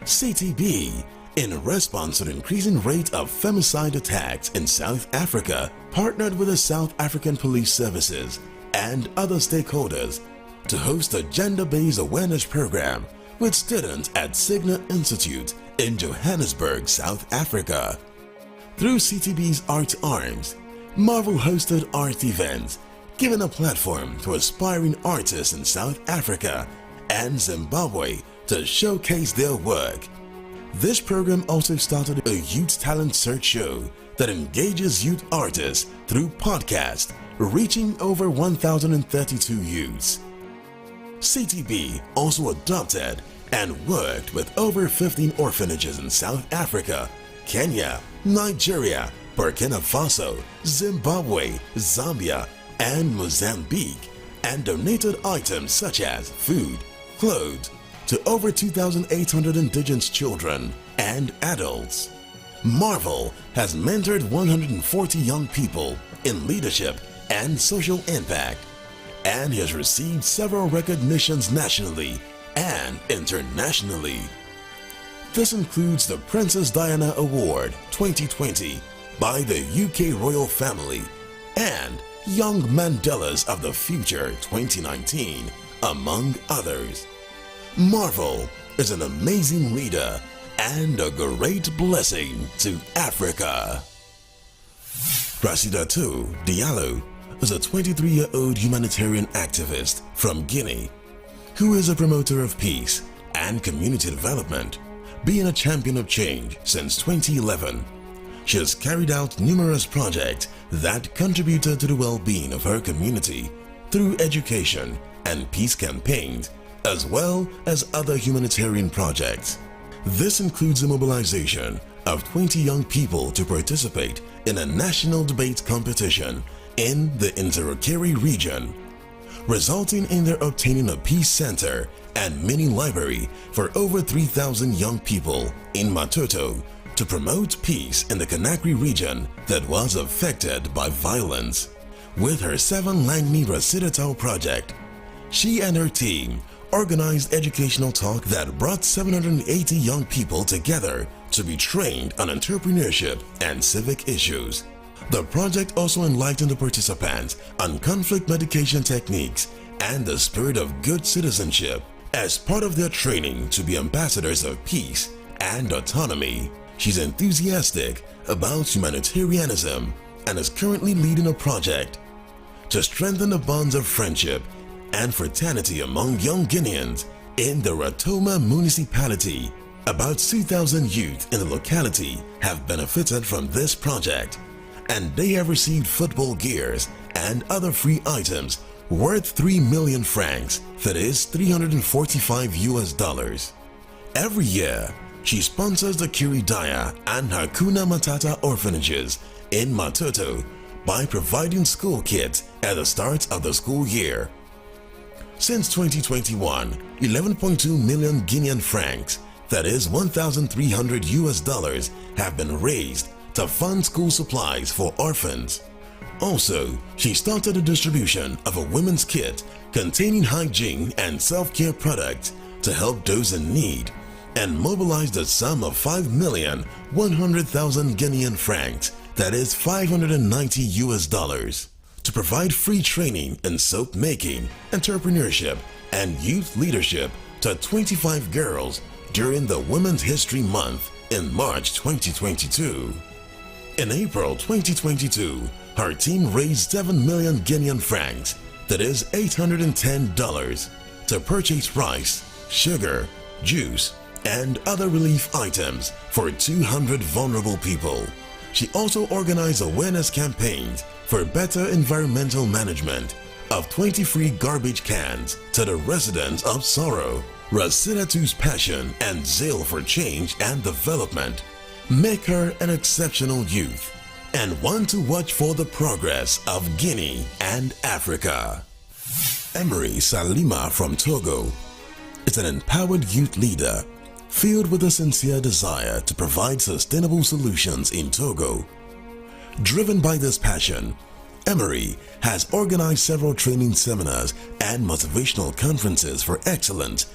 CTB, in response to the increasing rate of femicide attacks in South Africa, partnered with the South African Police Services and other stakeholders to host a gender-based awareness program with students at Signa Institute in Johannesburg, South Africa. Through CTB's Art Arms, Marvel hosted art events, giving a platform to aspiring artists in South Africa and Zimbabwe to showcase their work. This program also started a youth talent search show that engages youth artists through podcasts, reaching over 1,032 youths. CTB also adopted and worked with over 15 orphanages in South Africa, Kenya, Nigeria, Burkina Faso, Zimbabwe, Zambia, and Mozambique, and donated items such as food, clothes, to over 2,800 indigenous children and adults. Marvel has mentored 140 young people in leadership and social impact, and has received several recognitions nationally and internationally. This includes the Princess Diana Award 2020 by the UK Royal Family and Young Mandelas of the Future 2019, among others. Marvel is an amazing leader and a great blessing to Africa. Rasidatu Diallo is a 23-year-old humanitarian activist from Guinea who is a promoter of peace and community development, being a champion of change since 2011. She has carried out numerous projects that contributed to the well-being of her community through education and peace campaigns, as well as other humanitarian projects. This includes the mobilization of 20 young people to participate in a national debate competition in the Interokeri region, resulting in their obtaining a peace center and mini library for over 3,000 young people in Matoto to promote peace in the Conakry region that was affected by violence. with her 7 Langley Recitatal project. She and her team organized educational talk that brought 780 young people together to be trained on entrepreneurship and civic issues. The project also enlightened the participants on conflict mediation techniques and the spirit of good citizenship as part of their training to be ambassadors of peace and autonomy. She's enthusiastic about humanitarianism and is currently leading a project to strengthen the bonds of friendship and fraternity among young Guineans in the Ratoma municipality. About 2,000 youth in the locality have benefited from this project, and they have received football gears and other free items worth 3 million francs, that is $345. Every year, she sponsors the Kiridaya and Hakuna Matata orphanages in Matoto by providing school kits at the start of the school year. Since 2021, 11.2 million Guinean francs, that is $1,300 have been raised to fund school supplies for orphans. Also, she started the distribution of a women's kit containing hygiene and self-care products to help those in need, and mobilized a sum of 5,100,000 Guinean francs, that is $590, to provide free training in soap making, entrepreneurship, and youth leadership to 25 girls during the Women's History Month in March 2022. In April 2022, her team raised 7 million Guinean francs, that is $810, to purchase rice, sugar, juice, and other relief items for 200 vulnerable people. She also organized awareness campaigns for better environmental management of 20 free garbage cans to the residents of Sorrow. Rasitatu's passion and zeal for change and development make her an exceptional youth and one to watch for the progress of Guinea and Africa. Emery Salima from Togo is an empowered youth leader filled with a sincere desire to provide sustainable solutions in Togo. Driven by this passion, Emery has organized several training seminars and motivational conferences for excellence,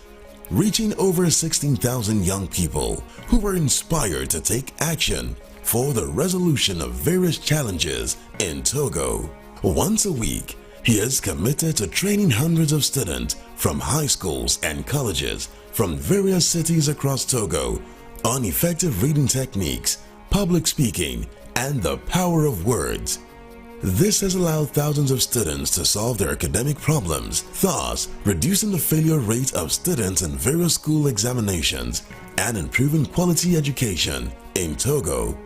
reaching over 16,000 young people who were inspired to take action for the resolution of various challenges in Togo. Once a week, he is committed to training hundreds of students from high schools and colleges from various cities across Togo on effective reading techniques, public speaking, and the power of words. This has allowed thousands of students to solve their academic problems, thus reducing the failure rate of students in various school examinations and improving quality education in Togo.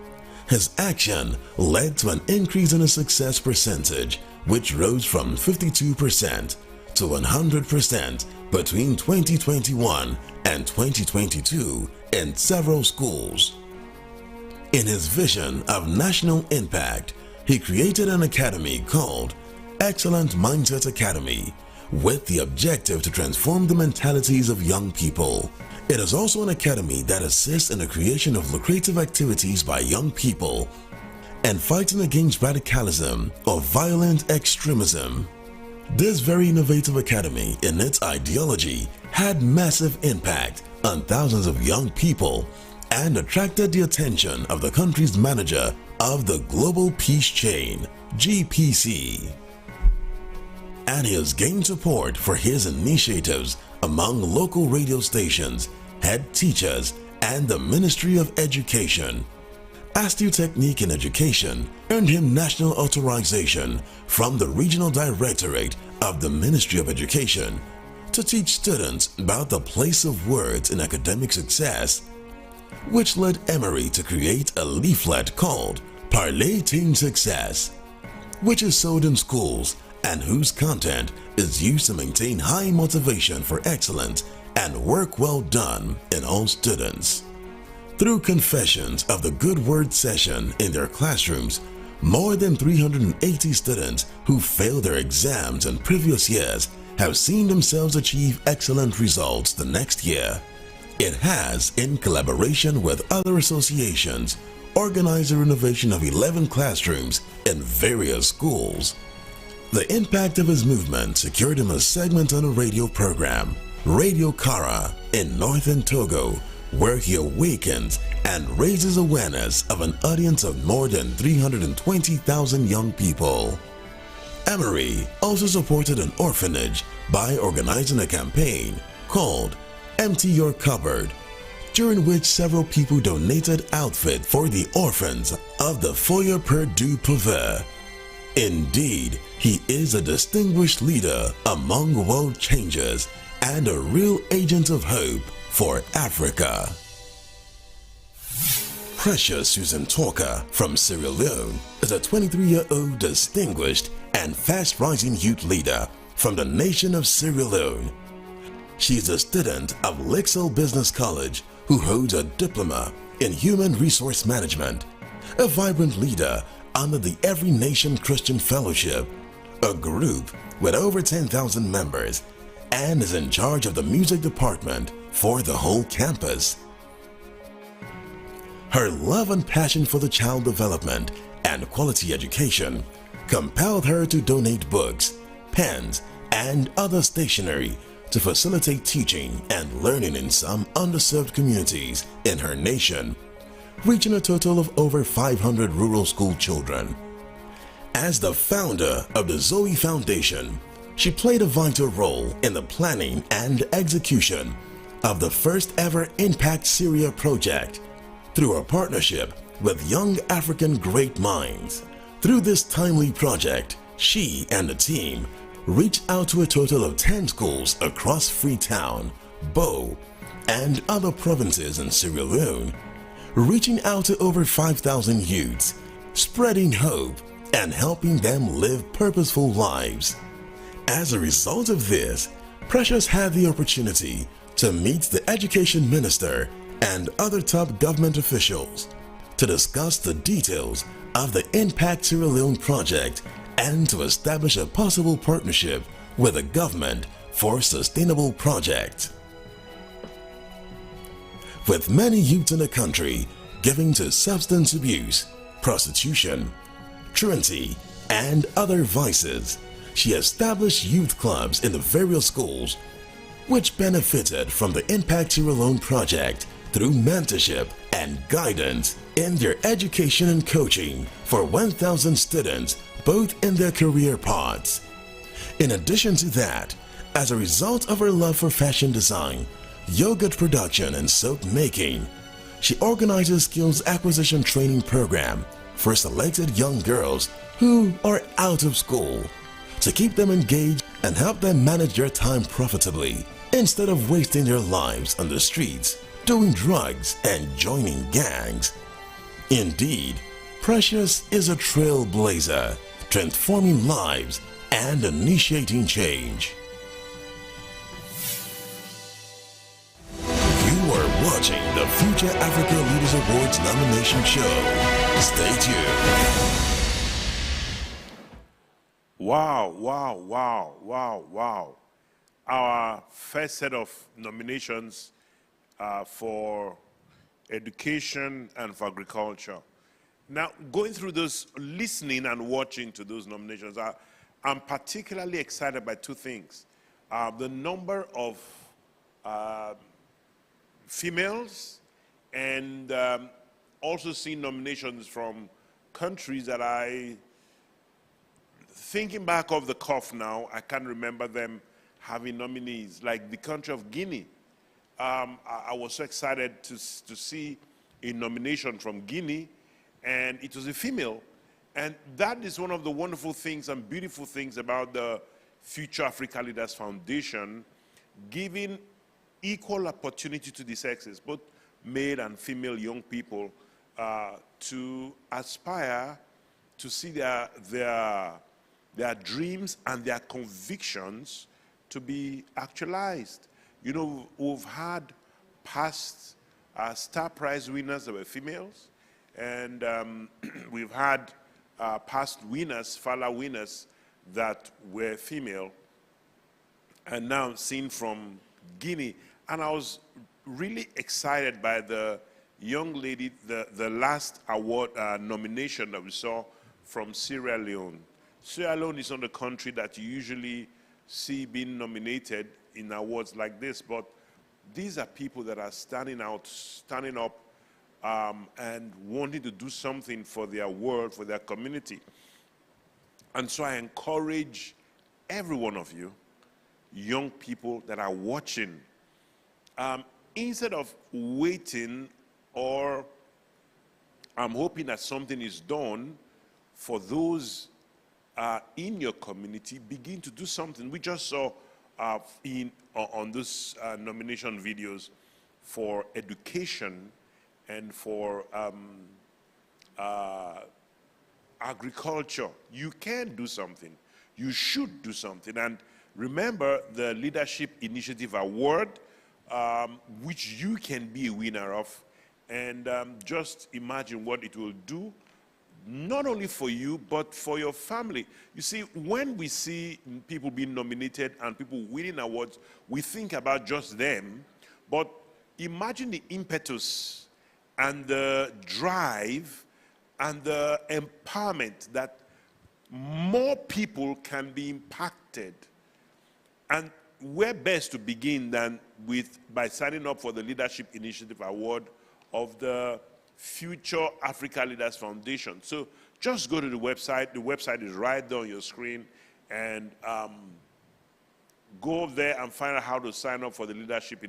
His action led to an increase in the success percentage, which rose from 52% to 100% between 2021 and 2022 in several schools. In his vision of national impact, he created an academy called Excellent Mindset Academy with the objective to transform the mentalities of young people. It is also an academy that assists in the creation of lucrative activities by young people and fighting against radicalism or violent extremism. This very innovative academy in its ideology had massive impact on thousands of young people and attracted the attention of the country's manager of the Global Peace Chain, GPC. And he has gained support for his initiatives among local radio stations, head teachers, and the Ministry of Education. Astute technique in education earned him national authorization from the Regional Directorate of the Ministry of Education to teach students about the place of words in academic success, which led Emery to create a leaflet called Parler Teen Success, which is sold in schools and whose content is used to maintain high motivation for excellence and work well done in all students. Through confessions of the Good Word session in their classrooms, more than 380 students who failed their exams in previous years have seen themselves achieve excellent results the next year. It has, in collaboration with other associations, organized a renovation of 11 classrooms in various schools. The impact of his movement secured him a segment on a radio program, Radio Kara, in northern Togo, where he awakens and raises awareness of an audience of more than 320,000 young people. Emery also supported an orphanage by organizing a campaign called Empty Your Cupboard, during which several people donated outfit for the orphans of the Foyer Perdu Pauvre. Indeed, he is a distinguished leader among world changers and a real agent of hope for Africa. Precious Susan Talker from Sierra Leone is a 23-year-old distinguished and fast-rising youth leader from the nation of Sierra Leone. She is a student of Lixel Business College who holds a diploma in Human Resource Management, a vibrant leader under the Every Nation Christian Fellowship, a group with over 10,000 members, and is in charge of the music department for the whole campus. Her love and passion for the child development and quality education compelled her to donate books, pens, and other stationery to facilitate teaching and learning in some underserved communities in her nation, reaching a total of over 500 rural school children. As the founder of the Zoe Foundation, she played a vital role in the planning and execution of the first ever Impact Syria project through a partnership with young African great minds. Through this timely project, she and the team reached out to a total of 10 schools across Freetown, Bo, and other provinces in Sierra Leone, reaching out to over 5,000 youths, spreading hope and helping them live purposeful lives. As a result of this, Precious had the opportunity to meet the education minister and other top government officials to discuss the details of the Impact Sierra Leone project and to establish a possible partnership with the government for sustainable projects. With many youth in the country giving to substance abuse, prostitution, truancy, and other vices, she established youth clubs in the various schools, which benefited from the Impact Sierra Leone project through mentorship and guidance in their education and coaching for 1,000 students, both in their career paths. In addition to that, as a result of her love for fashion design, yogurt production, and soap making, she organizes skills acquisition training program for selected young girls who are out of school to keep them engaged and help them manage their time profitably instead of wasting their lives on the streets, doing drugs, and joining gangs. Indeed, Precious is a trailblazer, transforming lives and initiating change. You are watching the Future Africa Leaders Awards nomination show. Stay tuned. Wow, wow, wow, wow, wow. Our first set of nominations for education and for agriculture. Now, going through those, listening and watching to those nominations, I'm particularly excited by two things. The number of females and also seeing nominations from countries that thinking back off the cuff now, I can't remember them having nominees, like the country of Guinea. I was so excited to see a nomination from Guinea, and it was a female. And that is one of the wonderful things and beautiful things about the Future Africa Leaders Foundation, giving equal opportunity to the sexes, both male and female young people, to aspire to see their dreams and their convictions to be actualized. You know, we've had past Star Prize winners that were females, and we've had past winners, Fala winners, that were female, and now seen from Guinea. And I was really excited by the young lady, the last award nomination that we saw from Sierra Leone. Sierra Leone is not a country that you usually see being nominated in awards like this, but these are people that are standing up, and wanting to do something for their world, for their community. And so I encourage every one of you, young people that are watching, instead of waiting or I'm hoping that something is done for those in your community, begin to do something. We just saw on those nomination videos for education and for agriculture. You can do something. You should do something. And remember the Leadership Initiative Award, which you can be a winner of. And just imagine what it will do, not only for you, but for your family. You see, when we see people being nominated and people winning awards, we think about just them. But imagine the impetus and the drive and the empowerment that more people can be impacted. And where best to begin than by signing up for the Leadership Initiative Award of the Future Africa Leaders Foundation. So just go to the website. The website is right there on your screen, and go there and find out how to sign up for the Leadership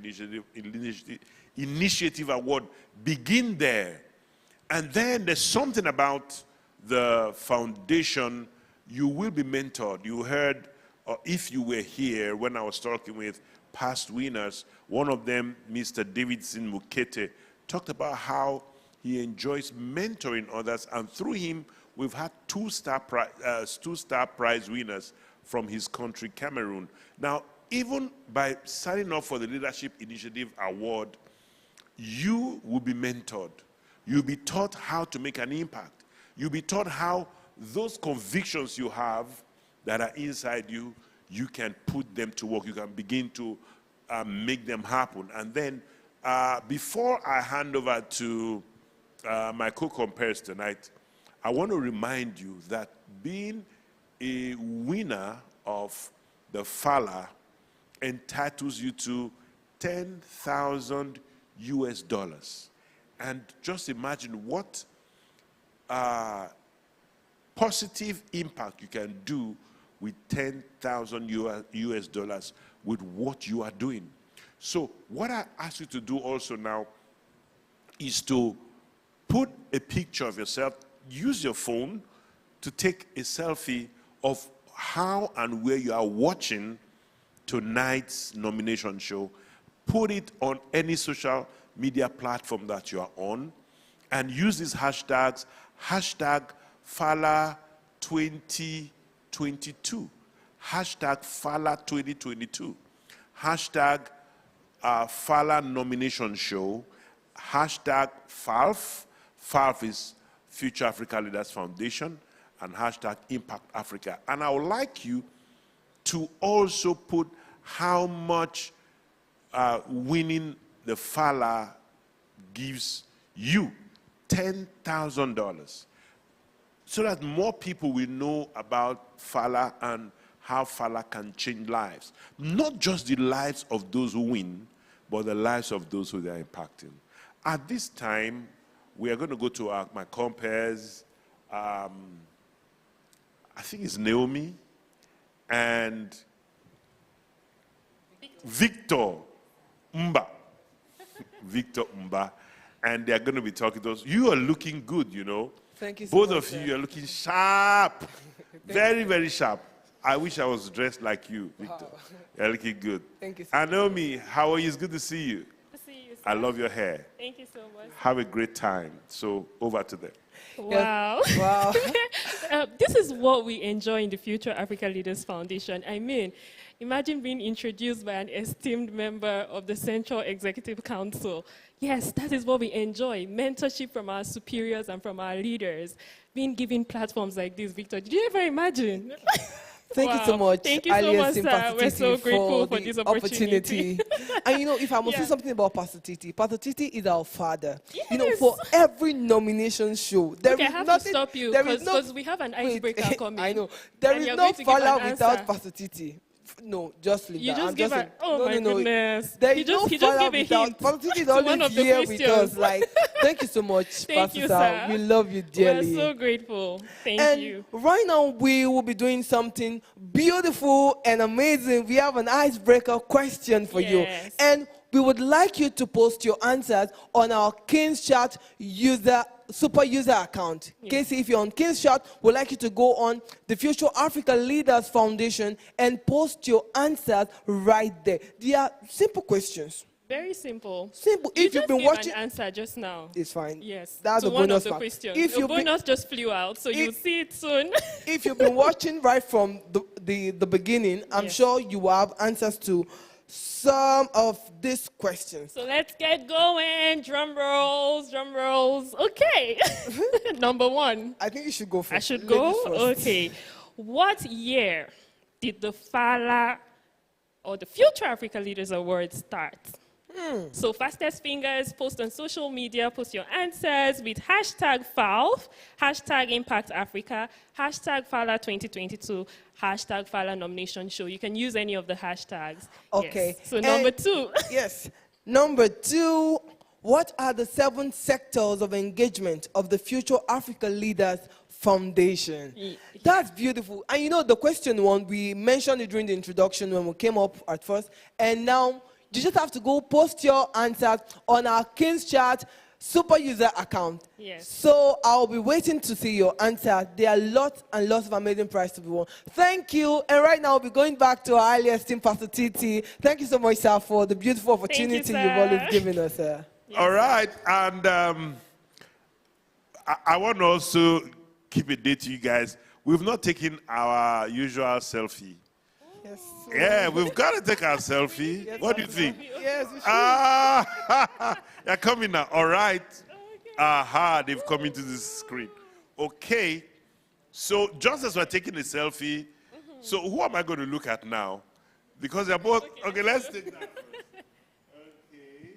Initiative Award. Begin there. And then there's something about the foundation. You will be mentored. You heard, if you were here when I was talking with past winners, one of them, Mr. Davidson Mukete, talked about how he enjoys mentoring others, and through him, we've had two-star prize winners from his country, Cameroon. Now, even by signing up for the Leadership Initiative Award, you will be mentored. You'll be taught how to make an impact. You'll be taught how those convictions you have that are inside you, you can put them to work. You can begin to make them happen. And then, before I hand over to my co-compares tonight, I want to remind you that being a winner of the Fala entitles you to $10,000 US. And just imagine what positive impact you can do with $10,000 US with what you are doing. So what I ask you to do also now is to put a picture of yourself, use your phone to take a selfie of how and where you are watching tonight's nomination show. Put it on any social media platform that you are on, and use these hashtags, hashtag Fala 2022, hashtag Fala 2022, hashtag Fala nomination show, hashtag FALF, FALF is Future Africa Leaders Foundation, and hashtag Impact Africa. And I would like you to also put how much winning the Fala gives you, $10,000, so that more people will know about Fala and how Fala can change lives. Not just the lives of those who win, but the lives of those who they are impacting. At this time, we are going to go to my compares. I think it's Naomi and Victor Mba. Victor Mba. And they are going to be talking to us. You are looking good, you know. Thank you so Both much, of sir. you are looking sharp. Very, very sharp. I wish I was dressed like you, Victor. Wow. You're looking good. Thank you so and Naomi, how are you? It's good to see you. Good to see you, sir. I love your hair. Thank you so much. Have a great time. So over to them. Wow. Wow. This is what we enjoy in the Future Africa Leaders Foundation. I mean, imagine being introduced by an esteemed member of the Central Executive Council. Yes, that is what we enjoy. Mentorship from our superiors and from our leaders. Being given platforms like this, Victor. Did you ever imagine? Thank you so much, Thank you so much, sir. We're so grateful for this opportunity. And you know, if I must say something about Pastor Titi is our father. Yes. You know, for every nomination show, there Okay, is I have nothing, to stop you there is because we have an icebreaker coming. I know. There and is you're no going to give an Fala without answer. Pastor Titi. No, just leave You that. just I'm give just a, oh my goodness. There He is no just Fala gave a without hint Pastor Titi is to one always of the here with us. questions. Like, thank you so much, Thank Pastor you, Sal. sir. We love you dearly. We're so grateful. Thank And you. right now we will be doing something beautiful and amazing. We have an icebreaker question for you. Yes. And we would like you to post your answers on our King's Chat super user account. Casey, if you're on King's Chat, we'd like you to go on the Future Africa Leaders Foundation and post your answers right there. They are simple questions. Very simple. Simple. You If you've just been gave watching, an answer just now. it's fine. Yes. That's to the one bonus of the part. questions. If Your you've been- bonus just flew out, so you'll see it soon. If you've been watching right from the beginning, I'm sure you will have answers to some of these questions. So let's get going. Drum rolls, drum rolls. Okay. Number one. I think you should go first. I should Ladies go? first. Okay. What year did the Fala or the Future Africa Leaders Award start? So fastest fingers, post on social media, post your answers with hashtag FALF, hashtag Impact Africa, hashtag Fala 2022, hashtag Fala Nomination Show. You can use any of the hashtags. Okay. Yes. So number two. Yes. Number two, what are the 7 sectors of engagement of the Future Africa Leaders Foundation? That's beautiful. And you know, the question one, we mentioned it during the introduction when we came up at first, and now you just have to go post your answers on our King's Chat super user account. Yes. So I'll be waiting to see your answer. There are lots and lots of amazing prizes to be won. Thank you. And right now, we'll be going back to our highly esteemed Pastor Titi. Thank you so much, sir, for the beautiful opportunity you've always given us, sir. All right. And I want to also keep a date to you guys. We've not taken our usual selfie. Yes. Yeah, we've got to take our selfie. Yes, What do you think? Yes, we should. You're coming now. All right. Aha, they've come into this screen. Okay. So just as we're taking a selfie, so who am I going to look at now? Because they're both. Okay, let's take that first. Okay.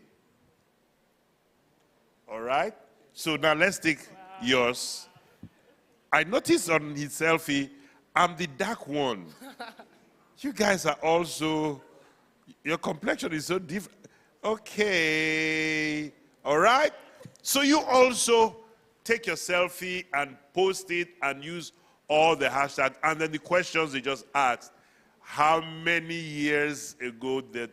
All right. So now let's take yours. I noticed on his selfie, I'm the dark one. You guys are also, your complexion is so different. Okay. All right. So you also take your selfie and post it and use all the hashtags. And then the questions they just asked. How many years ago did,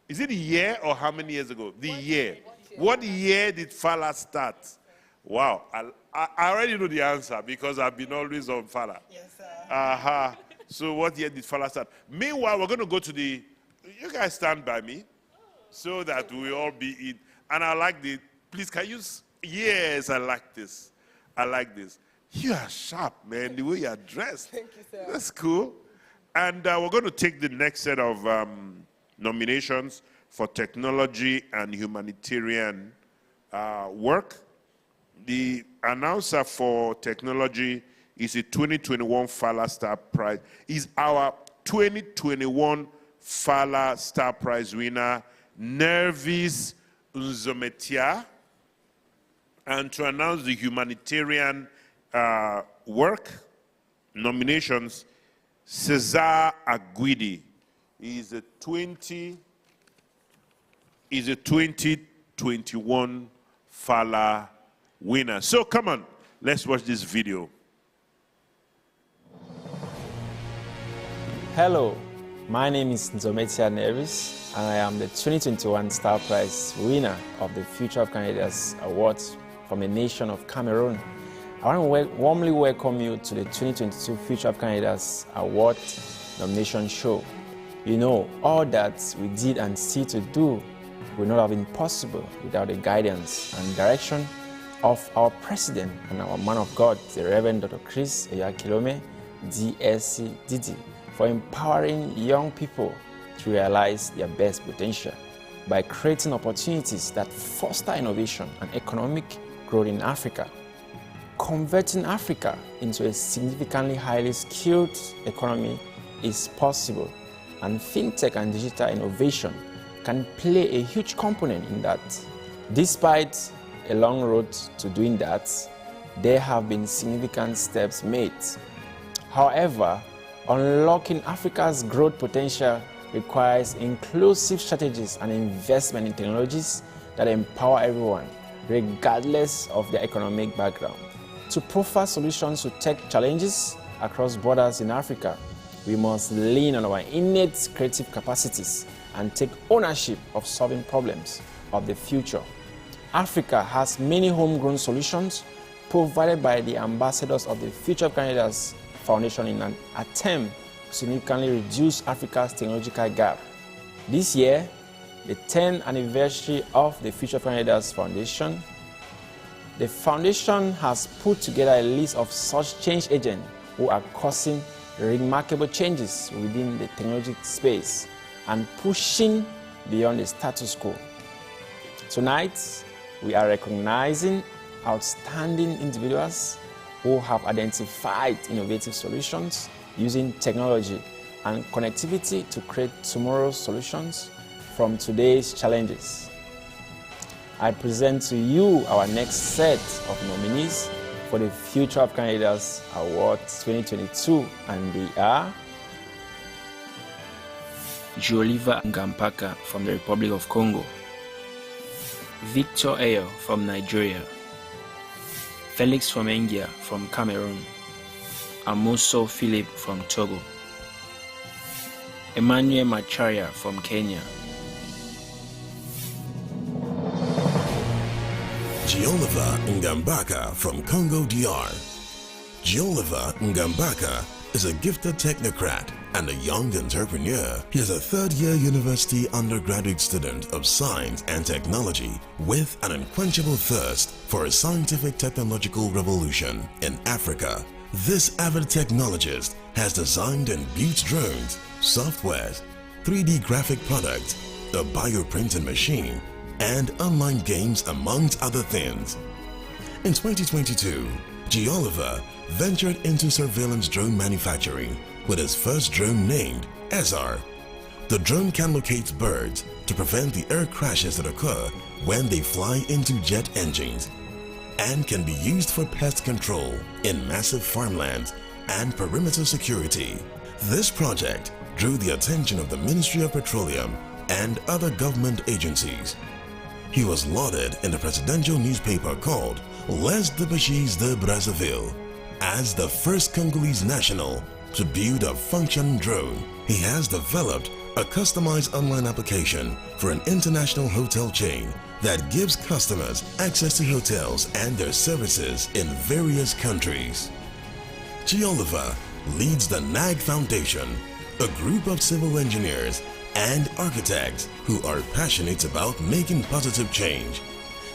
is it a year or how many years ago? The year. What year did Fala start? Wow. I already know the answer because I've been always on Fala. Yes, sir. Aha. So what year did Fala start? Meanwhile, we're going to go to the, you guys stand by me so that we all be in. And I like the, please can you, yes, I like this. I like this. You are sharp, man, the way you are dressed. Thank you, sir. That's cool. And we're going to take the next set of nominations for technology and humanitarian work. The announcer for technology is a 2021 Fala Star Prize. Is our 2021 Fala Star Prize winner, Nervis Nzometia. And to announce the humanitarian work nominations, Cesar Aguidi is a 2021 Fala winner. So come on, let's watch this video. Hello, my name is Nzometia Nervis, and I am the 2021 Star Prize winner of the Future of Canada's Awards from the nation of Cameroon. I want to warmly welcome you to the 2022 Future of Canada's Award nomination show. You know, all that we did and still to do would not have been possible without the guidance and direction of our president and our man of God, the Reverend Dr. Chris Kilome, DSC Didi, for empowering young people to realize their best potential by creating opportunities that foster innovation and economic growth in Africa, converting Africa into a significantly highly skilled economy is possible, and fintech and digital innovation can play a huge component in that. Despite a long road to doing that, there have been significant steps made. However, unlocking Africa's growth potential requires inclusive strategies and investment in technologies that empower everyone, regardless of their economic background. To proffer solutions to tech challenges across borders in Africa, we must lean on our innate creative capacities and take ownership of solving problems of the future. Africa has many homegrown solutions provided by the ambassadors of the Future of Canada's Foundation in an attempt to significantly reduce Africa's technological gap. This year, the 10th anniversary of the Future of Canada's Foundation, the Foundation has put together a list of such change agents who are causing remarkable changes within the technology space and pushing beyond the status quo. Tonight, we are recognizing outstanding individuals who have identified innovative solutions using technology and connectivity to create tomorrow's solutions from today's challenges. I present to you our next set of nominees for the Future of Canada's Awards 2022, and they are Oliver Ngampaka from the Republic of Congo, Victor Ayo from Nigeria, Felix Fomengia from Cameroon, Amoso Philip from Togo, Emmanuel Macharia from Kenya, Oliver Ngambaka from Congo DR. Oliver Ngambaka is a gifted technocrat and a young entrepreneur. He is a third-year university undergraduate student of science and technology with an unquenchable thirst for a scientific technological revolution in Africa. This avid technologist has designed and built drones, softwares, 3D graphic products, a bioprinting machine, and online games, amongst other things. In 2022, Oliver ventured into surveillance drone manufacturing with his first drone named SR. The drone can locate birds to prevent the air crashes that occur when they fly into jet engines, and can be used for pest control in massive farmlands and perimeter security. This project drew the attention of the Ministry of Petroleum and other government agencies. He was lauded in the presidential newspaper called Les Dépêches de Brazzaville as the first Congolese national to build a functioning drone. He has developed a customized online application for an international hotel chain that gives customers access to hotels and their services in various countries. Oliver leads the NAG Foundation, a group of civil engineers and architects who are passionate about making positive change.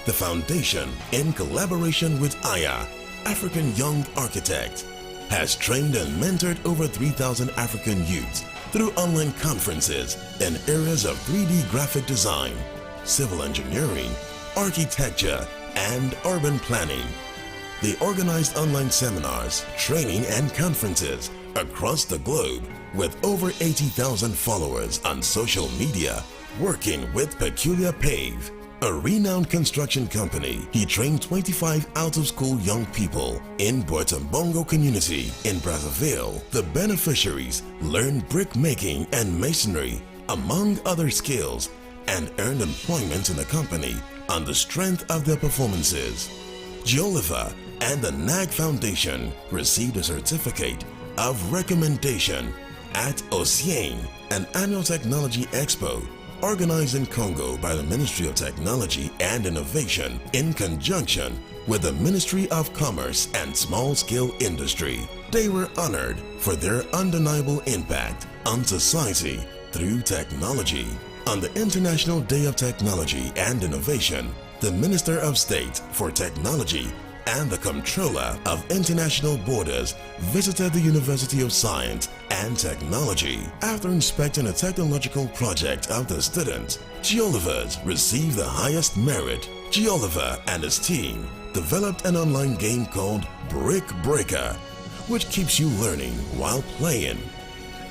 The foundation, in collaboration with AYA, African Young Architects, has trained and mentored over 3,000 African youths through online conferences in areas of 3D graphic design, civil engineering, architecture, and urban planning. They organized online seminars, training, and conferences across the globe with over 80,000 followers on social media. Working with Peculiar Pave, a renowned construction company, he trained 25 out-of-school young people in Boitambongo community in Brazzaville. The beneficiaries learned brick making and masonry, among other skills, and earned employment in the company on the strength of their performances. Oliver and the NAG Foundation received a certificate of recommendation at Oceane, an annual technology expo organized in Congo by the Ministry of Technology and Innovation in conjunction with the Ministry of Commerce and Small-Scale Industry. They were honored for their undeniable impact on society through technology. On the International Day of Technology and Innovation, the Minister of State for Technology and the Comptroller of International Borders visited the University of Science and Technology. After inspecting a technological project of the students, Olivers received the highest merit. Oliver and his team developed an online game called Brick Breaker, which keeps you learning while playing.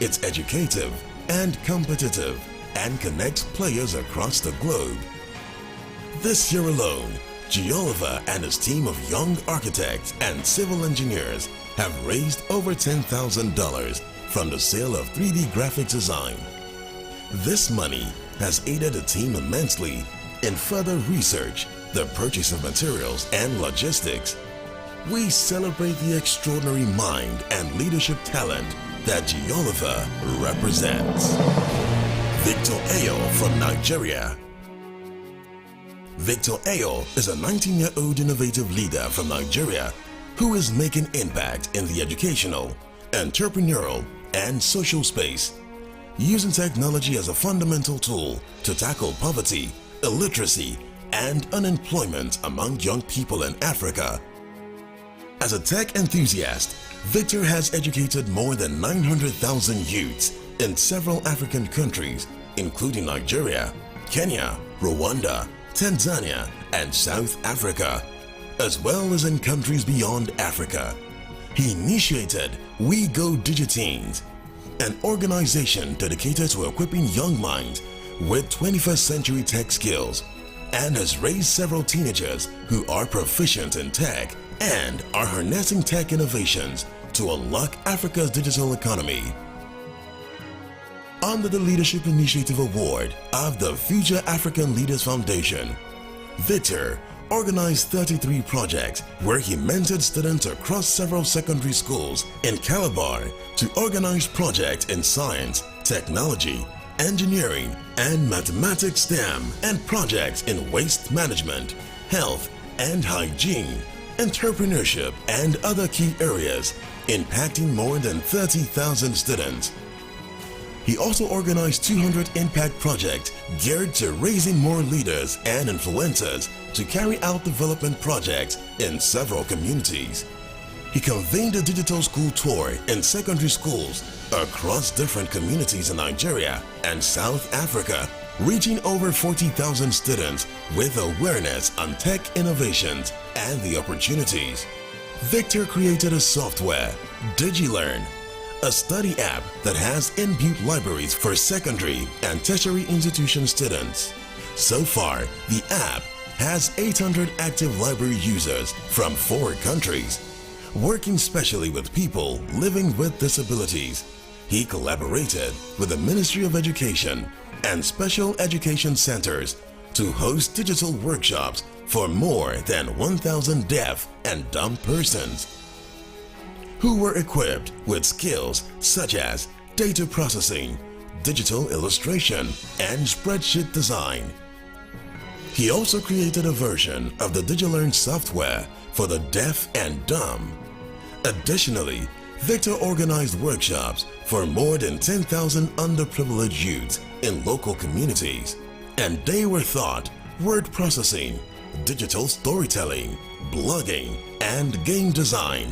It's educative and competitive, and connects players across the globe. This year alone, Gioliver and his team of young architects and civil engineers have raised over $10,000 from the sale of 3D graphics design. This money has aided the team immensely in further research, the purchase of materials, and logistics. We celebrate the extraordinary mind and leadership talent that Gioliver represents. Victor Ayo from Nigeria. Victor Ayo is a 19-year-old innovative leader from Nigeria who is making impact in the educational, entrepreneurial, and social space, using technology as a fundamental tool to tackle poverty, illiteracy, and unemployment among young people in Africa. As a tech enthusiast, Victor has educated more than 900,000 youths in several African countries, including Nigeria, Kenya, Rwanda, Tanzania, and South Africa, as well as in countries beyond Africa. He initiated We Go Digiteens, an organization dedicated to equipping young minds with 21st century tech skills, and has raised several teenagers who are proficient in tech and are harnessing tech innovations to unlock Africa's digital economy. Under the Leadership Initiative Award of the Future African Leaders Foundation, Victor organized 33 projects where he mentored students across several secondary schools in Calabar to organize projects in science, technology, engineering, and mathematics STEM, and projects in waste management, health and hygiene, entrepreneurship, and other key areas, impacting more than 30,000 students. He also organized 200 impact projects geared to raising more leaders and influencers to carry out development projects in several communities. He convened a digital school tour in secondary schools across different communities in Nigeria and South Africa, reaching over 40,000 students with awareness on tech innovations and the opportunities. Victor created a software, DigiLearn, a study app that has inbuilt libraries for secondary and tertiary institution students. So far, the app has 800 active library users from 4 countries. Working specially with people living with disabilities, he collaborated with the Ministry of Education and special education centers to host digital workshops for more than 1,000 deaf and dumb persons, who were equipped with skills such as data processing, digital illustration, and spreadsheet design. He also created a version of the DigiLearn software for the deaf and dumb. Additionally, Victor organized workshops for more than 10,000 underprivileged youths in local communities, and they were taught word processing, digital storytelling, blogging, and game design.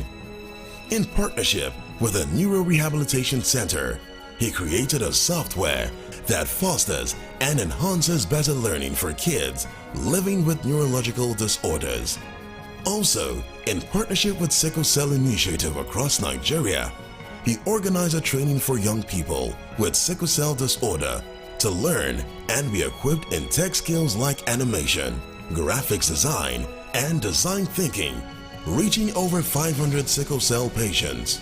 In partnership with a neurorehabilitation center, he created a software that fosters and enhances better learning for kids living with neurological disorders. Also, in partnership with Sickle Cell Initiative across Nigeria, he organized a training for young people with sickle cell disorder to learn and be equipped in tech skills like animation, graphics design, and design thinking, reaching over 500 sickle cell patients.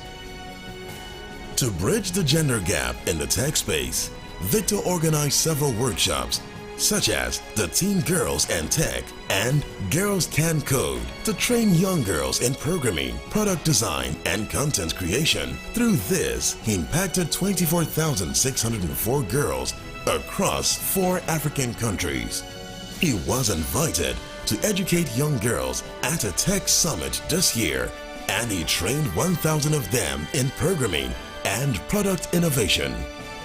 To bridge the gender gap in the tech space, Victor organized several workshops such as the Teen Girls and Tech and Girls Can Code to train young girls in programming, product design, and content creation. Through this, he impacted 24,604 girls across 4 African countries. He was invited to educate young girls at a tech summit this year, and he trained 1,000 of them in programming and product innovation.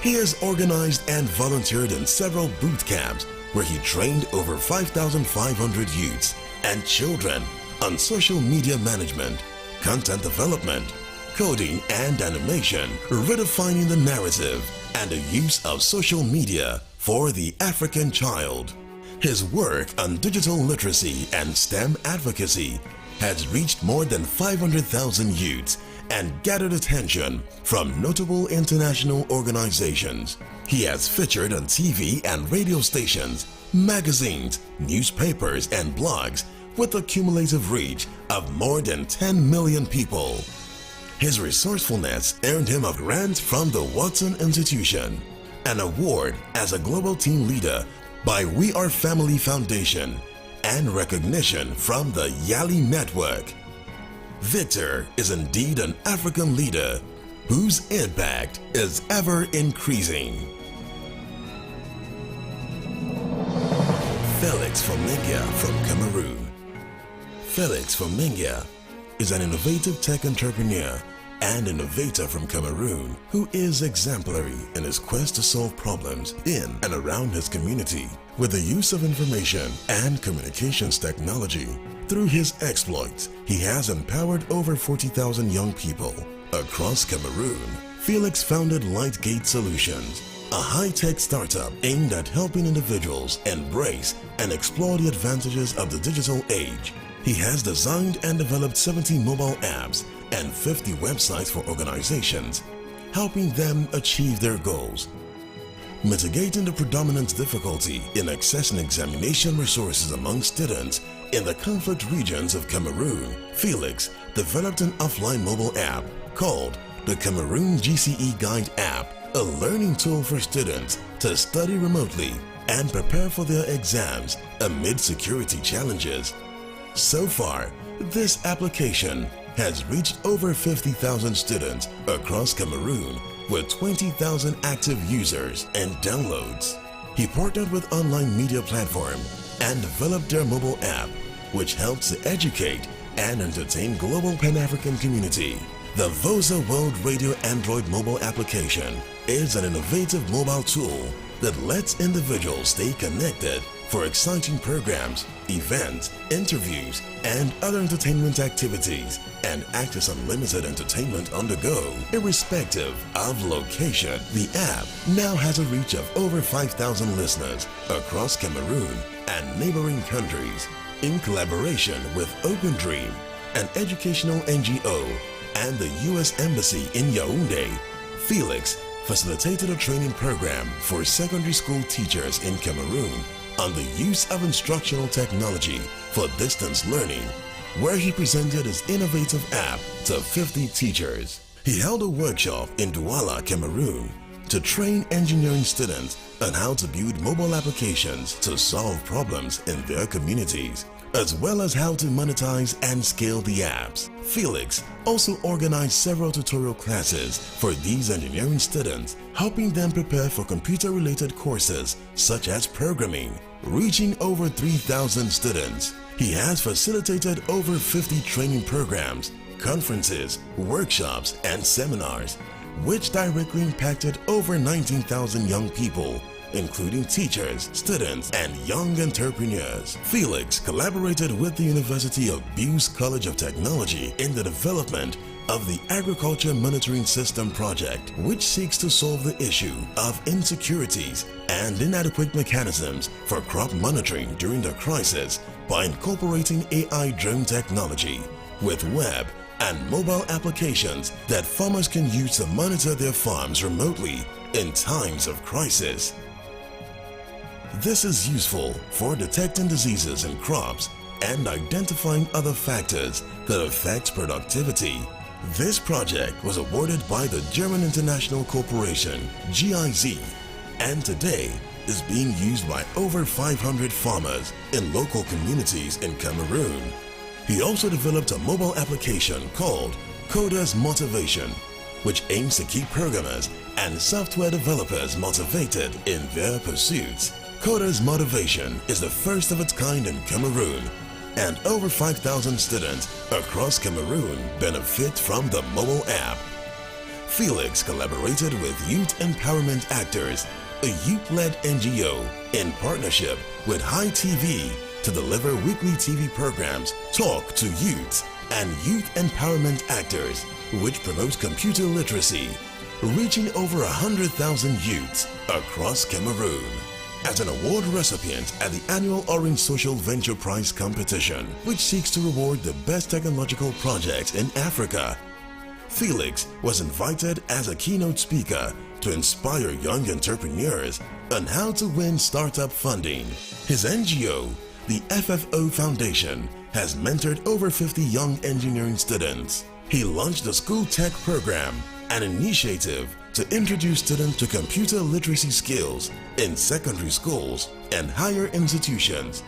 He has organized and volunteered in several boot camps where he trained over 5,500 youths and children on social media management, content development, coding and animation, redefining the narrative and the use of social media for the African child. His work on digital literacy and STEM advocacy has reached more than 500,000 youths and gathered attention from notable international organizations. He has featured on TV and radio stations, magazines, newspapers, and blogs with a cumulative reach of more than 10 million people. His resourcefulness earned him a grant from the Watson Institution, an award as a global team leader by We Are Family Foundation, and recognition from the Yali Network. Victor is indeed an African leader whose impact is ever increasing. Felix Fomengia from Cameroon. Felix Fomengia is an innovative tech entrepreneur and innovator from Cameroon who is exemplary in his quest to solve problems in and around his community with the use of information and communications technology. Through his exploits, he has empowered over 40,000 young people across Cameroon. Felix founded Lightgate Solutions, a high-tech startup aimed at helping individuals embrace and explore the advantages of the digital age. He has designed and developed 70 mobile apps and 50 websites for organizations, helping them achieve their goals. Mitigating the predominant difficulty in accessing examination resources among students in the conflict regions of Cameroon, Felix developed an offline mobile app called the Cameroon GCE Guide app, a learning tool for students to study remotely and prepare for their exams amid security challenges. So far, this application has reached over 50,000 students across Cameroon with 20,000 active users and downloads. He partnered with online media platform and developed their mobile app, which helps to educate and entertain global Pan-African community. The Voza World Radio Android mobile application is an innovative mobile tool that lets individuals stay connected for exciting programs, events, interviews, and other entertainment activities, and act as unlimited entertainment on the go, irrespective of location. The app now has a reach of over 5,000 listeners across Cameroon and neighboring countries. In collaboration with Open Dream, an educational NGO, and the U.S. Embassy in Yaoundé, Felix facilitated a training program for secondary school teachers in Cameroon on the use of instructional technology for distance learning, where he presented his innovative app to 50 teachers. He held a workshop in Douala, Cameroon, to train engineering students on how to build mobile applications to solve problems in their communities, as well as how to monetize and scale the apps. Felix also organized several tutorial classes for these engineering students, helping them prepare for computer-related courses such as programming, reaching over 3,000 students. He has facilitated over 50 training programs, conferences, workshops, and seminars, which directly impacted over 19,000 young people, including teachers, students, and young entrepreneurs. Felix collaborated with the University of Buse College of Technology in the development of the Agriculture Monitoring System project, which seeks to solve the issue of insecurities and inadequate mechanisms for crop monitoring during the crisis by incorporating AI drone technology with web and mobile applications that farmers can use to monitor their farms remotely in times of crisis. This is useful for detecting diseases in crops and identifying other factors that affect productivity. This project was awarded by the German International Corporation, GIZ, and today is being used by over 500 farmers in local communities in Cameroon. He also developed a mobile application called Coders Motivation, which aims to keep programmers and software developers motivated in their pursuits. Coders Motivation is the first of its kind in Cameroon, and over 5,000 students across Cameroon benefit from the mobile app. Felix collaborated with Youth Empowerment Actors, a youth-led NGO, in partnership with High TV to deliver weekly TV programs, Talk to Youths, and Youth Empowerment Actors, which promotes computer literacy, reaching over 100,000 youths across Cameroon. As an award recipient at the annual Orange Social Venture Prize competition, which seeks to reward the best technological projects in Africa, Felix was invited as a keynote speaker to inspire young entrepreneurs on how to win startup funding. His NGO, the FFO Foundation, has mentored over 50 young engineering students. He launched the School Tech Program, an initiative to introduce students to computer literacy skills in secondary schools and higher institutions,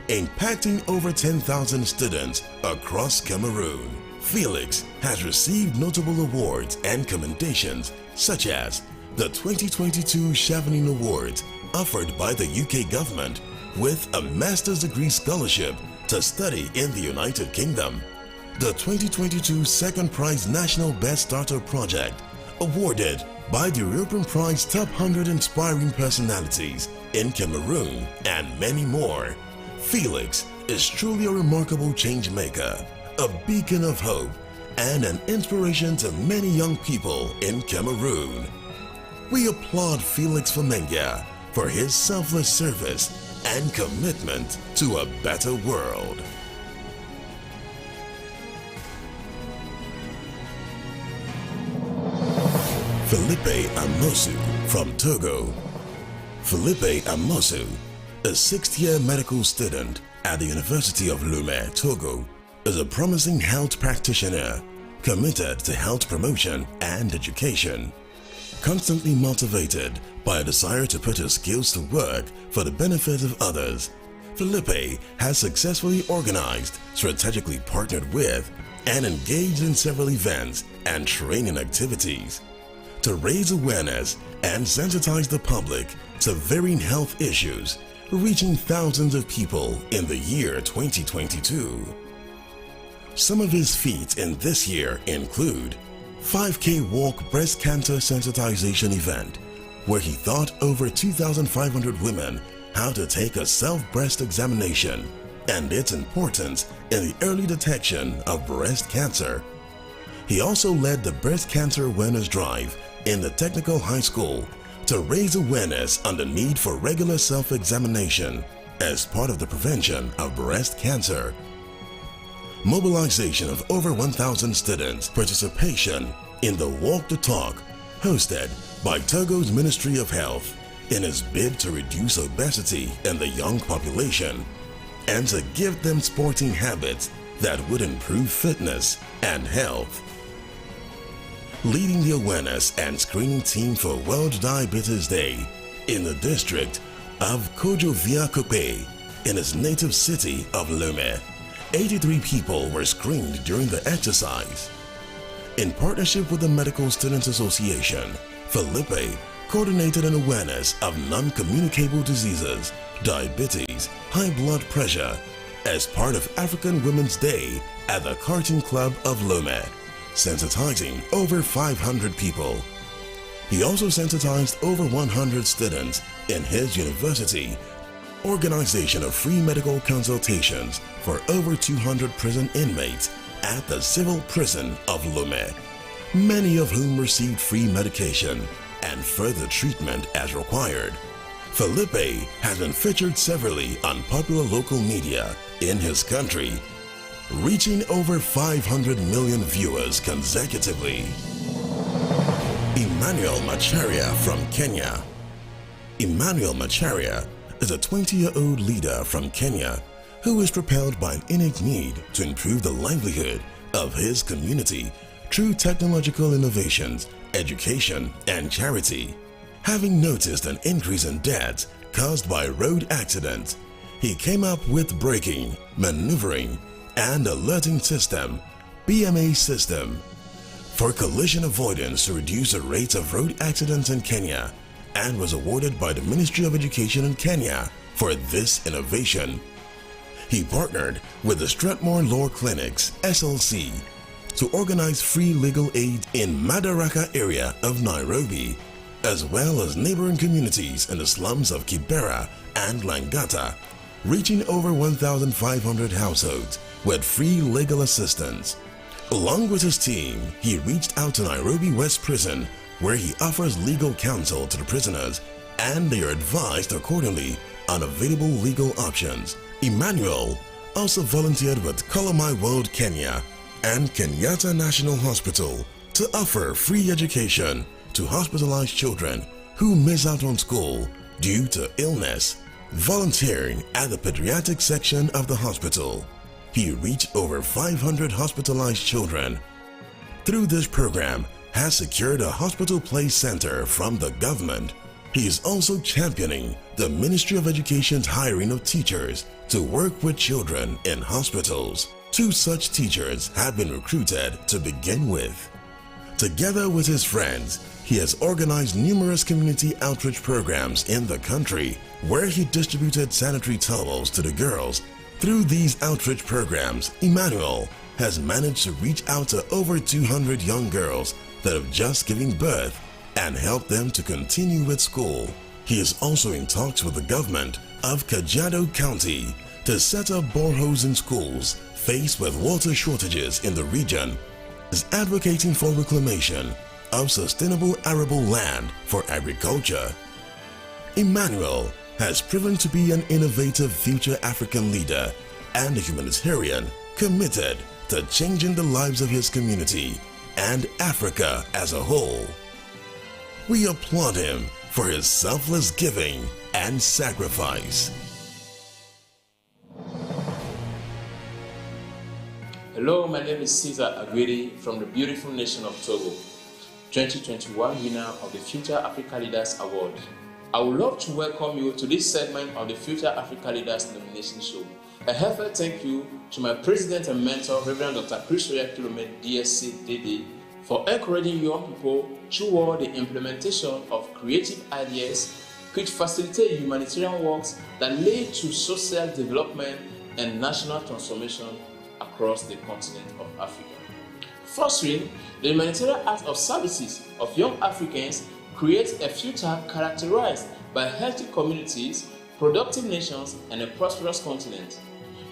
impacting over 10,000 students across Cameroon. Felix has received notable awards and commendations such as the 2022 Chevening Awards offered by the UK government with a master's degree scholarship to study in the United Kingdom, the 2022 Second Prize National Best Starter Project awarded by the European Prize Top 100 Inspiring Personalities in Cameroon, and many more. Felix is truly a remarkable change maker, a beacon of hope, and an inspiration to many young people in Cameroon. We applaud Felix Famenga for his selfless service and commitment to a better world. Philippe Amosu from Togo. Philippe Amosu, a sixth-year medical student at the University of Lomé, Togo, is a promising health practitioner committed to health promotion and education. Constantly motivated by a desire to put his skills to work for the benefit of others, Philippe has successfully organized, strategically partnered with, and engaged in several events and training activities to raise awareness and sensitize the public to varying health issues, reaching thousands of people in the year 2022. Some of his feats in this year include 5K Walk Breast Cancer Sensitization Event, where he taught over 2,500 women how to take a self-breast examination and its importance in the early detection of breast cancer. He also led the Breast Cancer Awareness Drive in the Technical High School to raise awareness on the need for regular self-examination as part of the prevention of breast cancer. Mobilization of over 1,000 students' participation in the Walk the Talk hosted by Togo's Ministry of Health in its bid to reduce obesity in the young population and to give them sporting habits that would improve fitness and health. Leading the awareness and screening team for World Diabetes Day in the district of Kojovia-Kope in his native city of Lomé. 83 people were screened during the exercise. In partnership with the Medical Students Association, Philippe coordinated an awareness of non-communicable diseases, diabetes, high blood pressure as part of African Women's Day at the Karting Club of Lomé, sensitizing over 500 people. He also sensitized over 100 students in his university, organization of free medical consultations for over 200 prison inmates at the civil prison of Lomé, many of whom received free medication and further treatment as required. Philippe has been featured severally on popular local media in his country, reaching over 500 million viewers consecutively. Emmanuel Macharia from Kenya. Emmanuel Macharia is a 20-year-old leader from Kenya who is propelled by an innate need to improve the livelihood of his community through technological innovations, education, and charity. Having noticed an increase in deaths caused by road accidents, he came up with braking, maneuvering, and alerting system, BMA system, for collision avoidance to reduce the rates of road accidents in Kenya, and was awarded by the Ministry of Education in Kenya for this innovation. He partnered with the Strathmore Law Clinics, SLC, to organize free legal aid in Madaraka area of Nairobi, as well as neighboring communities in the slums of Kibera and Langata, reaching over 1,500 households with free legal assistance. Along with his team, he reached out to Nairobi West Prison, where he offers legal counsel to the prisoners, and they are advised accordingly on available legal options. Emmanuel also volunteered with Color My World Kenya and Kenyatta National Hospital to offer free education to hospitalized children who miss out on school due to illness. Volunteering at the pediatric section of the hospital, he reached over 500 hospitalized children. Through this program, has secured a hospital play center from the government. He is also championing the Ministry of Education's hiring of teachers to work with children in hospitals. 2 such teachers have been recruited to begin with. Together with his friends, he has organized numerous community outreach programs in the country where he distributed sanitary towels to the girls. Through these outreach programs, Emmanuel has managed to reach out to over 200 young girls that have just given birth and help them to continue with school. He is also in talks with the government of Kajiado County to set up boreholes in schools faced with water shortages in the region. He is advocating for reclamation of sustainable arable land for agriculture. Emmanuel has proven to be an innovative future African leader and a humanitarian committed to changing the lives of his community and Africa as a whole. We applaud him for his selfless giving and sacrifice. Hello, my name is Caesar Aguirre from the beautiful nation of Togo, 2021 winner of the Future Africa Leaders Award. I would love to welcome you to this segment of the Future Africa Leaders Nomination Show. A heartfelt thank you to my president and mentor, Reverend Dr. Chris Kilome, DSC DD, for encouraging young people toward the implementation of creative ideas which facilitate humanitarian works that lead to social development and national transformation across the continent of Africa. Fostering the humanitarian act of services of young Africans creates a future characterized by healthy communities, productive nations, and a prosperous continent.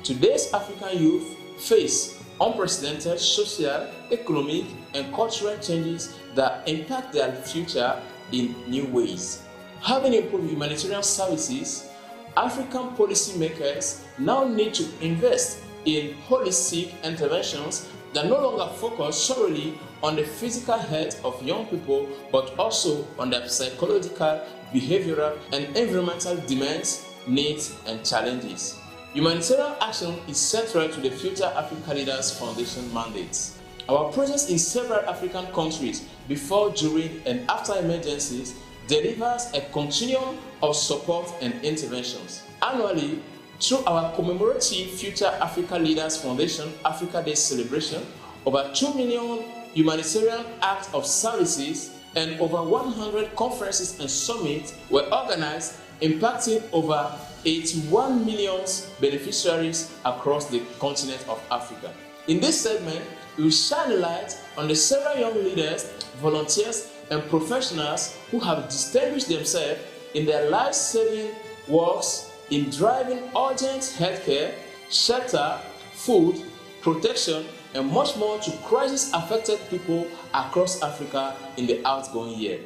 Today's African youth face unprecedented social, economic, and cultural changes that impact their future in new ways. Having improved humanitarian services, African policymakers now need to invest in holistic interventions that no longer focus solely on the physical health of young people, but also on their psychological, behavioral, and environmental demands, needs, and challenges. Humanitarian action is central to the Future Africa Leaders Foundation mandates. Our presence in several African countries before, during, and after emergencies delivers a continuum of support and interventions. Annually, through our commemorative Future Africa Leaders Foundation Africa Day celebration, over 2 million humanitarian acts of services and over 100 conferences and summits were organized, impacting over 81 million beneficiaries across the continent of Africa. In this segment, we will shine a light on the several young leaders, volunteers, and professionals who have distinguished themselves in their life-saving works in driving urgent healthcare, shelter, food, protection, and much more to crisis-affected people across Africa in the outgoing year.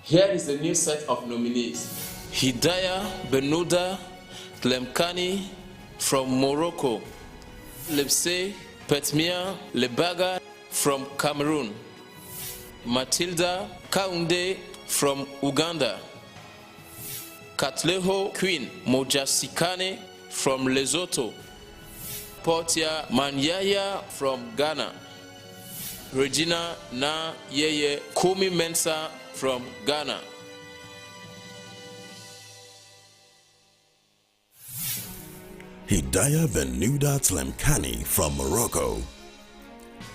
Here is the new set of nominees. Hidaya Benouda Tlemkani from Morocco, Lebse Petmia Lebaga from Cameroon, Matilda Kaunde from Uganda, Katleho Queen Mojasikane from Lesotho, Portia Manyaya from Ghana, Regina Na Yeye Kumi Mensa from Ghana. Hidaya Benouda Tlemkani from Morocco.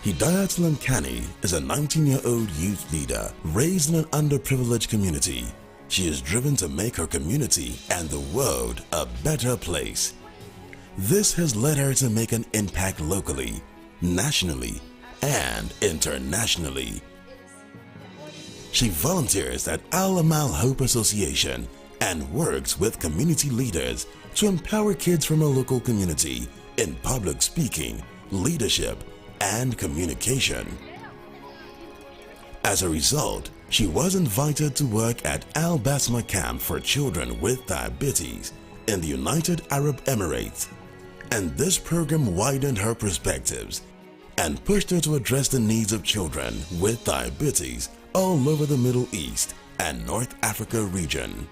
Hidaya Tlemkani is a 19-year-old youth leader raised in an underprivileged community. She is driven to make her community and the world a better place. This has led her to make an impact locally, nationally, and internationally. She volunteers at Al Amal Hope Association and works with community leaders to empower kids from her local community in public speaking, leadership, and communication. As a result, she was invited to work at Al Basma Camp for children with diabetes in the United Arab Emirates, and this program widened her perspectives and pushed her to address the needs of children with diabetes all over the Middle East and North Africa region.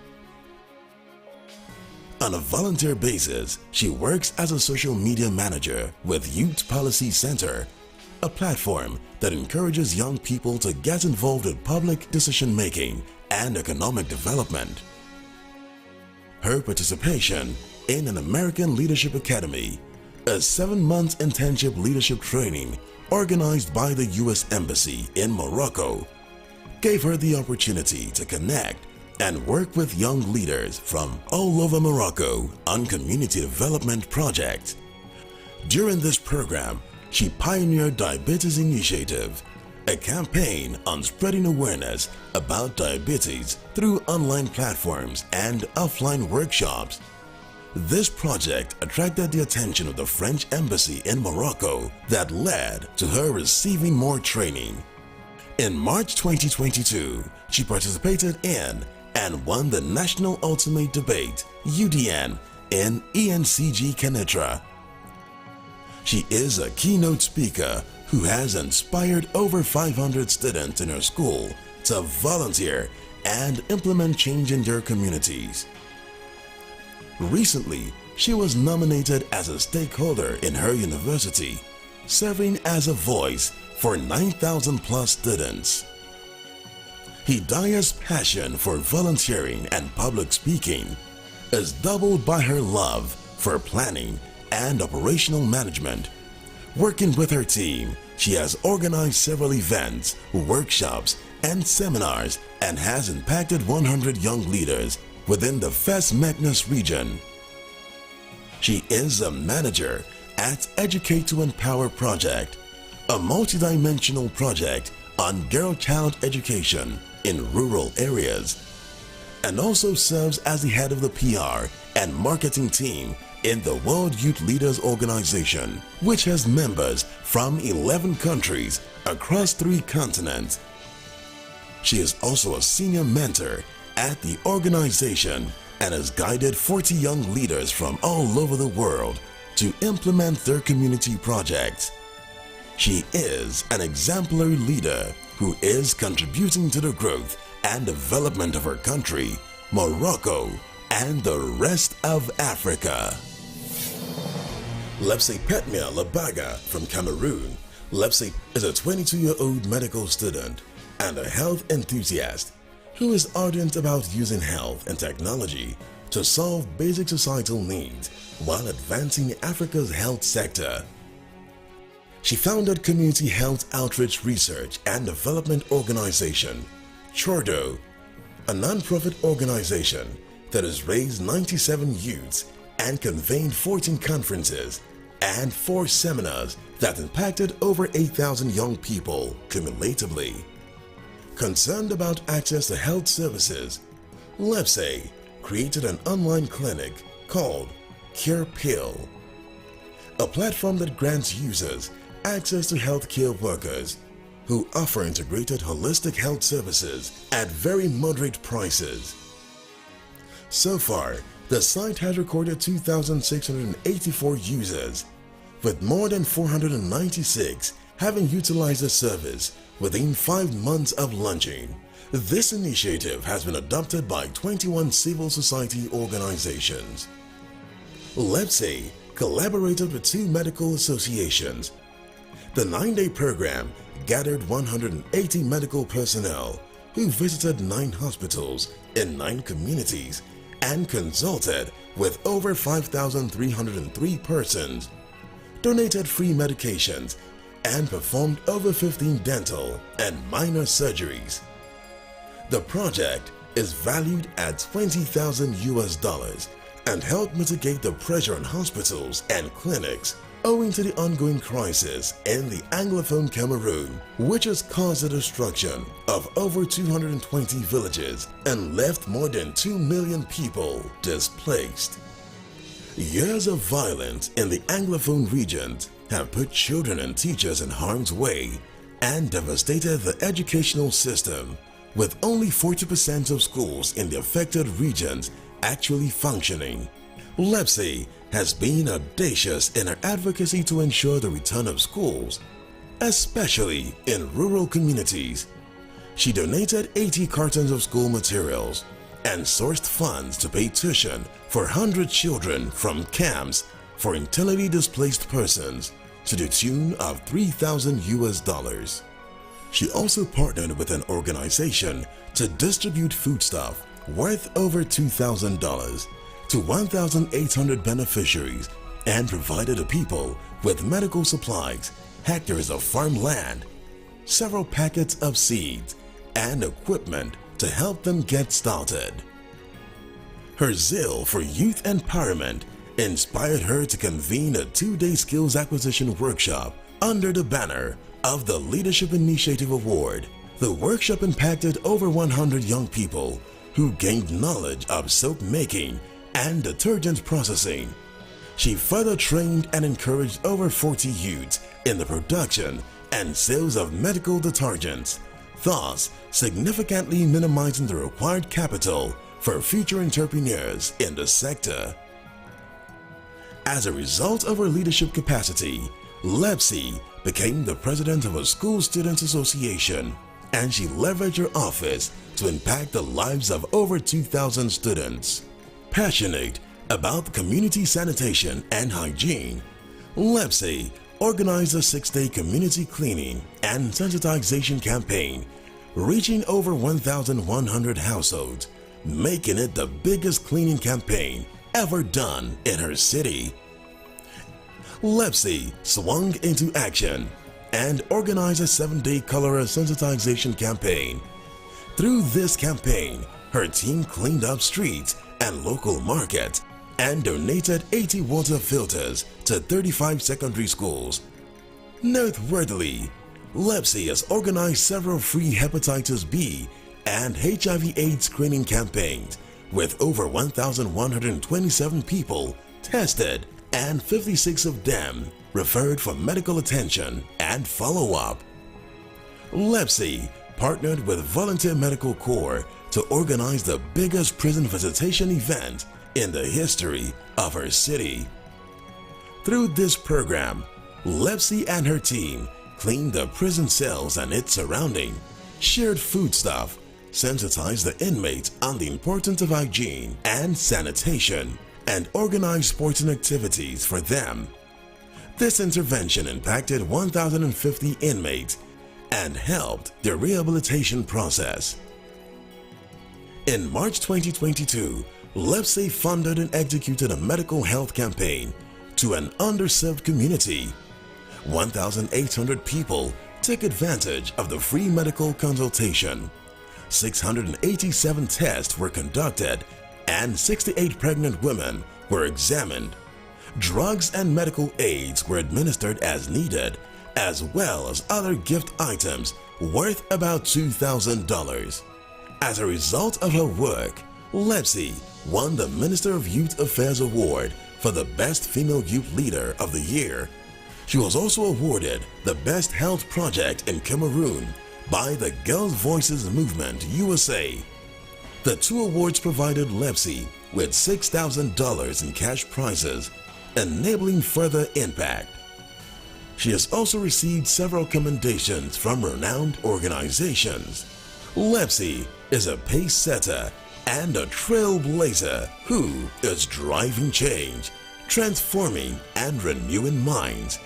On a volunteer basis, she works as a social media manager with Youth Policy Center, a platform that encourages young people to get involved in public decision-making and economic development. Her participation in an American Leadership Academy, a 7-month internship leadership training organized by the U.S. Embassy in Morocco, gave her the opportunity to connect and work with young leaders from all over Morocco on community development projects. During this program, she pioneered Diabetes Initiative, a campaign on spreading awareness about diabetes through online platforms and offline workshops. This project attracted the attention of the French Embassy in Morocco that led to her receiving more training. In March 2022, she participated in and won the National Ultimate Debate, UDN, in ENCG Kenitra. She is a keynote speaker who has inspired over 500 students in her school to volunteer and implement change in their communities. Recently, she was nominated as a stakeholder in her university, serving as a voice for 9,000 plus students. Hidaya's passion for volunteering and public speaking is doubled by her love for planning and operational management. Working with her team, she has organized several events, workshops, and seminars and has impacted 100 young leaders within the Fes Meknes region. She is a manager at Educate to Empower Project, a multidimensional project on girl-child education in rural areas, and also serves as the head of the PR and marketing team in the World Youth Leaders Organization, which has members from 11 countries across 3 continents. She is also a senior mentor at the organization and has guided 40 young leaders from all over the world to implement their community projects. She is an exemplary leader who is contributing to the growth and development of her country, Morocco, and the rest of Africa. Lepse Petmia Labaga from Cameroon. Lepse is a 22-year-old medical student and a health enthusiast who is ardent about using health and technology to solve basic societal needs while advancing Africa's health sector. She founded Community Health Outreach Research and Development Organization, CHORDO, a non-profit organization that has raised 97 youths and convened 14 conferences and 4 seminars that impacted over 8,000 young people cumulatively. Concerned about access to health services, Lepse created an online clinic called Cure Pill, a platform that grants users access to healthcare workers who offer integrated holistic health services at very moderate prices. So far, the site has recorded 2,684 users, with more than 496 having utilized the service within 5 months of launching. This initiative has been adopted by 21 civil society organizations. Lepse collaborated with 2 medical associations. The 9-day program gathered 180 medical personnel who visited 9 hospitals in 9 communities and consulted with over 5,303 persons, donated free medications, and performed over 15 dental and minor surgeries. The project is valued at $20,000 and helped mitigate the pressure on hospitals and clinics owing to the ongoing crisis in the Anglophone Cameroon, which has caused the destruction of over 220 villages and left more than 2 million people displaced. Years of violence in the Anglophone regions have put children and teachers in harm's way and devastated the educational system, with only 40% of schools in the affected regions actually functioning. Lepse has been audacious in her advocacy to ensure the return of schools especially in rural communities. She donated 80 cartons of school materials and sourced funds to pay tuition for 100 children from camps for internally displaced persons to the tune of $3,000. She also partnered with an organization to distribute foodstuff worth over $2,000 to 1,800 beneficiaries and provided the people with medical supplies, hectares of farmland, several packets of seeds, and equipment to help them get started. Her zeal for youth empowerment inspired her to convene a 2-day skills acquisition workshop under the banner of the Leadership Initiative Award. The workshop impacted over 100 young people who gained knowledge of soap making and detergent processing. She further trained and encouraged over 40 youths in the production and sales of medical detergents, thus significantly minimizing the required capital for future entrepreneurs in the sector. As a result of her leadership capacity, Lepsy became the president of a school students association, and she leveraged her office to impact the lives of over 2,000 students. Passionate about community sanitation and hygiene, Lepsy organized a 6-day community cleaning and sensitization campaign, reaching over 1,100 households, making it the biggest cleaning campaign ever done in her city. Lepsy swung into action and organized a 7-day cholera sensitization campaign. Through this campaign, her team cleaned up streets and local markets and donated 80 water filters to 35 secondary schools. Noteworthily, Lepsy has organized several free hepatitis B and HIV/AIDS screening campaigns with over 1,127 people tested and 56 of them referred for medical attention and follow-up. Lepsy partnered with Volunteer Medical Corps to organize the biggest prison visitation event in the history of her city. Through this program, Lepsy and her team cleaned the prison cells and its surrounding, shared foodstuff, sensitized the inmates on the importance of hygiene and sanitation, and organized sporting activities for them. This intervention impacted 1,050 inmates and helped their rehabilitation process. In March 2022, Lepsy funded and executed a medical health campaign to an underserved community. 1,800 people took advantage of the free medical consultation. 687 tests were conducted and 68 pregnant women were examined. Drugs and medical aids were administered as needed, as well as other gift items worth about $2,000. As a result of her work, Lepsy won the Minister of Youth Affairs Award for the Best Female Youth Leader of the Year. She was also awarded the Best Health Project in Cameroon by the Girls Voices Movement USA. The 2 awards provided Lepsy with $6,000 in cash prizes, enabling further impact. She has also received several commendations from renowned organizations. Lepsy is a pace setter and a trailblazer who is driving change, transforming and renewing minds,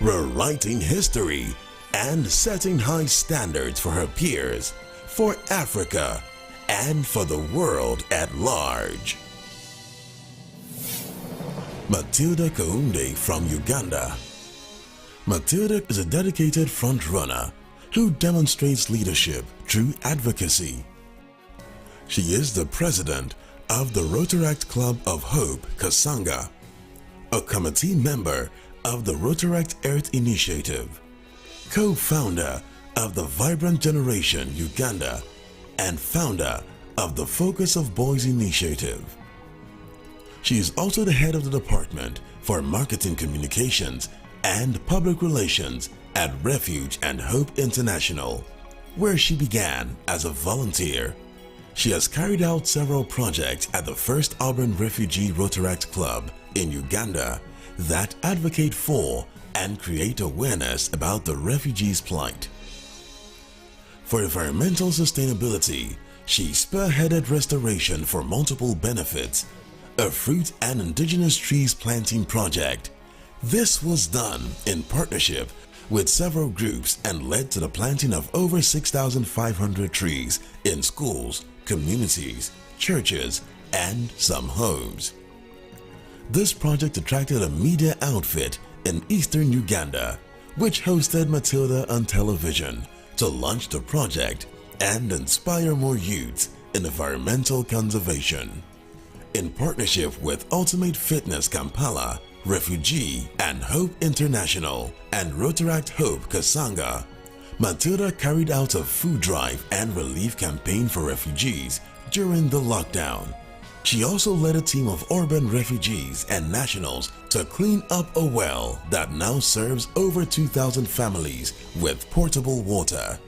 rewriting history, and setting high standards for her peers, for Africa, and for the world at large. Matilda Kaunde from Uganda. Matilda is a dedicated frontrunner who demonstrates leadership through advocacy. She is the president of the Rotaract Club of Hope, Kasanga, a committee member of the Rotaract Earth Initiative, co-founder of the Vibrant Generation Uganda, and founder of the Focus of Boys Initiative. She is also the head of the Department for Marketing Communications and Public Relations at Refuge and Hope International, where she began as a volunteer. She has carried out several projects at the First Urban Refugee Rotaract Club in Uganda that advocate for and create awareness about the refugees' plight. For environmental sustainability, she spearheaded restoration for multiple benefits, a fruit and indigenous trees planting project. This was done in partnership with several groups and led to the planting of over 6,500 trees in schools, communities, churches, and some homes. This project attracted a media outfit in eastern Uganda, which hosted Matilda on television to launch the project and inspire more youths in environmental conservation. In partnership with Ultimate Fitness Kampala, Refugee and Hope International, and Rotaract Hope Kasanga, Matilda carried out a food drive and relief campaign for refugees during the lockdown. She also led a team of urban refugees and nationals to clean up a well that now serves over 2,000 families with portable water.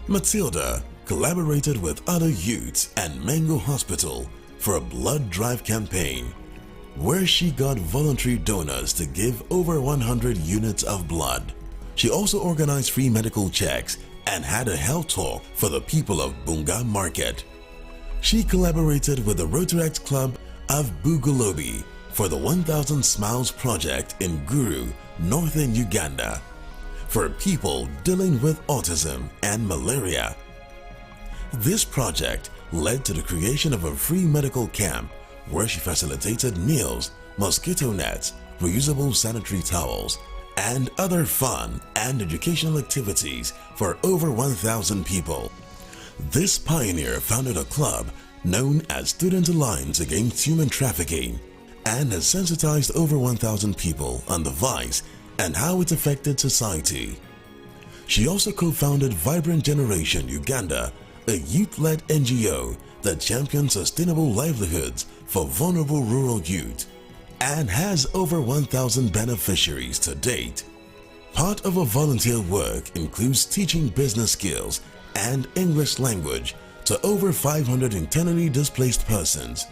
Matilda collaborated with other youths and Mango Hospital for a blood drive campaign, where she got voluntary donors to give over 100 units of blood. She also organized free medical checks and had a health talk for the people of Bunga Market. She collaborated with the Rotaract Club of Bugolobi for the 1000 Smiles project in Guru, northern Uganda, for people dealing with autism and malaria. This project led to the creation of a free medical camp where she facilitated meals, mosquito nets, reusable sanitary towels, and other fun and educational activities for over 1,000 people. This pioneer founded a club known as Student Alliance Against Human Trafficking and has sensitized over 1,000 people on the vice and how it affected society. She also co-founded Vibrant Generation Uganda, a youth-led NGO that champions sustainable livelihoods for vulnerable rural youth and has over 1,000 beneficiaries to date. Part of her volunteer work includes teaching business skills and English language to over 500 internally displaced persons.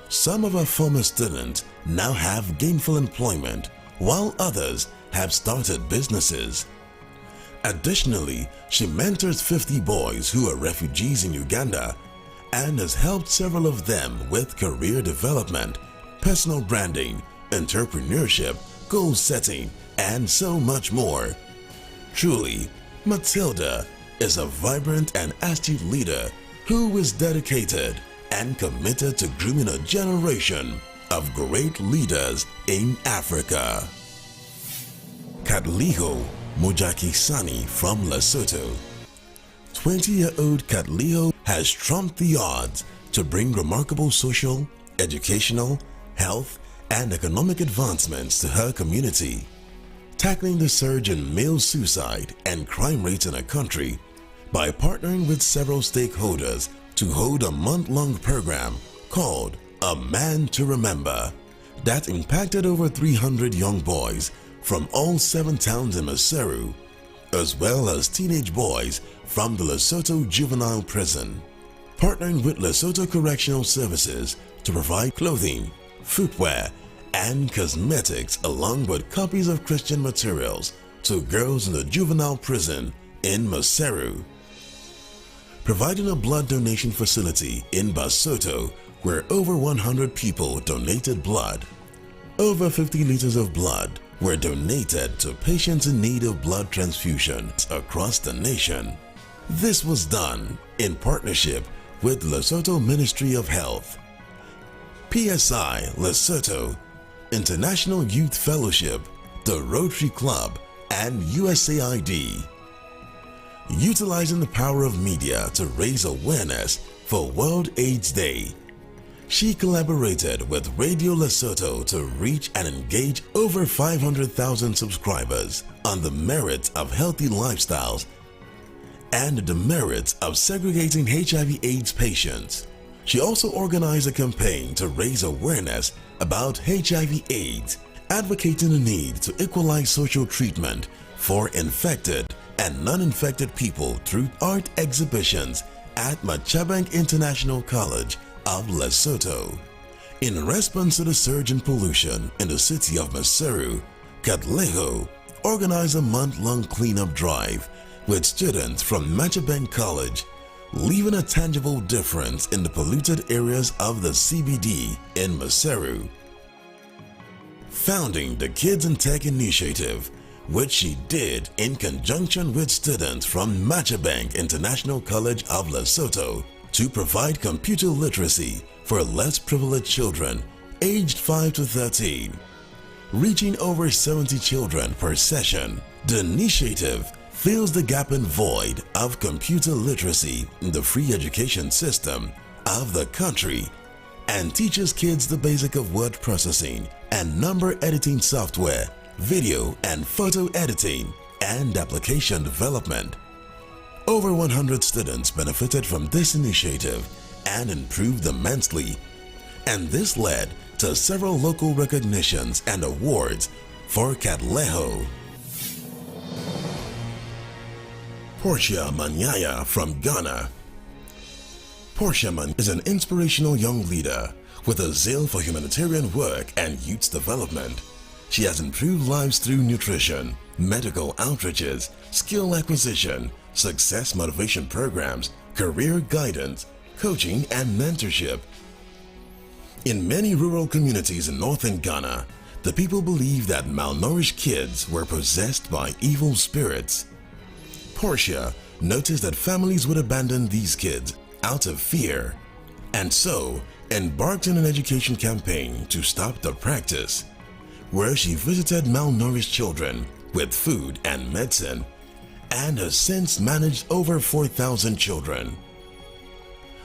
Some of our former students now have gainful employment, while others have started businesses. Additionally, she mentors 50 boys who are refugees in Uganda and has helped several of them with career development, personal branding, entrepreneurship, goal setting, and so much more. Truly, Matilda is a vibrant and astute leader who is dedicated and committed to grooming a generation of great leaders in Africa. Katliho Mojakisani from Lesotho. 20-year-old Katliho has trumped the odds to bring remarkable social, educational, health, and economic advancements to her community, tackling the surge in male suicide and crime rates in her country by partnering with several stakeholders to hold a month-long program called A Man to Remember that impacted over 300 young boys from all 7 towns in Maseru, as well as teenage boys from the Lesotho Juvenile Prison, partnering with Lesotho Correctional Services to provide clothing, footwear, and cosmetics along with copies of Christian materials to girls in the juvenile prison in Maseru. Providing a blood donation facility in Basotho where over 100 people donated blood. Over 50 liters of blood were donated to patients in need of blood transfusions across the nation. This was done in partnership with Lesotho Ministry of Health, PSI Lesotho, International Youth Fellowship, the Rotary Club, and USAID. Utilizing the power of media to raise awareness for World AIDS Day, she collaborated with Radio Lesotho to reach and engage over 500,000 subscribers on the merits of healthy lifestyles and the merits of segregating HIV/AIDS patients. She also organized a campaign to raise awareness about HIV/AIDS, advocating the need to equalize social treatment for infected and non-infected people through art exhibitions at Machabank International College of Lesotho. In response to the surge in pollution in the city of Maseru, Katleho organized a month-long cleanup drive with students from Machabank College, leaving a tangible difference in the polluted areas of the CBD in Maseru. Founding the Kids in Tech Initiative, which she did in conjunction with students from Machabank International College of Lesotho to provide computer literacy for less privileged children aged 5 to 13. Reaching over 70 children per session, the initiative fills the gaping void of computer literacy in the free education system of the country and teaches kids the basic of word processing and number editing software, video and photo editing, and application development. Over 100 students benefited from this initiative and improved immensely, and this led to several local recognitions and awards for Katleho. Portia Manyaya from Ghana. Portia is an inspirational young leader with a zeal for humanitarian work and youth development. She has improved lives through nutrition, medical outreaches, skill acquisition, success motivation programs, career guidance, coaching, and mentorship. In many rural communities in northern Ghana, the people believe that malnourished kids were possessed by evil spirits. Portia noticed that families would abandon these kids out of fear, and so embarked on an education campaign to stop the practice, where she visited malnourished children with food and medicine, and has since managed over 4,000 children.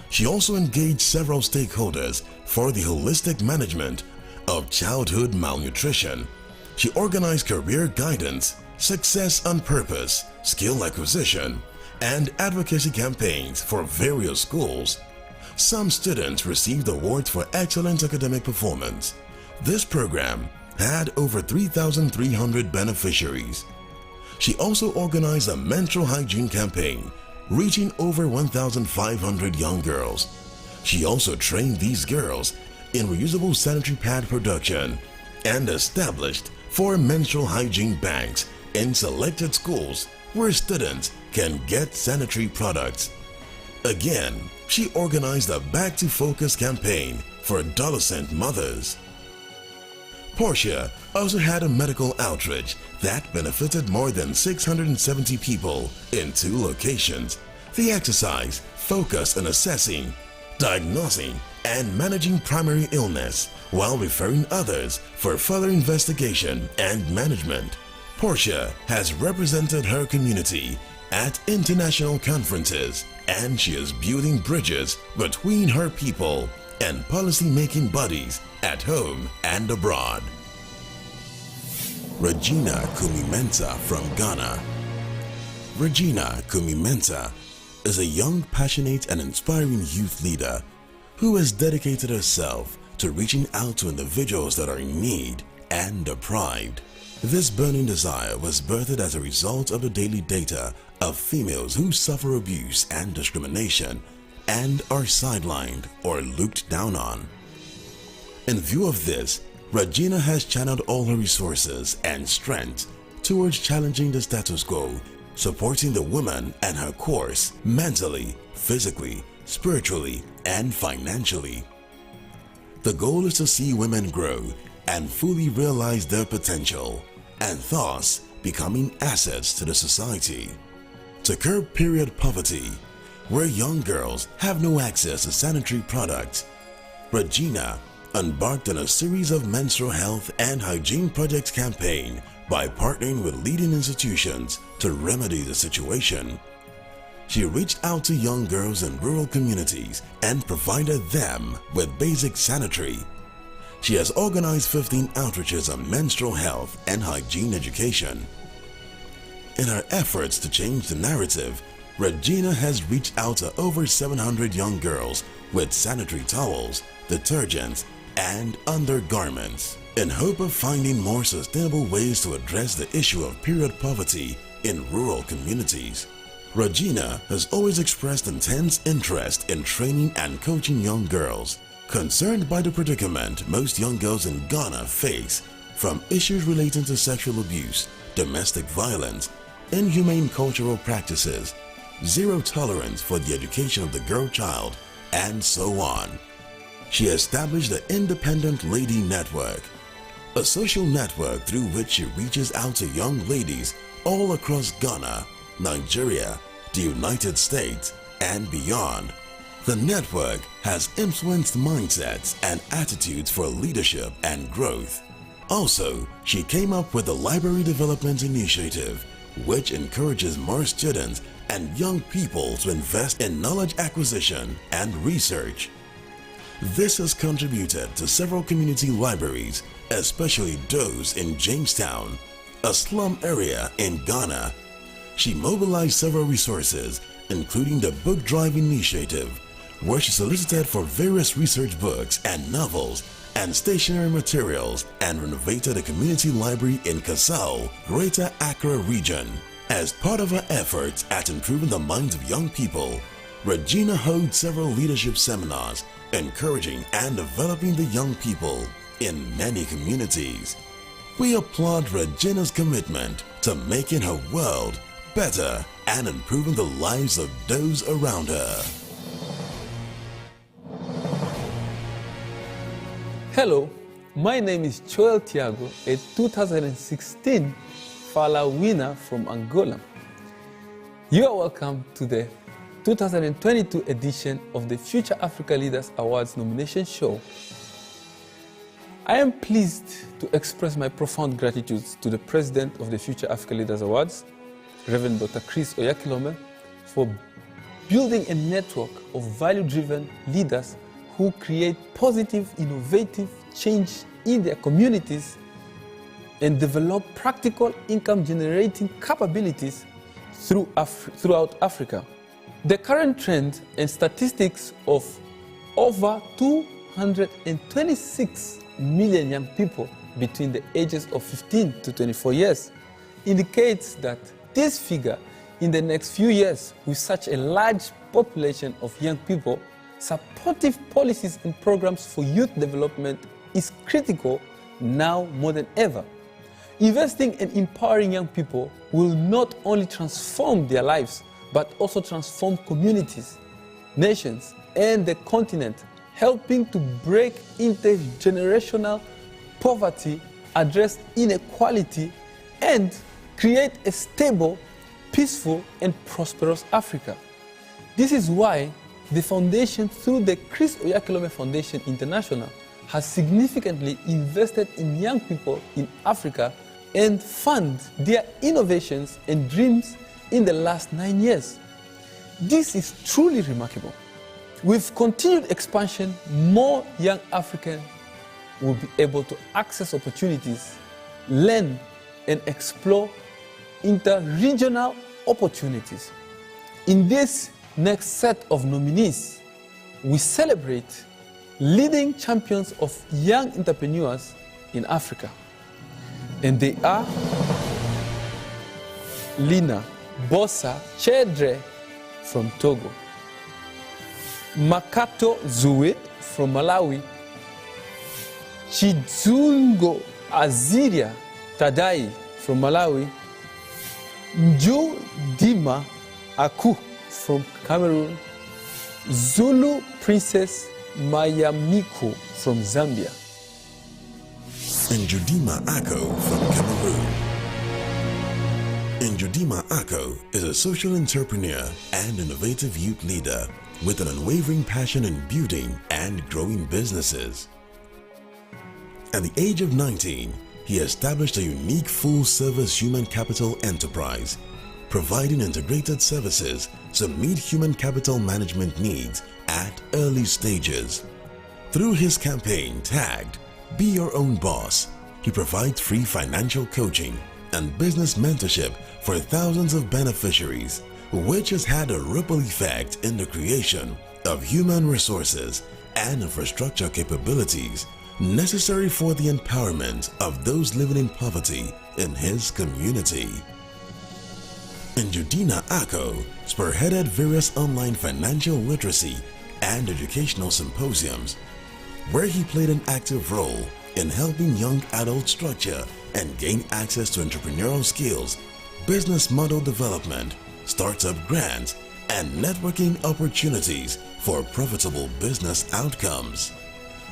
She also engaged several stakeholders for the holistic management of childhood malnutrition. She organized career guidance, success on purpose, skill acquisition, and advocacy campaigns for various schools. Some students received awards for excellent academic performance. This program had over 3,300 beneficiaries. She also organized a menstrual hygiene campaign reaching over 1,500 young girls. She also trained these girls in reusable sanitary pad production and established 4 menstrual hygiene banks in selected schools where students can get sanitary products. Again, she organized a Back to Focus campaign for adolescent mothers. Portia also had a medical outreach that benefited more than 670 people in 2 locations. The exercise focused on assessing, diagnosing, and managing primary illness while referring others for further investigation and management. Portia has represented her community at international conferences, and she is building bridges between her people and policy-making bodies at home and abroad. Regina Kumi-Mensah from Ghana. Regina Kumi-Mensah is a young, passionate, and inspiring youth leader who has dedicated herself to reaching out to individuals that are in need and deprived. This burning desire was birthed as a result of the daily data of females who suffer abuse and discrimination and are sidelined or looked down on. In view of this, Regina has channeled all her resources and strength towards challenging the status quo, supporting the woman and her course mentally, physically, spiritually, and financially. The goal is to see women grow and fully realize their potential, and thus becoming assets to the society. To curb period poverty, where young girls have no access to sanitary products, Regina embarked on a series of menstrual health and hygiene projects campaign by partnering with leading institutions to remedy the situation. She reached out to young girls in rural communities and provided them with basic sanitary. She has organized 15 outreaches on menstrual health and hygiene education. In her efforts to change the narrative, Regina has reached out to over 700 young girls with sanitary towels, detergents, and undergarments in hope of finding more sustainable ways to address the issue of period poverty in rural communities. Regina has always expressed intense interest in training and coaching young girls, Concerned by the predicament most young girls in Ghana face, from issues relating to sexual abuse, domestic violence, inhumane cultural practices, zero tolerance for the education of the girl child, and so on, she established the Independent Lady Network, a social network through which she reaches out to young ladies all across Ghana, Nigeria, the United States, and beyond. The network has influenced mindsets and attitudes for leadership and growth. Also, she came up with the Library Development Initiative, which encourages more students and young people to invest in knowledge acquisition and research. This has contributed to several community libraries, especially those in Jamestown, a slum area in Ghana. She mobilized several resources, including the Book Drive Initiative, where she solicited for various research books and novels and stationery materials, and renovated a community library in Kasau, Greater Accra region. As part of her efforts at improving the minds of young people, Regina holds several leadership seminars, encouraging and developing the young people in many communities. We applaud Regina's commitment to making her world better and improving the lives of those around her. Hello, my name is Joel Tiago, a 2016 Fala winner from Angola. You are welcome to the 2022 edition of the Future Africa Leaders Awards nomination show. I am pleased to express my profound gratitude to the President of the Future Africa Leaders Awards, Reverend Dr. Chris Oyakhilome, for building a network of value-driven leaders who create positive, innovative change in their communities and develop practical income-generating capabilities throughout Africa. The current trend and statistics of over 226 million young people between the ages of 15 to 24 years indicates that this figure in the next few years, with such a large population of young people, supportive policies and programs for youth development is critical now more than ever. Investing in empowering young people will not only transform their lives, but also transform communities, nations, and the continent, helping to break intergenerational poverty, address inequality, and create a stable, peaceful, and prosperous Africa. This is why the foundation, through the Chris Oyakhilome Foundation International, has significantly invested in young people in Africa and fund their innovations and dreams in the last 9 years. This is truly remarkable. With continued expansion, more young Africans will be able to access opportunities, learn, and explore inter-regional opportunities. In this next set of nominees, we celebrate leading champions of young entrepreneurs in Africa. And they are Lina Bosa Chedre from Togo, Makato Zue from Malawi, Chizungo Aziria Tadai from Malawi, Nju Dima Aku from Cameroon, Zulu Princess Mayamiko from Zambia, Njudima Ako from Cameroon. Njudima Ako is a social entrepreneur and innovative youth leader with an unwavering passion in building and growing businesses. At the age of 19, he established a unique full-service human capital enterprise, providing integrated services to meet human capital management needs at early stages. Through his campaign tagged Be Your Own Boss, he provides free financial coaching and business mentorship for thousands of beneficiaries, which has had a ripple effect in the creation of human resources and infrastructure capabilities necessary for the empowerment of those living in poverty in his community. Njudina Ako spearheaded various online financial literacy and educational symposiums, where he played an active role in helping young adults structure and gain access to entrepreneurial skills, business model development, startup grants, and networking opportunities for profitable business outcomes.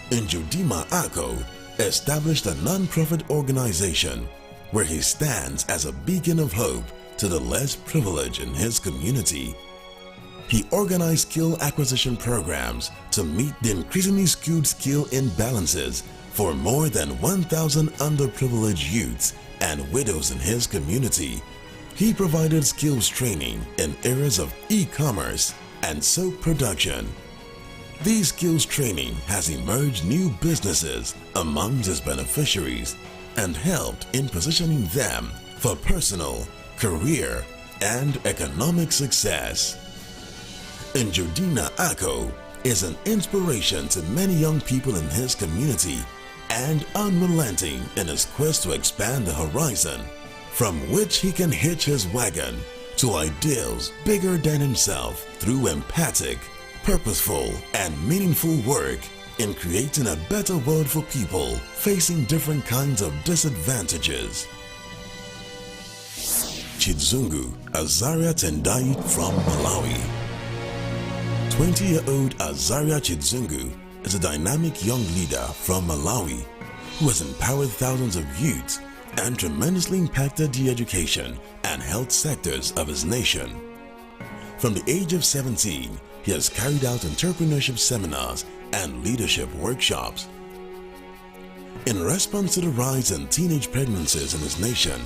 Njudima Ako established a non-profit organization where he stands as a beacon of hope to the less privileged in his community. He organized skill acquisition programs to meet the increasingly skewed skill imbalances for more than 1,000 underprivileged youths and widows in his community. He provided skills training in areas of e-commerce and soap production. These skills training has emerged new businesses among his beneficiaries and helped in positioning them for personal, career, and economic success. Njudina Ako is an inspiration to many young people in his community and unrelenting in his quest to expand the horizon from which he can hitch his wagon to ideals bigger than himself through empathic, purposeful, and meaningful work in creating a better world for people facing different kinds of disadvantages. Chizungu Azaria Tendai from Malawi. 20-year-old Azaria Chizungu is a dynamic young leader from Malawi who has empowered thousands of youths and tremendously impacted the education and health sectors of his nation. From the age of 17, he has carried out entrepreneurship seminars and leadership workshops. In response to the rise in teenage pregnancies in his nation,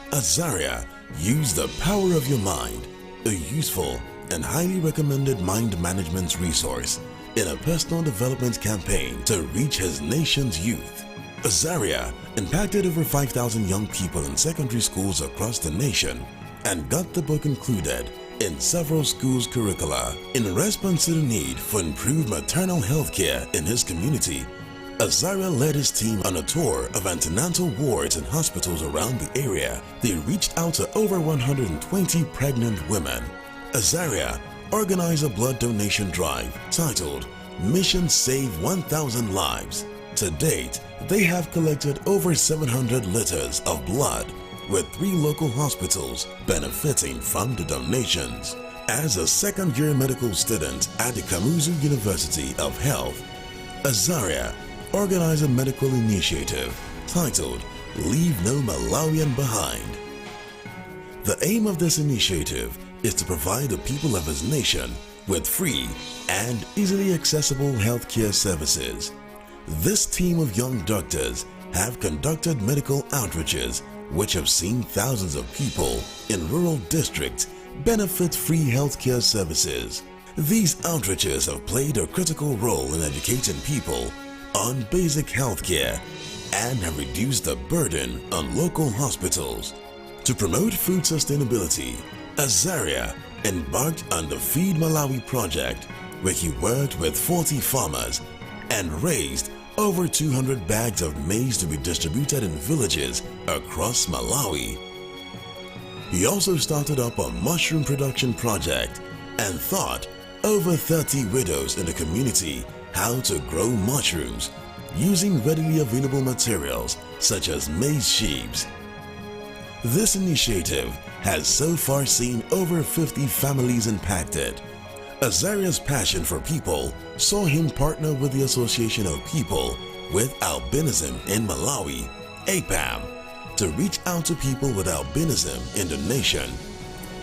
Azaria used the power of your mind, a useful and highly recommended mind management resource, in a personal development campaign to reach his nation's youth. Azaria impacted over 5,000 young people in secondary schools across the nation and got the book included in several schools' curricula. In response to the need for improved maternal health care in his community, Azaria led his team on a tour of antenatal wards and hospitals around the area. They reached out to over 120 pregnant women. Azaria organized a blood donation drive titled Mission Save 1,000 Lives. To date, they have collected over 700 liters of blood, with 3 local hospitals benefiting from the donations. As a second-year medical student at the Kamuzu University of Health, Azaria organized a medical initiative titled Leave No Malawian Behind. The aim of this initiative is to provide the people of his nation with free and easily accessible healthcare services. This team of young doctors have conducted medical outreaches which have seen thousands of people in rural districts benefit free healthcare services. These outreaches have played a critical role in educating people on basic healthcare and have reduced the burden on local hospitals. To promote food sustainability, Azaria embarked on the Feed Malawi project, where he worked with 40 farmers and raised over 200 bags of maize to be distributed in villages across Malawi. He also started up a mushroom production project and taught over 30 widows in the community how to grow mushrooms using readily available materials such as maize sheaves. This initiative has so far seen over 50 families impacted. Azaria's passion for people saw him partner with the Association of People with Albinism in Malawi, APAM, to reach out to people with albinism in the nation.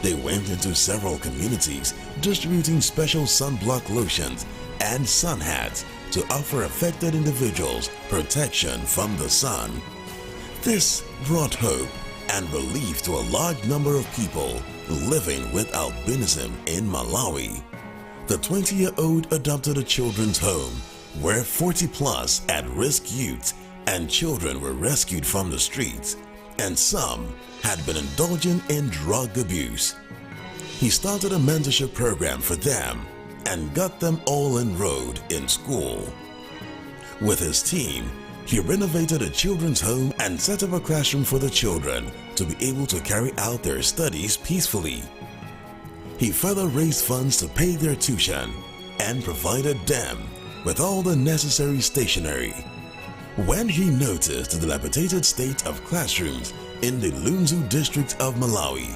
They went into several communities distributing special sunblock lotions and sun hats to offer affected individuals protection from the sun. This brought hope and relief to a large number of people living with albinism in Malawi. The 20-year-old adopted a children's home where 40-plus at-risk youths and children were rescued from the streets, and some had been indulging in drug abuse. He started a mentorship program for them and got them all enrolled in school. With his team, he renovated a children's home and set up a classroom for the children to be able to carry out their studies peacefully. He further raised funds to pay their tuition and provided them with all the necessary stationery. When he noticed the dilapidated state of classrooms in the Lunzu district of Malawi,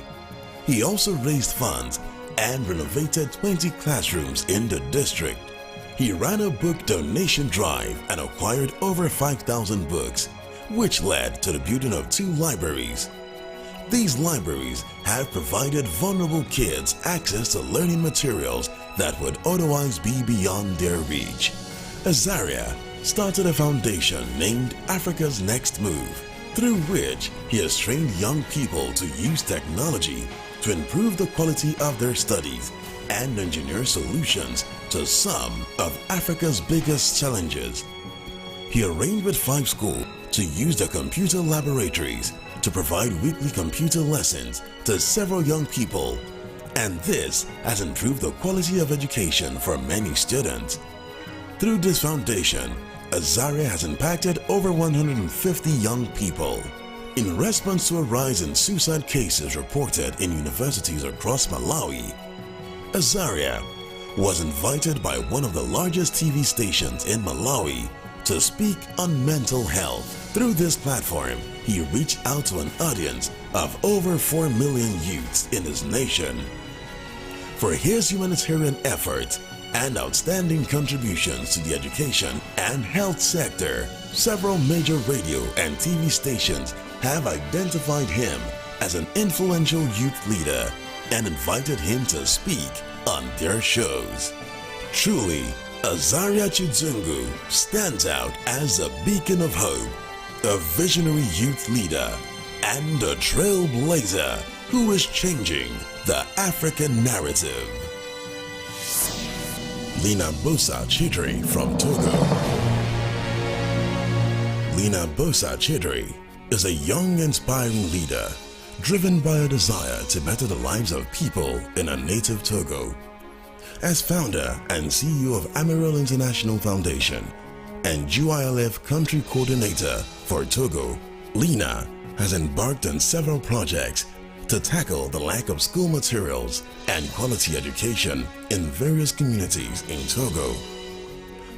he also raised funds and renovated 20 classrooms in the district. He ran a book donation drive and acquired over 5,000 books, which led to the building of 2 libraries. These libraries have provided vulnerable kids access to learning materials that would otherwise be beyond their reach. Azaria started a foundation named Africa's Next Move, through which he has trained young people to use technology to improve the quality of their studies and engineer solutions to some of Africa's biggest challenges. He arranged with 5 schools to use the computer laboratories to provide weekly computer lessons to several young people, and this has improved the quality of education for many students. Through this foundation, Azaria has impacted over 150 young people. In response to a rise in suicide cases reported in universities across Malawi, Azaria was invited by one of the largest TV stations in Malawi to speak on mental health. Through this platform, he reached out to an audience of over 4 million youths in his nation. For his humanitarian efforts and outstanding contributions to the education and health sector, several major radio and TV stations have identified him as an influential youth leader and invited him to speak on their shows. Truly, Azaria Chizungu stands out as a beacon of hope, a visionary youth leader, and a trailblazer who is changing the African narrative. Lina Bosa Chidri from Togo. Lina Bosa Chidri is a young, inspiring leader driven by a desire to better the lives of people in her native Togo. As founder and CEO of Amaral International Foundation and GYLF Country Coordinator for Togo, Lina has embarked on several projects to tackle the lack of school materials and quality education in various communities in Togo.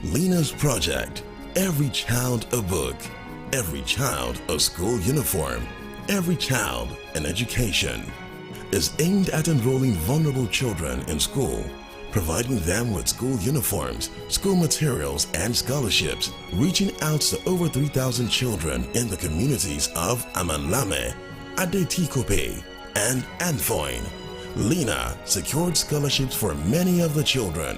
Lina's project, Every Child a Book, Every Child a School Uniform, Every Child an Education, is aimed at enrolling vulnerable children in school, providing them with school uniforms, school materials, and scholarships, reaching out to over 3,000 children in the communities of Amanlame, Adetikope, and Anfoin. Lina secured scholarships for many of the children.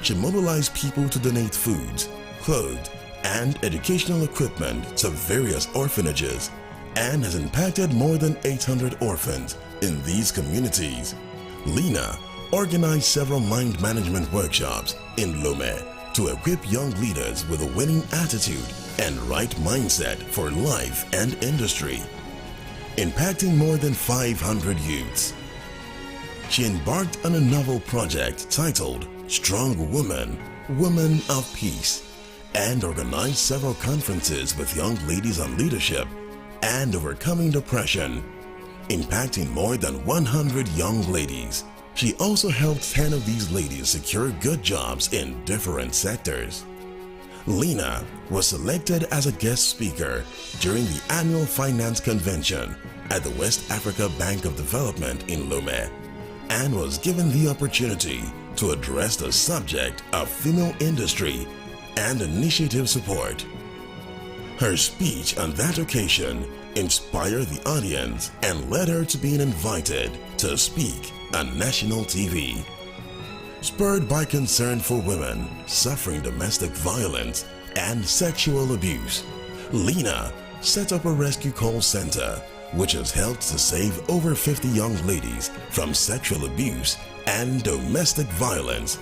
She mobilized people to donate foods, clothes, and educational equipment to various orphanages and has impacted more than 800 orphans in these communities. Lina organized several mind management workshops in Lome to equip young leaders with a winning attitude and right mindset for life and industry, impacting more than 500 youths. She embarked on a novel project titled Strong Woman, Woman of Peace, and organized several conferences with young ladies on leadership and overcoming depression, impacting more than 100 young ladies. She also helped 10 of these ladies secure good jobs in different sectors. Lina was selected as a guest speaker during the annual finance convention at the West Africa Bank of Development in Lome and was given the opportunity to address the subject of female industry and initiative support. Her speech on that occasion inspired the audience and led her to being invited to speak on national TV. Spurred by concern for women suffering domestic violence and sexual abuse, Lina set up a rescue call center which has helped to save over 50 young ladies from sexual abuse and domestic violence.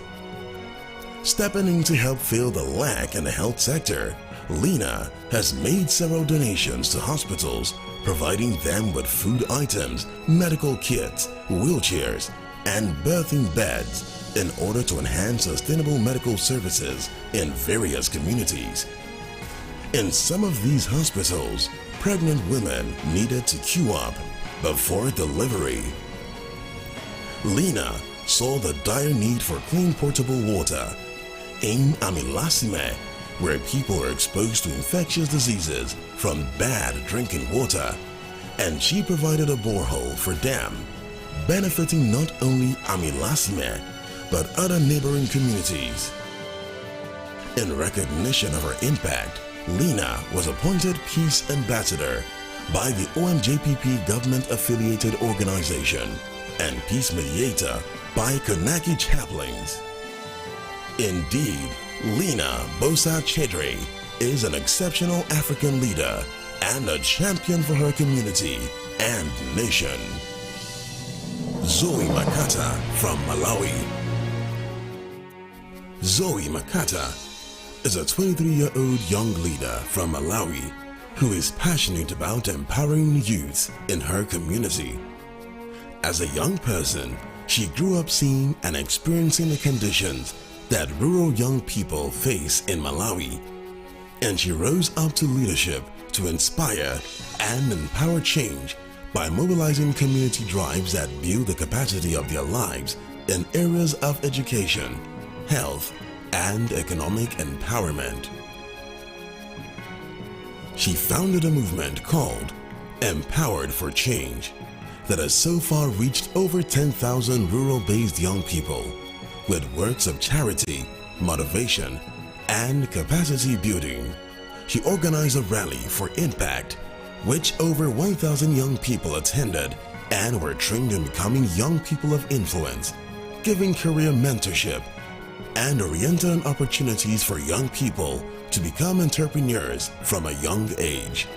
Stepping in to help fill the lack in the health sector, Lina has made several donations to hospitals, providing them with food items, medical kits, wheelchairs, and birthing beds in order to enhance sustainable medical services in various communities. In some of these hospitals, pregnant women needed to queue up before delivery. Lina saw the dire need for clean portable water in Amilasime, where people are exposed to infectious diseases from bad drinking water, and she provided a borehole for them, benefiting not only Amilasime, but other neighboring communities. In recognition of her impact, Lena was appointed Peace Ambassador by the OMJPP government-affiliated organization and Peace Mediator by Konaki Chaplains. Indeed, Lena Bosa Chedre is an exceptional African leader and a champion for her community and nation. Zoe Makata from Malawi. Zoe Makata is a 23-year-old young leader from Malawi who is passionate about empowering youth in her community. As a young person, she grew up seeing and experiencing the conditions that rural young people face in Malawi, and she rose up to leadership to inspire and empower change by mobilizing community drives that build the capacity of their lives in areas of education, health, and economic empowerment. She founded a movement called Empowered for Change that has so far reached over 10,000 rural-based young people with works of charity, motivation, and capacity building. She organized a rally for impact, which over 1,000 young people attended and were trained in becoming young people of influence, giving career mentorship and orienting opportunities for young people to become entrepreneurs from a young age.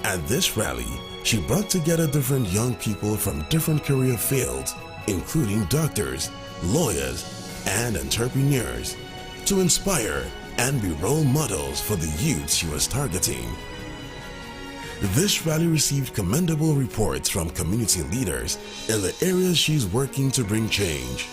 At this rally, she brought together different young people from different career fields, including doctors, lawyers, and entrepreneurs, to inspire and be role models for the youth she was targeting. This rally received commendable reports from community leaders in the areas she's working to bring change.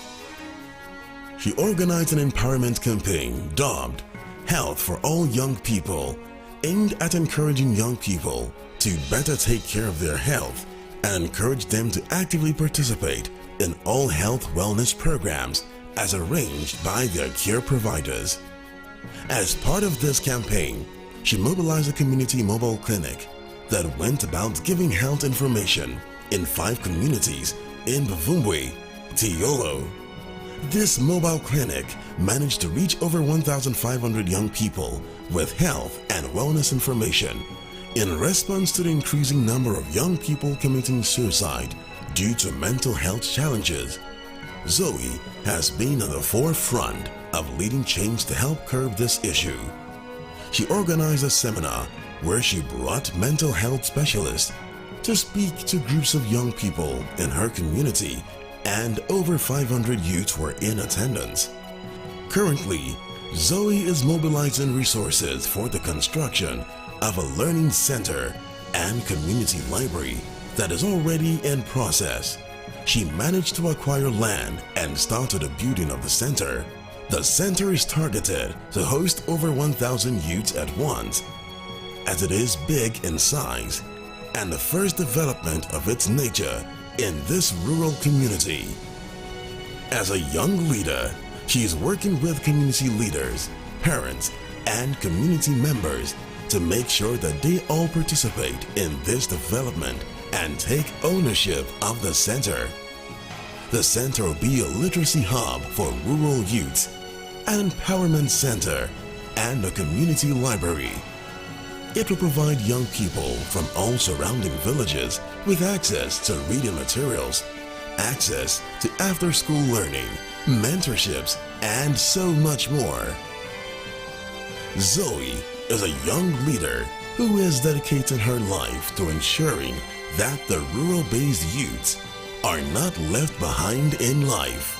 She organized an empowerment campaign dubbed Health for All Young People, aimed at encouraging young people to better take care of their health and encourage them to actively participate in all health wellness programs as arranged by their care providers. As part of this campaign, she mobilized a community mobile clinic that went about giving health information in 5 communities in Buvumbwe, Tiolo. This mobile clinic managed to reach over 1,500 young people with health and wellness information in response to the increasing number of young people committing suicide due to mental health challenges. Zoe has been at the forefront of leading change to help curb this issue. She organized a seminar where she brought mental health specialists to speak to groups of young people in her community, and over 500 youths were in attendance. Currently, Zoe is mobilizing resources for the construction of a learning center and community library that is already in process. She managed to acquire land and started the building of the center. The center is targeted to host over 1,000 youths at once, as it is big in size and the first development of its nature in this rural community. As a young leader, she is working with community leaders, parents, and community members to make sure that they all participate in this development and take ownership of the center. The center will be a literacy hub for rural youths, an empowerment center, and a community library. It will provide young people from all surrounding villages with access to reading materials, access to after-school learning, mentorships, and so much more. Zoe is a young leader who is dedicating her life to ensuring that the rural-based youths are not left behind in life.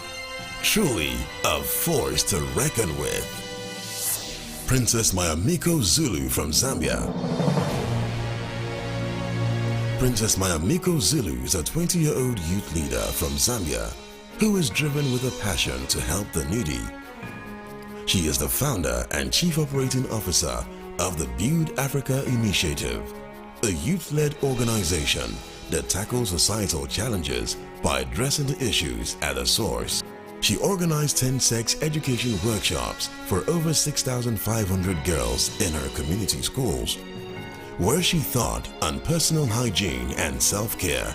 Truly a force to reckon with. Princess Mayamiko Zulu from Zambia. Princess Mayamiko Zulu is a 20-year-old youth leader from Zambia who is driven with a passion to help the needy. She is the founder and chief operating officer of the Build Africa Initiative, a youth-led organization that tackles societal challenges by addressing the issues at the source. She organized 10 sex education workshops for over 6,500 girls in her community schools, where she taught on personal hygiene and self-care.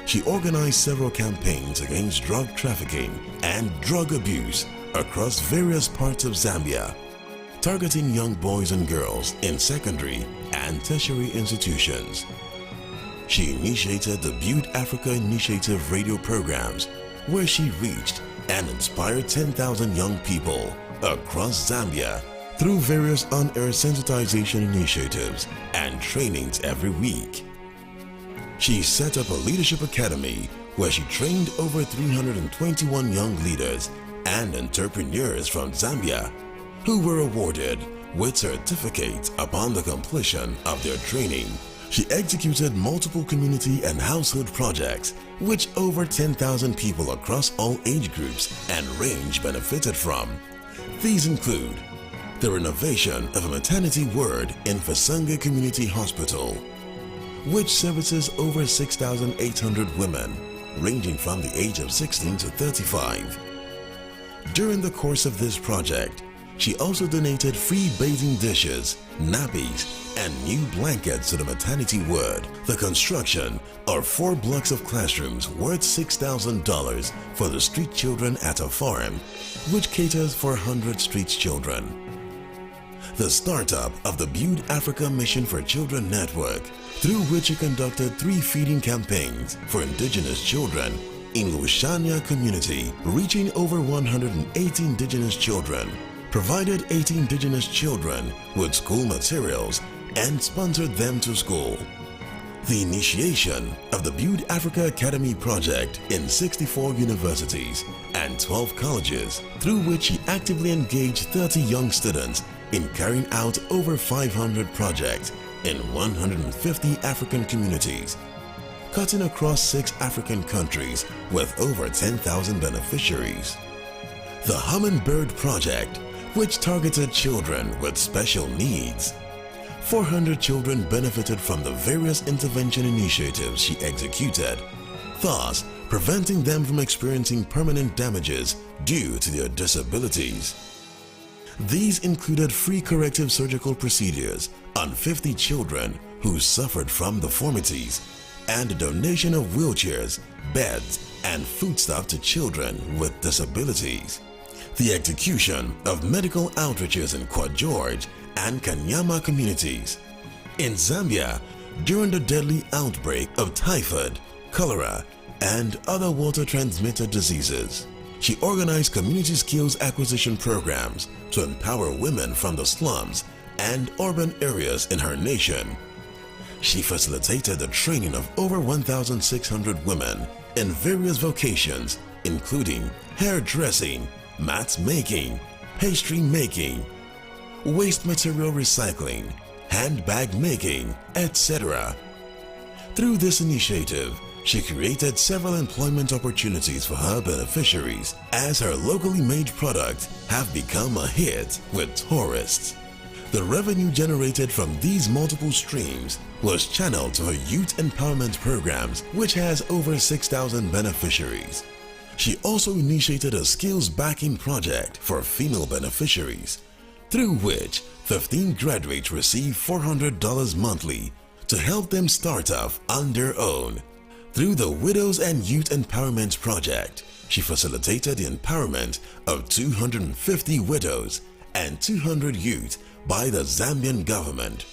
She organized several campaigns against drug trafficking and drug abuse across various parts of Zambia, targeting young boys and girls in secondary and tertiary institutions. She initiated the Build Africa Initiative radio programs, where she reached and inspired 10,000 young people across Zambia through various on-air sensitization initiatives and trainings every week. She set up a leadership academy where she trained over 321 young leaders and entrepreneurs from Zambia who were awarded with certificates upon the completion of their training. She executed multiple community and household projects which over 10,000 people across all age groups and range benefited from. These include the renovation of a maternity ward in Fasange Community Hospital, which services over 6,800 women ranging from the age of 16 to 35. During the course of this project, she also donated free bathing dishes, nappies, and new blankets to the maternity ward, the construction of 4 blocks of classrooms worth $6,000 for the street children at a farm, which caters for 100 street children. The startup of the Build Africa Mission for Children Network, through which he conducted 3 feeding campaigns for indigenous children in Lushanya community, reaching over 180 indigenous children, provided 80 indigenous children with school materials and sponsored them to school. The initiation of the Build Africa Academy project in 64 universities and 12 colleges, through which he actively engaged 30 young students in carrying out over 500 projects in 150 African communities, cutting across 6 African countries with over 10,000 beneficiaries. The Hummingbird Project, which targeted children with special needs. 400 children benefited from the various intervention initiatives she executed, thus preventing them from experiencing permanent damages due to their disabilities. These included free corrective surgical procedures on 50 children who suffered from deformities and the donation of wheelchairs, beds, and foodstuff to children with disabilities. The execution of medical outreaches in Kwa George and Kanyama communities. In Zambia, during the deadly outbreak of typhoid, cholera, and other water-transmitted diseases, she organized community skills acquisition programs to empower women from the slums and urban areas in her nation. She facilitated the training of over 1,600 women in various vocations, including hairdressing, mat making, pastry making, waste material recycling, handbag making, etc. Through this initiative, she created several employment opportunities for her beneficiaries, as her locally made products have become a hit with tourists. The revenue generated from these multiple streams was channeled to her youth empowerment programs, which has over 6,000 beneficiaries. She also initiated a skills backing project for female beneficiaries, through which 15 graduates receive $400 monthly to help them start off on their own. Through the Widows and Youth Empowerment Project, she facilitated the empowerment of 250 widows and 200 youth by the Zambian government.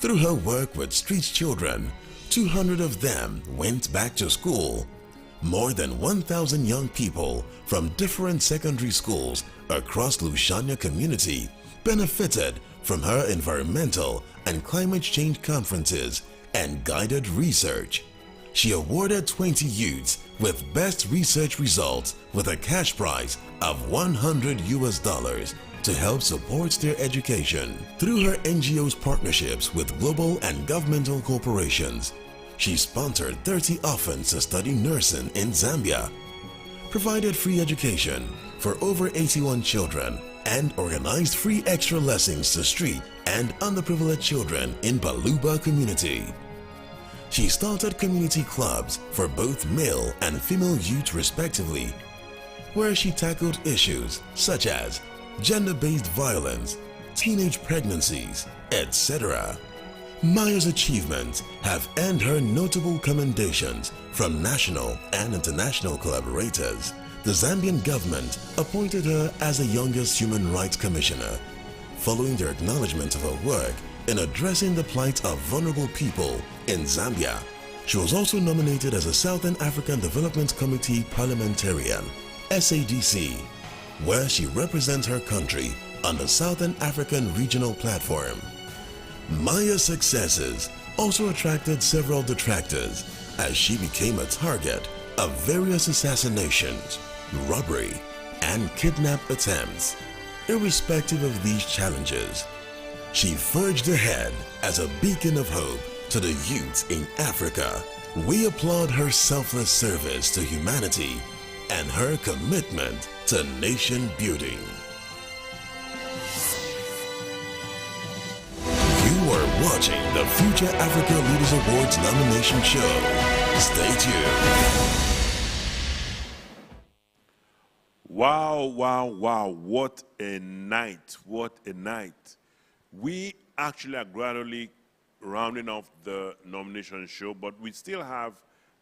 Through her work with street children, 200 of them went back to school. More than 1,000 young people from different secondary schools across Lushanya community benefited from her environmental and climate change conferences and guided research. She awarded 20 youths with best research results with a cash prize of $100 to help support their education. Through her NGO's partnerships with global and governmental corporations, she sponsored 30 orphans to study nursing in Zambia, provided free education for over 81 children, and organized free extra lessons to street and underprivileged children in Baluba community. She started community clubs for both male and female youth respectively, where she tackled issues such as gender-based violence, teenage pregnancies, etc. Maya's achievements have earned her notable commendations from national and international collaborators. The Zambian government appointed her as the youngest human rights commissioner, following their acknowledgement of her work in addressing the plight of vulnerable people in Zambia. She was also nominated as a Southern African Development Committee parliamentarian, SADC, where she represents her country on the Southern African Regional Platform. Maya's successes also attracted several detractors as she became a target of various assassinations, robbery, and kidnap attempts. Irrespective of these challenges, she forged ahead as a beacon of hope to the youth in Africa. We applaud her selfless service to humanity and her commitment to nation building. You are watching the Future Africa Leaders Awards nomination show. Stay tuned. Wow, wow, wow. What a night. What a night. We actually are gradually rounding off the nomination show, but we still have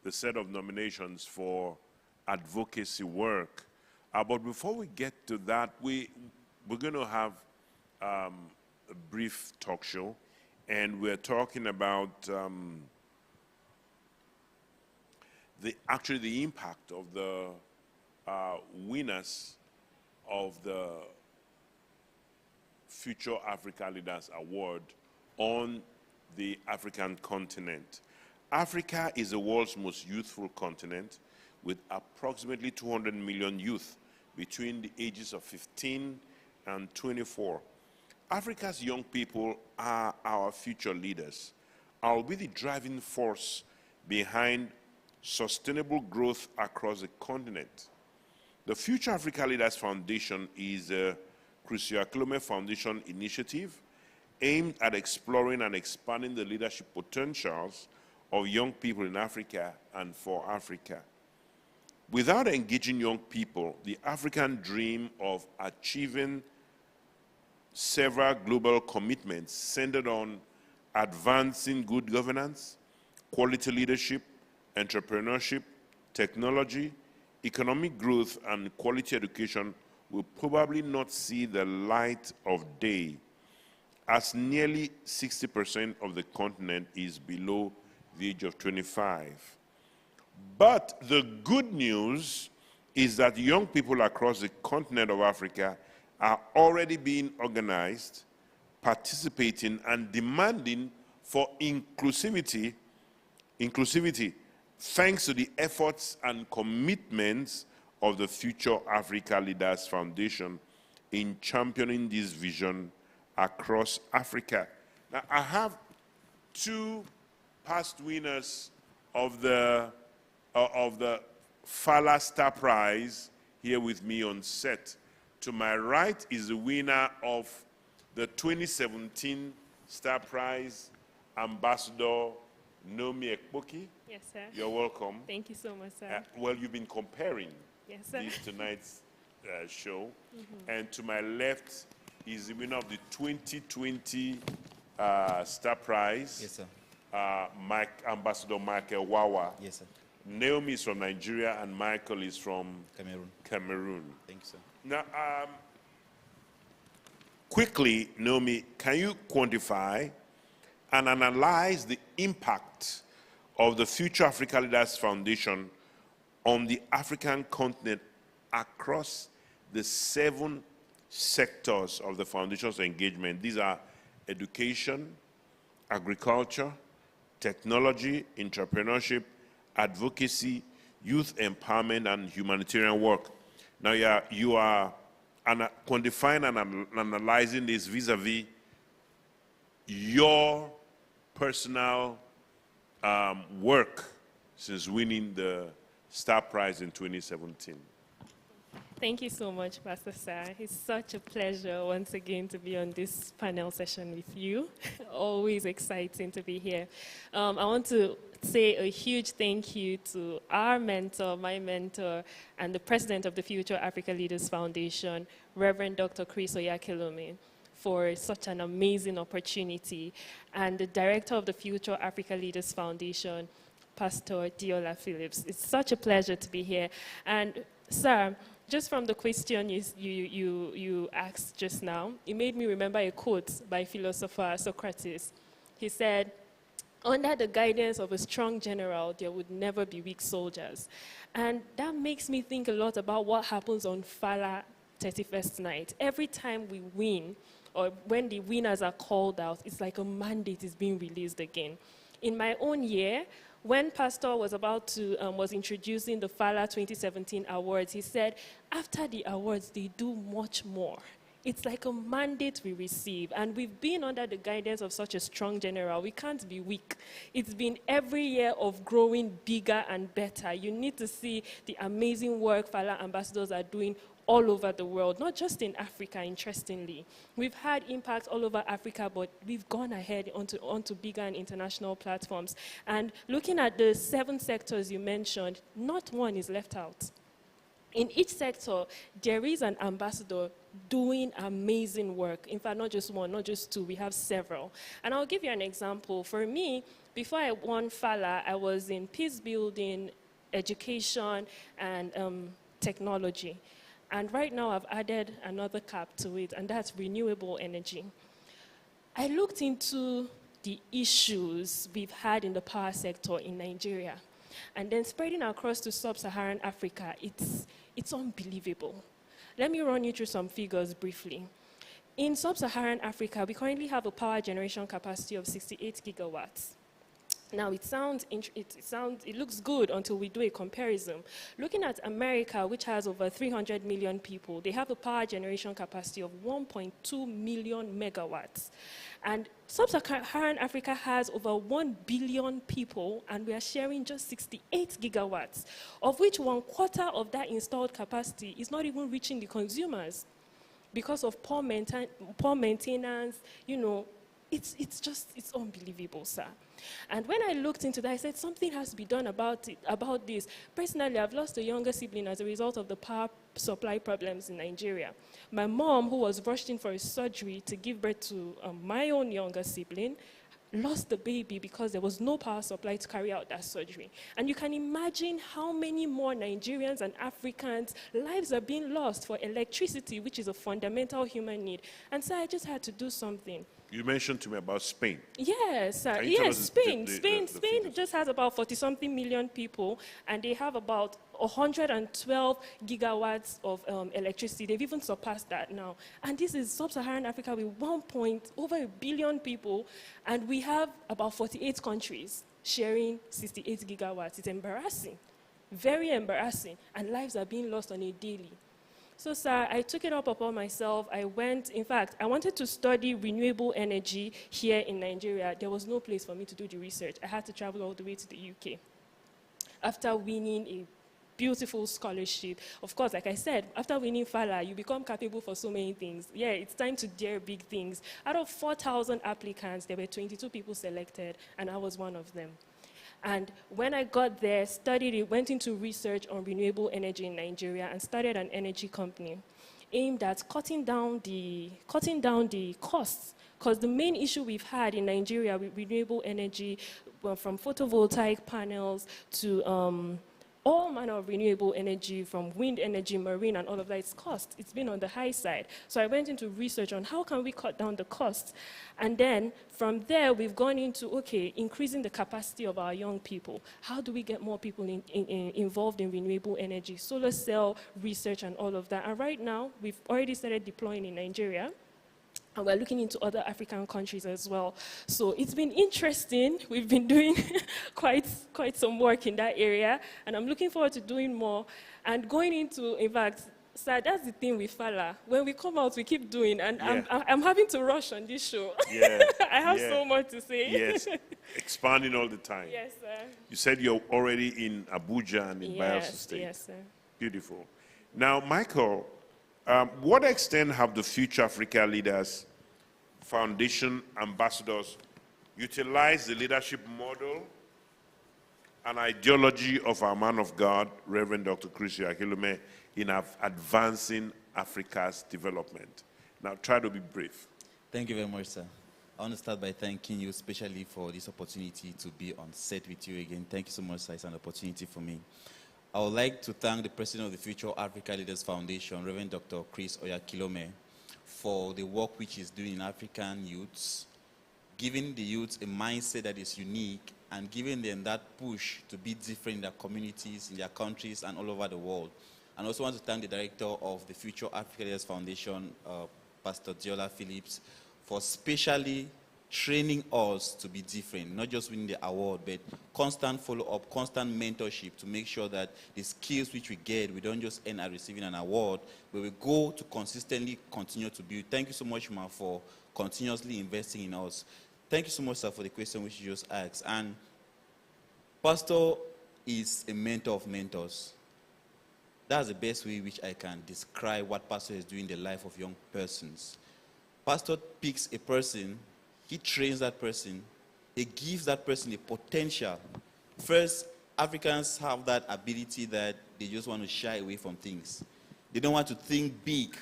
the set of nominations for advocacy work. But before we get to that, we're going to have a brief talk show, and we're talking about the impact of the winners of the Future Africa Leaders Award on the African continent. Africa is the world's most youthful continent, with approximately 200 million youth between the ages of 15 and 24. Africa's young people are our future leaders, and will be the driving force behind sustainable growth across the continent. The Future Africa Leaders Foundation is a Chris Kilome Foundation initiative aimed at exploring and expanding the leadership potentials of young people in Africa and for Africa. Without engaging young people, the African dream of achieving several global commitments centered on advancing good governance, quality leadership, entrepreneurship, technology, economic growth, and quality education will probably not see the light of day, as nearly 60% of the continent is below the age of 25. But the good news is that young people across the continent of Africa are already being organized, participating, and demanding for inclusivity thanks to the efforts and commitments of the Future Africa Leaders Foundation in championing this vision across Africa. Now, I have two past winners of the Fala Star Prize here with me on set. To my right is the winner of the 2017 Star Prize, Ambassador Naomi Ekpoki. Yes, sir. You're welcome. Thank you so much, sir. Well, you've been comparing tonight's show. And to my left is the winner of the 2020 Star Prize. Yes, sir. Ambassador Michael Wawa. Yes, sir. Naomi is from Nigeria and Michael is from Cameroon. Thank you, sir. Now, quickly, Naomi, can you quantify and analyze the impact of the Future Africa Leaders Foundation on the African continent across the 7 sectors of the foundation's engagement? These are education, agriculture, technology, entrepreneurship, advocacy, youth empowerment, and humanitarian work. Now, you are quantifying and analyzing this vis-a-vis your personal work since winning the Star Prize in 2017. Thank you so much, Pastor Sir. It's such a pleasure once again to be on this panel session with you. Always exciting to be here. I want to say a huge thank you to our mentor, my mentor, and the president of the Future Africa Leaders Foundation, Reverend Dr. Chris Oyakhilome, for such an amazing opportunity, and the director of the Future Africa Leaders Foundation, Pastor Diola Phillips. It's such a pleasure to be here. And sir, just from the question you asked just now, it made me remember a quote by philosopher Socrates. He said, "Under the guidance of a strong general, there would never be weak soldiers." And that makes me think a lot about what happens on Fala 31st night. Every time we win, or when the winners are called out, it's like a mandate is being released again. In my own year, when Pastor was was introducing the Fala 2017 awards, he said, after the awards, they do much more. It's like a mandate we receive, and we've been under the guidance of such a strong general. We can't be weak. It's been every year of growing bigger and better. You need to see the amazing work Fala ambassadors are doing all over the world, not just in Africa, interestingly. We've had impact all over Africa, but we've gone ahead onto bigger and international platforms. And looking at the 7 sectors you mentioned, not one is left out. In each sector, there is an ambassador doing amazing work. In fact, not just one, not just 2, we have several. And I'll give you an example. For me, before I won Fala, I was in peace building, education, and technology. And right now, I've added another cap to it, and that's renewable energy. I looked into the issues we've had in the power sector in Nigeria, and then spreading across to sub-Saharan Africa, it's unbelievable. Let me run you through some figures briefly. In sub-Saharan Africa, we currently have a power generation capacity of 68 gigawatts. Now, it looks good until we do a comparison. Looking at America, which has over 300 million people, they have a power generation capacity of 1.2 million megawatts. And sub-Saharan Africa has over 1 billion people, and we are sharing just 68 gigawatts, of which 1/4 of that installed capacity is not even reaching the consumers because of poor maintenance. You know, it's unbelievable, sir. And when I looked into that, I said, something has to be done about this. Personally, I've lost a younger sibling as a result of the power supply problems in Nigeria. My mom, who was rushed in for a surgery to give birth to my own younger sibling, lost the baby because there was no power supply to carry out that surgery. And you can imagine how many more Nigerians and Africans' lives are being lost for electricity, which is a fundamental human need. And so I just had to do something. You mentioned to me about Spain. Yes, sir. Yes, Spain. Spain just has about 40-something million people, and they have about 112 gigawatts of electricity. They've even surpassed that now. And this is sub-Saharan Africa with over 1 billion people, and we have about 48 countries sharing 68 gigawatts. It's embarrassing, very embarrassing, and lives are being lost on a daily. So, sir, I took it up upon myself. I wanted to study renewable energy here in Nigeria. There was no place for me to do the research. I had to travel all the way to the UK. After winning a beautiful scholarship, of course, like I said, after winning Fala, you become capable for so many things. Yeah, it's time to dare big things. Out of 4,000 applicants, there were 22 people selected, and I was one of them. And when I got there, went into research on renewable energy in Nigeria and started an energy company aimed at cutting down the costs. Because the main issue we've had in Nigeria with renewable energy, from photovoltaic panels to all manner of renewable energy, from wind energy, marine, and all of that, it's cost. It's been on the high side. So I went into research on how can we cut down the costs. And then from there, we've gone into, okay, increasing the capacity of our young people. How do we get more people involved in renewable energy, solar cell research, and all of that? And right now, we've already started deploying in Nigeria. And we're looking into other African countries as well. So it's been interesting. We've been doing quite some work in that area, and I'm looking forward to doing more. And going into, in fact, sir, that's the thing with Fala. When we come out, we keep doing, and yeah. I'm having to rush on this show. Yeah. I have so much to say. Yes, expanding all the time. Yes, sir. You said you're already in Abuja and in Bayelsa State. Yes, sir. Beautiful. Now, Michael, what extent have the Future Africa Leaders Foundation ambassadors utilized the leadership model an ideology of our man of God, Reverend Dr. Chris Oyakhilome, in advancing Africa's development. Now, try to be brief. Thank you very much, sir. I want to start by thanking you especially for this opportunity to be on set with you again. Thank you so much, sir. It's an opportunity for me. I would like to thank the President of the Future Africa Leaders Foundation, Reverend Dr. Chris Oyakhilome, for the work which he's doing in African youths, giving the youths a mindset that is unique and giving them that push to be different in their communities, in their countries, and all over the world. And I also want to thank the director of the Future Africa Leaders Foundation, Pastor Diola Phillips, for specially training us to be different, not just winning the award, but constant follow-up, constant mentorship to make sure that the skills which we get, we don't just end at receiving an award, but we go to consistently continue to build. Thank you so much, Ma, for continuously investing in us. Thank you so much, sir, for the question which you just asked. And Pastor is a mentor of mentors. That's the best way which I can describe what Pastor is doing in the life of young persons. Pastor picks a person, he trains that person, he gives that person a potential. First, Africans have that ability that they just want to shy away from things. They don't want to think big.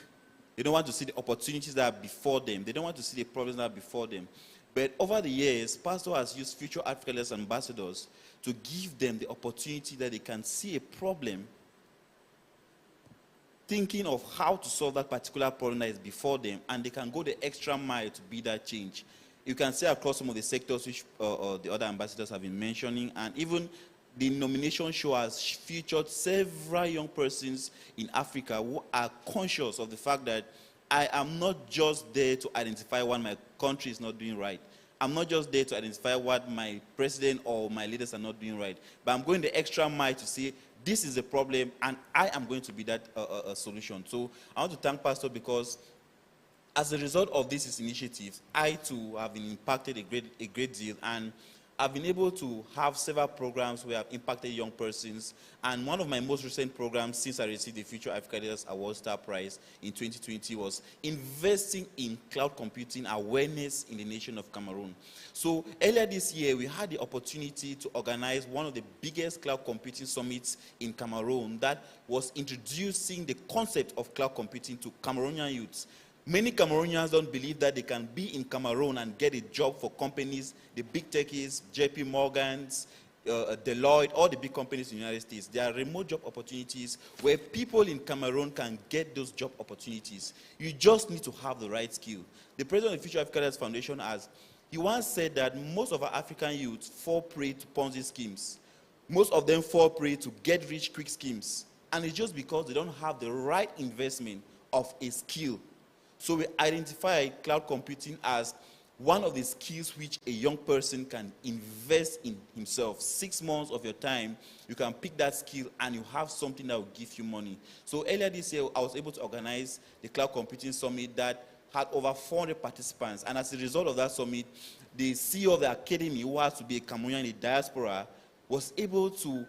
They don't want to see the opportunities that are before them. They don't want to see the problems that are before them. But over the years, Pastor has used Future Africa Leaders ambassadors to give them the opportunity that they can see a problem, thinking of how to solve that particular problem that is before them, and they can go the extra mile to be that change. You can see across some of the sectors which the other ambassadors have been mentioning, and even the nomination show has featured several young persons in Africa who are conscious of the fact that I am not just there to identify what my country is not doing right. I'm not just there to identify what my president or my leaders are not doing right, but I'm going the extra mile to say, this is a problem, and I am going to be that solution. So I want to thank Pastor because as a result of these initiatives, I too have been impacted a great deal, and I've been able to have several programs where I've impacted young persons. And one of my most recent programs since I received the Future Africa Leaders Award Star Prize in 2020 was investing in cloud computing awareness in the nation of Cameroon. So earlier this year, we had the opportunity to organize one of the biggest cloud computing summits in Cameroon that was introducing the concept of cloud computing to Cameroonian youths. Many Cameroonians don't believe that they can be in Cameroon and get a job for companies, the big techies, JP Morgans, Deloitte, all the big companies in the United States. There are remote job opportunities where people in Cameroon can get those job opportunities. You just need to have the right skill. The president of the Future Africa Leaders Foundation he once said that most of our African youths fall prey to Ponzi schemes. Most of them fall prey to get-rich-quick schemes. And it's just because they don't have the right investment of a skill. So we identify cloud computing as one of the skills which a young person can invest in himself. 6 months of your time, you can pick that skill and you have something that will give you money. So earlier this year, I was able to organize the Cloud Computing Summit that had over 400 participants. And as a result of that summit, the CEO of the academy, who has to be a Cameroonian in the diaspora, was able to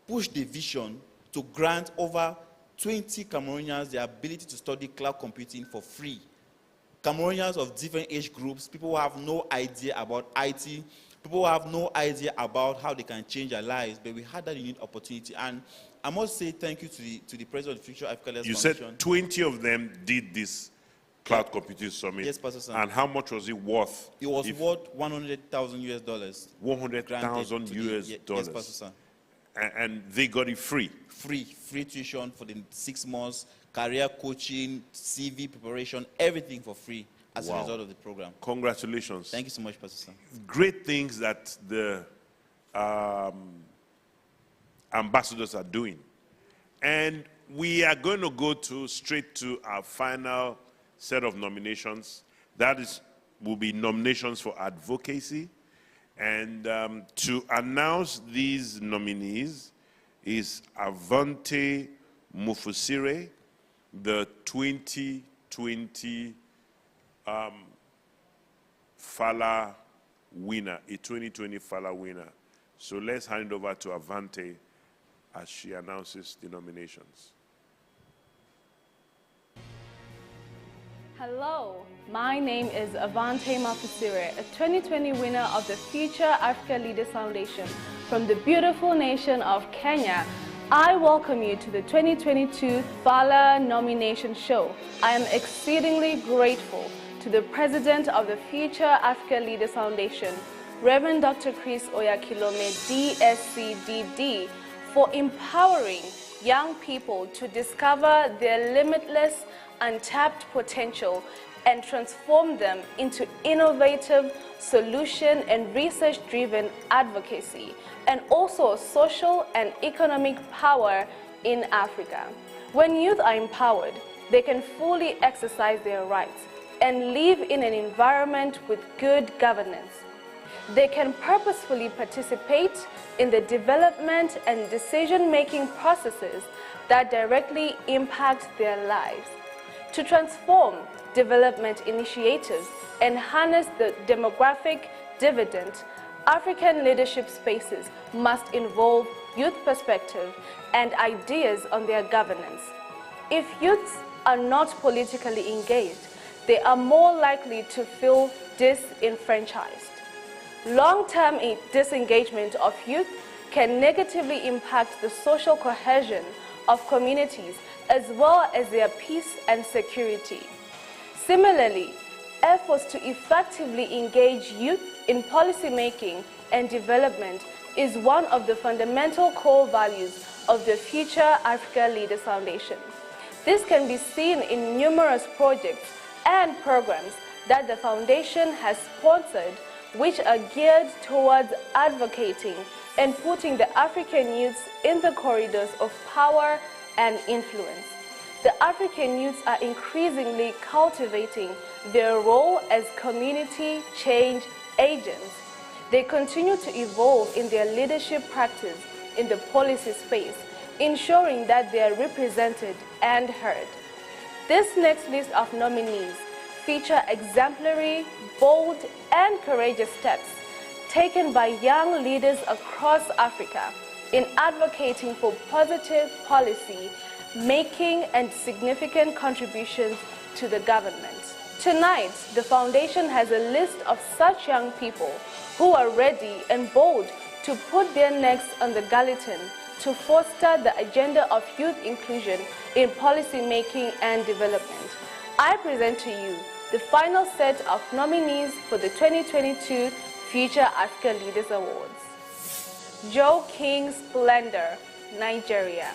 push the vision to grant over 20 Cameroonians the ability to study cloud computing for free. Cameroonians of different age groups, people who have no idea about IT, people who have no idea about how they can change their lives, but we had that unique opportunity. And I must say thank you to the President of the Future Africa Leaders Foundation. You said 20 of them did this cloud computing summit. Yes, Pastor Sam. And how much was it worth? It was worth $100,000 US. 100,000 US dollars. Yes, Pastor Sam. And they got it free? Free tuition for the 6 months, career coaching, CV preparation, everything for free as a result of the program. Congratulations. Thank you so much, Pastor Sam. Great things that the ambassadors are doing. And we are going to go straight to our final set of nominations. That will be nominations for advocacy. And to announce these nominees is Avante Mufusire, the 2020 Fala winner, a 2020 Fala winner. So let's hand over to Avante as she announces the nominations. Hello, my name is Avante Mafusire, a 2020 winner of the Future Africa Leaders Foundation from the beautiful nation of Kenya. I welcome you to the 2022 Fala nomination show. I am exceedingly grateful to the President of the Future Africa Leaders Foundation, Reverend Dr. Chris Oyakilome, DSCDD, for empowering young people to discover their limitless, untapped potential and transform them into innovative, solution and research-driven advocacy, and also social and economic power in Africa. When youth are empowered, they can fully exercise their rights and live in an environment with good governance. They can purposefully participate in the development and decision-making processes that directly impact their lives. To transform development initiatives and harness the demographic dividend, African leadership spaces must involve youth perspective and ideas on their governance. If youths are not politically engaged, they are more likely to feel disenfranchised. Long-term disengagement of youth can negatively impact the social cohesion of communities as well as their peace and security. Similarly, efforts to effectively engage youth in policymaking and development is one of the fundamental core values of the Future Africa Leaders Foundation. This can be seen in numerous projects and programs that the Foundation has sponsored, which are geared towards advocating and putting the African youths in the corridors of power and influence. The African youths are increasingly cultivating their role as community change agents. They continue to evolve in their leadership practice in the policy space, ensuring that they are represented and heard. This next list of nominees feature exemplary, bold, and courageous steps taken by young leaders across Africa in advocating for positive policy making and significant contributions to the government. Tonight, the Foundation has a list of such young people who are ready and bold to put their necks on the guillotine to foster the agenda of youth inclusion in policy making and development. I present to you the final set of nominees for the 2022 Future Africa Leaders Awards. Joe King Splendor, Nigeria.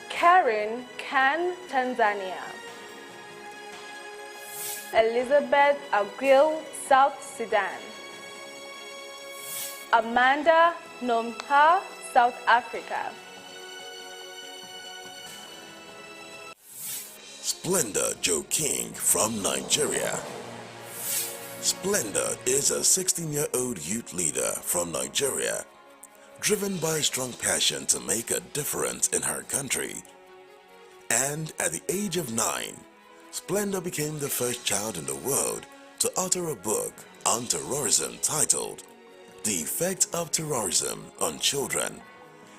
Karen Khan, Tanzania. Elizabeth Aguil, South Sudan. Amanda Nomha, South Africa. Splendor Joe King from Nigeria. Splendor is a 16-year-old youth leader from Nigeria, driven by a strong passion to make a difference in her country. And at the age of 9, Splendor became the first child in the world to author a book on terrorism titled The Effect of Terrorism on Children.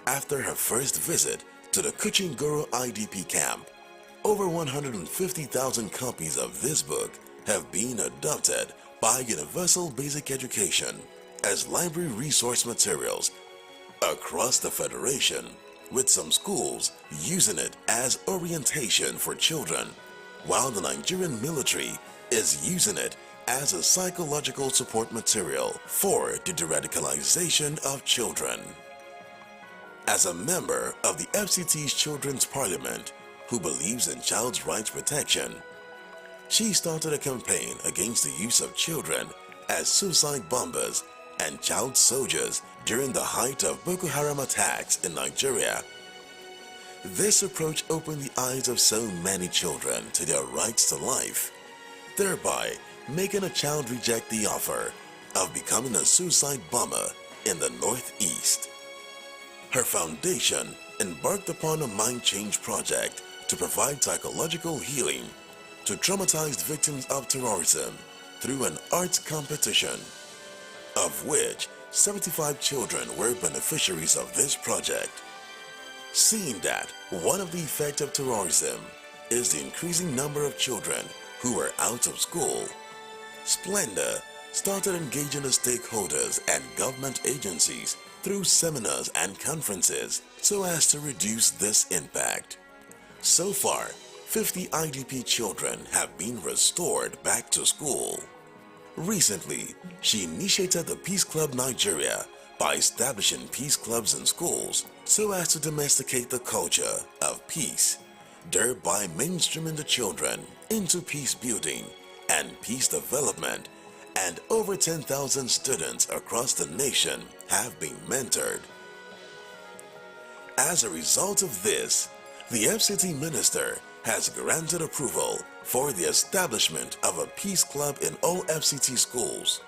After her first visit to the Kuchingoro IDP camp, over 150,000 copies of this book have been adopted by Universal Basic Education as library resource materials across the Federation, with some schools using it as orientation for children, while the Nigerian military is using it as a psychological support material for the de-radicalization of children. As a member of the FCT's Children's Parliament who believes in child's rights protection, she started a campaign against the use of children as suicide bombers and child soldiers during the height of Boko Haram attacks in Nigeria. This approach opened the eyes of so many children to their rights to life, thereby making a child reject the offer of becoming a suicide bomber in the Northeast. Her foundation embarked upon a mind change project to provide psychological healing to traumatized victims of terrorism through an arts competition, of which 75 children were beneficiaries of this project. Seeing that one of the effects of terrorism is the increasing number of children who are out of school. Splendor started engaging the stakeholders and government agencies through seminars and conferences so as to reduce this impact. So far, 50 IDP children have been restored back to school. Recently, she initiated the Peace Club Nigeria by establishing peace clubs in schools so as to domesticate the culture of peace, thereby mainstreaming the children into peace building and peace development, and over 10,000 students across the nation have been mentored. As a result of this, the FCT minister has granted approval for the establishment of a peace club in all FCT schools,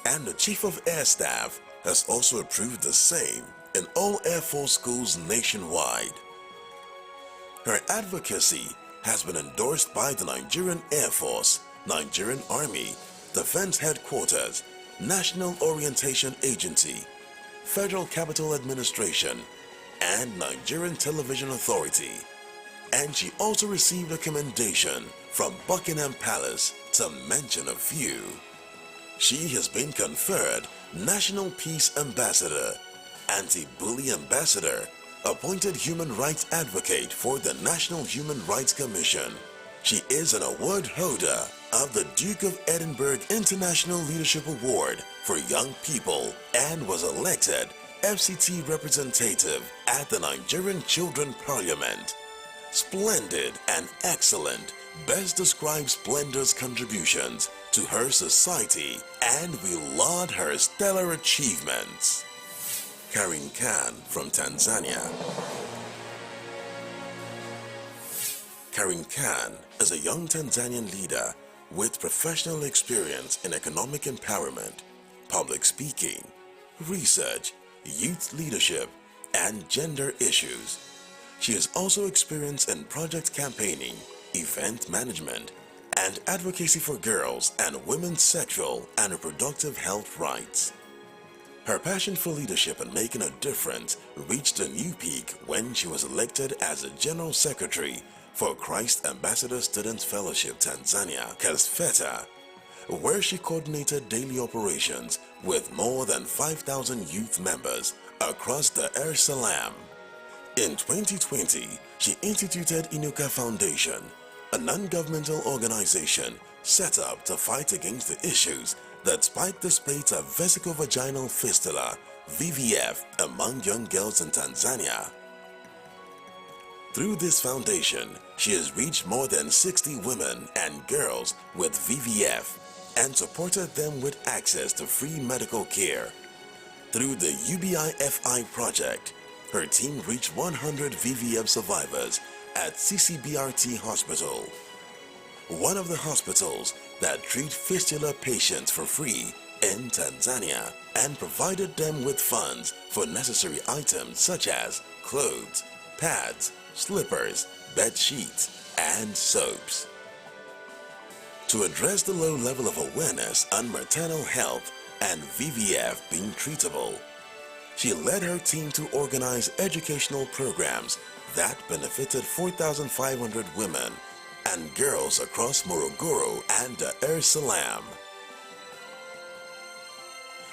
and the Chief of Air Staff has also approved the same in all Air Force schools nationwide. Her advocacy has been endorsed by the Nigerian Air Force, Nigerian Army, Defense Headquarters, National Orientation Agency, Federal Capital Administration, and Nigerian Television Authority. And she also received a commendation from Buckingham Palace, to mention a few. She has been conferred National Peace Ambassador, Anti-Bully Ambassador, appointed Human Rights Advocate for the National Human Rights Commission. She is an award holder of the Duke of Edinburgh International Leadership Award for Young People and was elected FCT representative at the Nigerian Children Parliament. Splendid and excellent best describes Splendor's contributions to her society, and we laud her stellar achievements. Karin Khan from Tanzania. Karin Khan is a young Tanzanian leader with professional experience in economic empowerment, public speaking, research, youth leadership, and gender issues. She has also experience in project campaigning, event management, and advocacy for girls and women's sexual and reproductive health rights. Her passion for leadership and making a difference reached a new peak when she was elected as a General Secretary for Christ Ambassador Student Fellowship Tanzania, KASFETA, where she coordinated daily operations with more than 5,000 youth members across Dar es Salaam. In 2020, she instituted Inuka Foundation, a non-governmental organization set up to fight against the issues that spike the spate of vesicovaginal fistula, VVF, among young girls in Tanzania. Through this foundation, she has reached more than 60 women and girls with VVF and supported them with access to free medical care. Through the UBI-FI project, her team reached 100 VVF survivors at CCBRT Hospital, one of the hospitals that treat fistula patients for free in Tanzania, and provided them with funds for necessary items such as clothes, pads, slippers, bed sheets, and soaps. To address the low level of awareness on maternal health and VVF being treatable, she led her team to organize educational programs that benefited 4,500 women and girls across Morogoro and Dar es Salaam.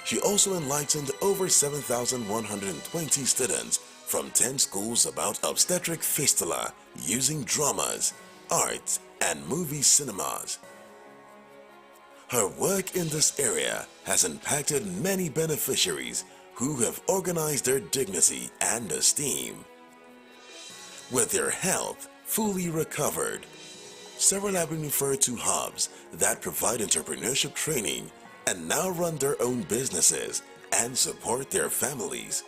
She also enlightened over 7,120 students from 10 schools about obstetric fistula using dramas, art, and movie cinemas. Her work in this area has impacted many beneficiaries who have organized their dignity and esteem. With their health fully recovered, several have been referred to hubs that provide entrepreneurship training and now run their own businesses and support their families.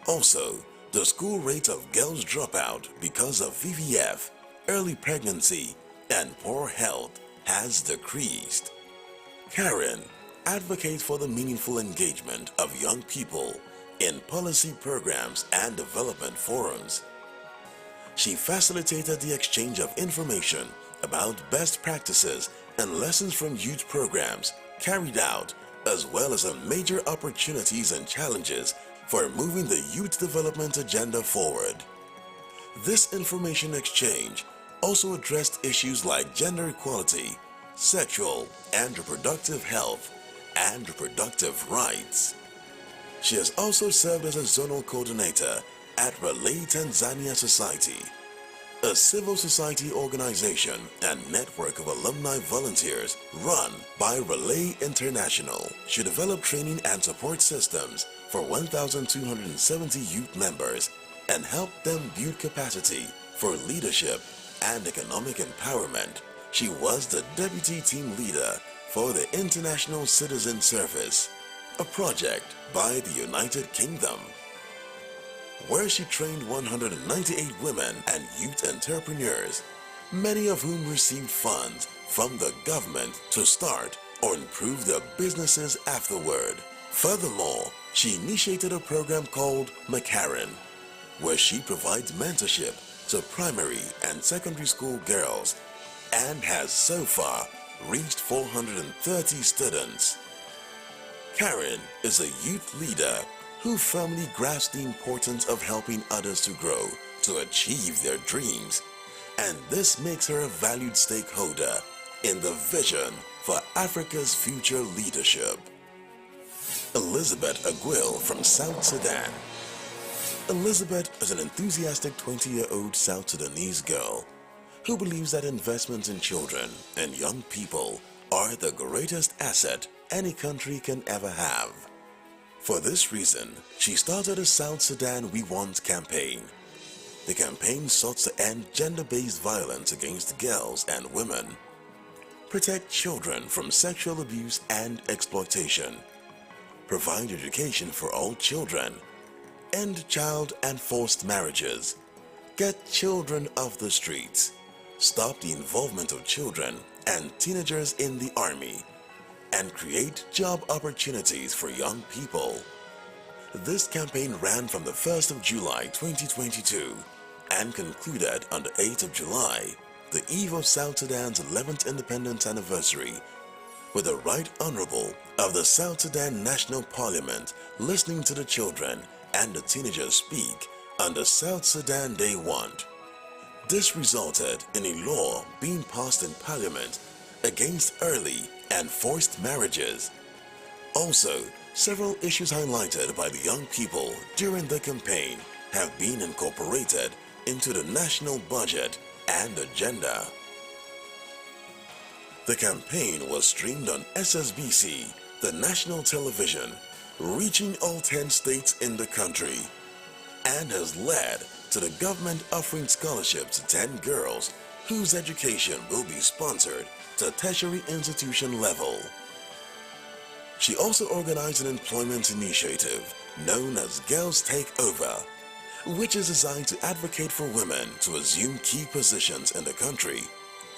Also, the school rate of girls dropout because of VVF, early pregnancy, and poor health has decreased. Karen advocates for the meaningful engagement of young people in policy programs and development forums. She facilitated the exchange of information about best practices and lessons from youth programs carried out, as well as on major opportunities and challenges for moving the youth development agenda forward. This information exchange also addressed issues like gender equality, sexual and reproductive health, and reproductive rights. She has also served as a zonal coordinator at Relay Tanzania Society, a civil society organization and network of alumni volunteers run by Relay International. She developed training and support systems for 1,270 youth members and helped them build capacity for leadership and economic empowerment. She was the deputy team leader for the International Citizen Service, a project by the United Kingdom, where she trained 198 women and youth entrepreneurs, many of whom received funds from the government to start or improve their businesses afterward. Furthermore, she initiated a program called McCarran, where she provides mentorship to primary and secondary school girls and has so far reached 430 students. Karen is a youth leader who firmly grasps the importance of helping others to grow, to achieve their dreams, and this makes her a valued stakeholder in the vision for Africa's future leadership. Elizabeth Aguil from South Sudan. Elizabeth is an enthusiastic 20-year-old South Sudanese girl who believes that investments in children and young people are the greatest asset any country can ever have. For this reason, she started a South Sudan We Want campaign. The campaign sought to end gender-based violence against girls and women, protect children from sexual abuse and exploitation, provide education for all children, end child and forced marriages, get children off the streets, stop the involvement of children and teenagers in the army, and create job opportunities for young people. This campaign ran from the 1st of July 2022 and concluded on the 8th of July, the eve of South Sudan's 11th independence anniversary, with the Right Honorable of the South Sudan National Parliament listening to the children and the teenagers speak on the South Sudan Day Want. This resulted in a law being passed in Parliament against early and forced marriages. Also, several issues highlighted by the young people during the campaign have been incorporated into the national budget and agenda. The campaign was streamed on SSBC, the national television, reaching all 10 states in the country, and has led to the government offering scholarships to 10 girls whose education will be sponsored to tertiary institution level. She also organized an employment initiative known as Girls Take Over, which is designed to advocate for women to assume key positions in the country,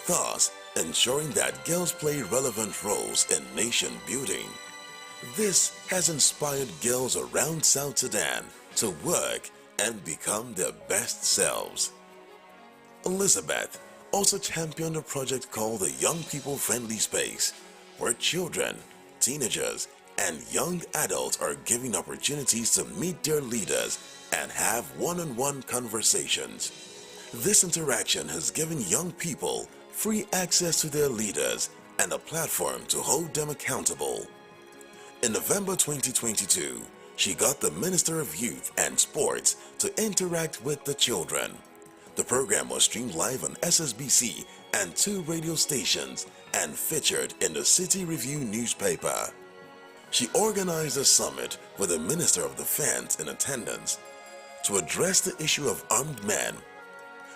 thus ensuring that girls play relevant roles in nation building. This has inspired girls around South Sudan to work and become their best selves. Elizabeth also championed a project called the Young People Friendly Space, where children, teenagers, and young adults are given opportunities to meet their leaders and have one-on-one conversations. This interaction has given young people free access to their leaders and a platform to hold them accountable. In November 2022, she got the Minister of Youth and Sports to interact with the children. The program was streamed live on SSBC and 2 radio stations and featured in the City Review newspaper. She organized a summit with the Minister of Defense in attendance to address the issue of armed men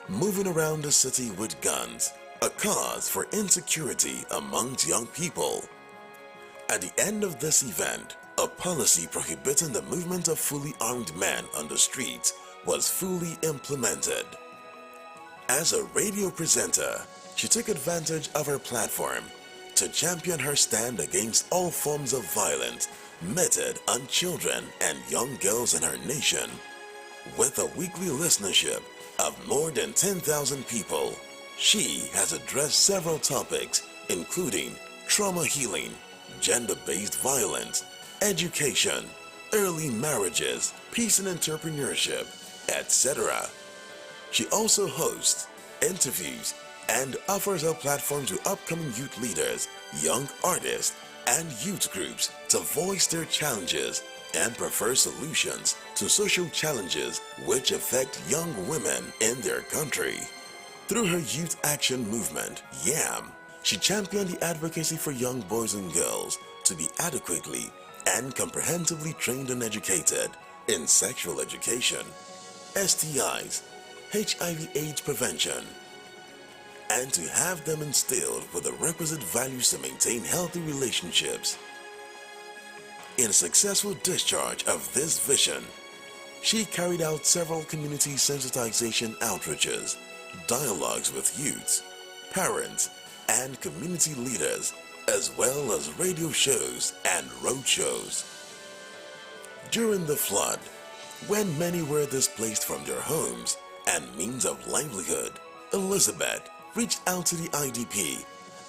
moving around the city with guns, a cause for insecurity amongst young people. At the end of this event, a policy prohibiting the movement of fully armed men on the streets was fully implemented. As a radio presenter, she took advantage of her platform to champion her stand against all forms of violence meted on children and young girls in her nation. With a weekly listenership of more than 10,000 people, she has addressed several topics including trauma healing, gender-based violence, education, early marriages, peace and entrepreneurship, etc. She also hosts interviews, and offers a platform to upcoming youth leaders, young artists, and youth groups to voice their challenges and prefer solutions to social challenges which affect young women in their country. Through her youth action movement, YAM, she championed the advocacy for young boys and girls to be adequately and comprehensively trained and educated in sexual education, STIs, HIV/AIDS prevention, and to have them instilled with the requisite values to maintain healthy relationships. In successful discharge of this vision, she carried out several community sensitization outreaches, dialogues with youths, parents, and community leaders, as well as radio shows and road shows. During the flood, when many were displaced from their homes and means of livelihood, Elizabeth reached out to the IDP,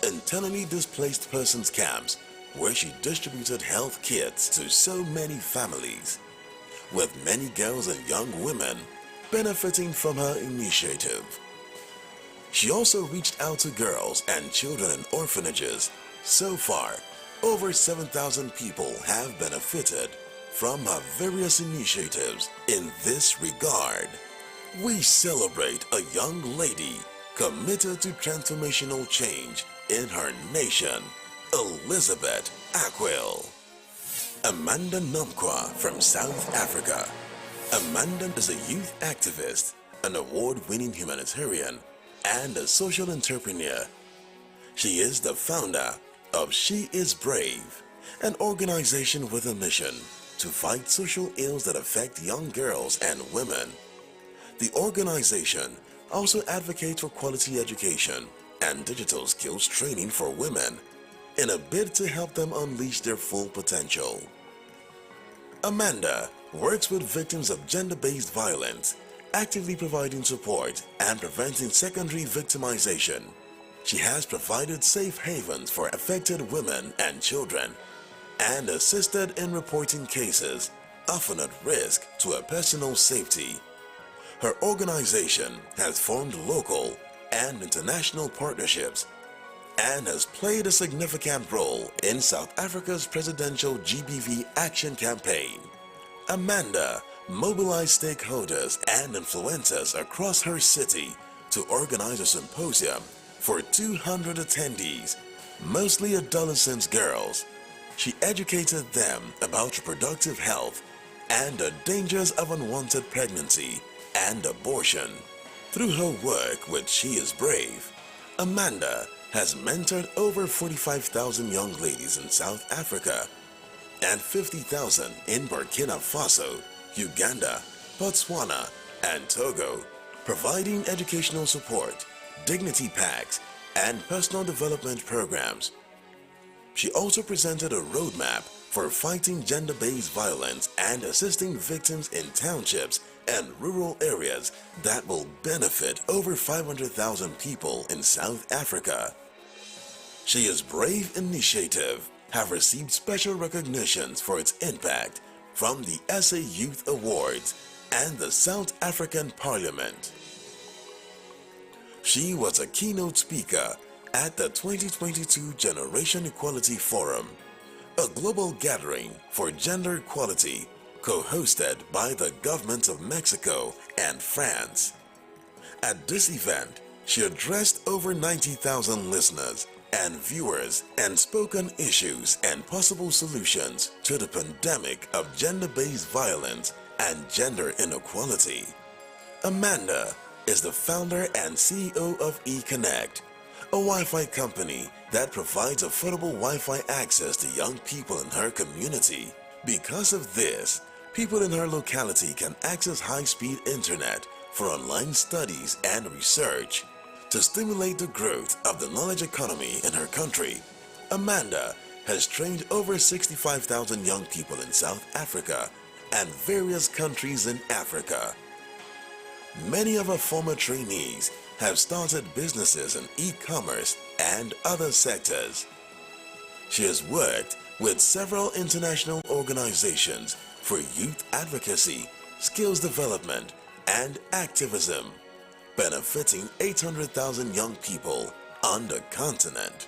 internally displaced persons camps, where she distributed health kits to so many families, with many girls and young women benefiting from her initiative. She also reached out to girls and children in orphanages. So far, over 7,000 people have benefited from her various initiatives in this regard. We celebrate a young lady committed to transformational change in her nation, Elizabeth Akwil. Amanda Nomkwa from South Africa. Amanda is a youth activist, an award-winning humanitarian, and a social entrepreneur. She is the founder of She Is Brave, an organization with a mission to fight social ills that affect young girls and women. The organization also advocates for quality education and digital skills training for women in a bid to help them unleash their full potential. Amanda works with victims of gender-based violence, actively providing support and preventing secondary victimization. She has provided safe havens for affected women and children and assisted in reporting cases often at risk to her personal safety. Her organization has formed local and international partnerships and has played a significant role in South Africa's presidential GBV action campaign. Amanda mobilized stakeholders and influencers across her city to organize a symposium for 200 attendees, mostly adolescent girls. She educated them about reproductive health and the dangers of unwanted pregnancy and abortion. Through her work with She Is Brave, Amanda has mentored over 45,000 young ladies in South Africa and 50,000 in Burkina Faso, Uganda, Botswana, and Togo, providing educational support, dignity packs, and personal development programs. She also presented a roadmap for fighting gender-based violence and assisting victims in townships and rural areas that will benefit over 500,000 people in South Africa. She Is Brave initiative have received special recognitions for its impact from the SA Youth Awards and the South African Parliament. She was a keynote speaker at the 2022 Generation Equality Forum, a global gathering for gender equality co-hosted by the governments of Mexico and France. At this event, she addressed over 90,000 listeners and viewers and spoke on issues and possible solutions to the pandemic of gender-based violence and gender inequality. Amanda is the founder and CEO of eConnect, a Wi-Fi company that provides affordable Wi-Fi access to young people in her community. Because of this, people in her locality can access high-speed internet for online studies and research. To stimulate the growth of the knowledge economy in her country, Amanda has trained over 65,000 young people in South Africa and various countries in Africa. Many of her former trainees have started businesses in e-commerce and other sectors. She has worked with several international organizations for youth advocacy, skills development, and activism. benefiting 800,000 young people on the continent.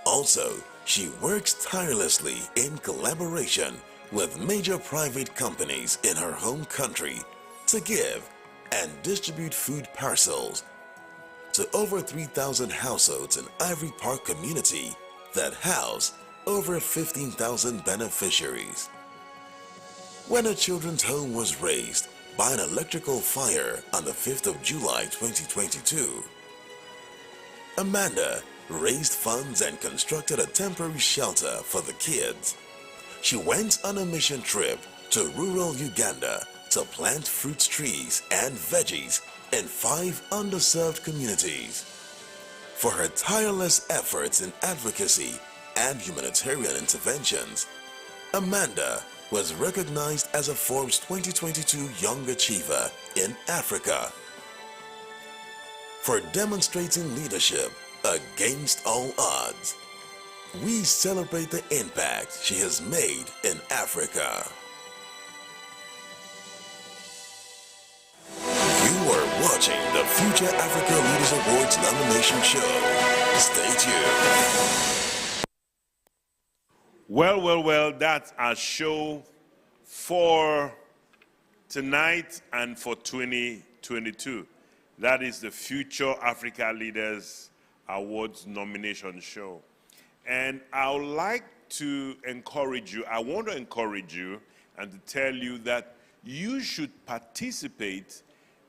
Also, she works tirelessly in collaboration with major private companies in her home country to give and distribute food parcels to over 3,000 households in Ivory Park community that house over 15,000 beneficiaries. When a children's home was razed by an electrical fire on the 5th of July 2022, Amanda raised funds and constructed a temporary shelter for the kids. She went on a mission trip to rural Uganda to plant fruit trees and veggies in 5 underserved communities. For her tireless efforts in advocacy and humanitarian interventions, Amanda was recognized as a Forbes 2022 Young Achiever in Africa. For demonstrating leadership against all odds, we celebrate the impact she has made in Africa. You are watching the Future Africa Leaders Awards nomination show. Stay tuned. Well, that's our show for tonight and for 2022. That is the Future Africa Leaders Awards nomination show. And I would like to encourage you, I want to encourage you and to tell you that you should participate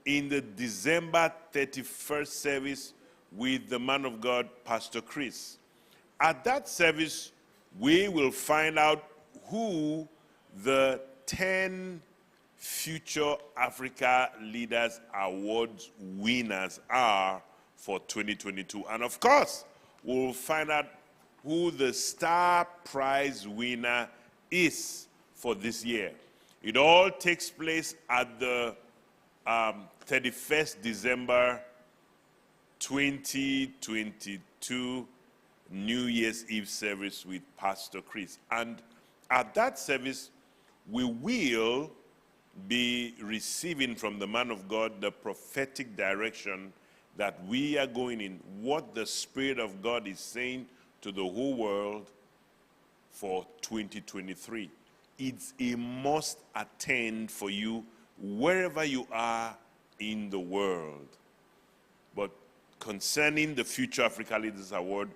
in the December 31st service with the man of God, Pastor Chris. At that service, we will find out who the 10 Future Africa Leaders Awards winners are for 2022. And of course, we'll find out who the star prize winner is for this year. It all takes place at the 31st December 2022 New Year's Eve service with Pastor Chris. And at that service, we will be receiving from the man of God the prophetic direction that we are going in, what the Spirit of God is saying to the whole world for 2023. It's a must attend for you wherever you are in the world. But concerning the Future Africa Leaders Award,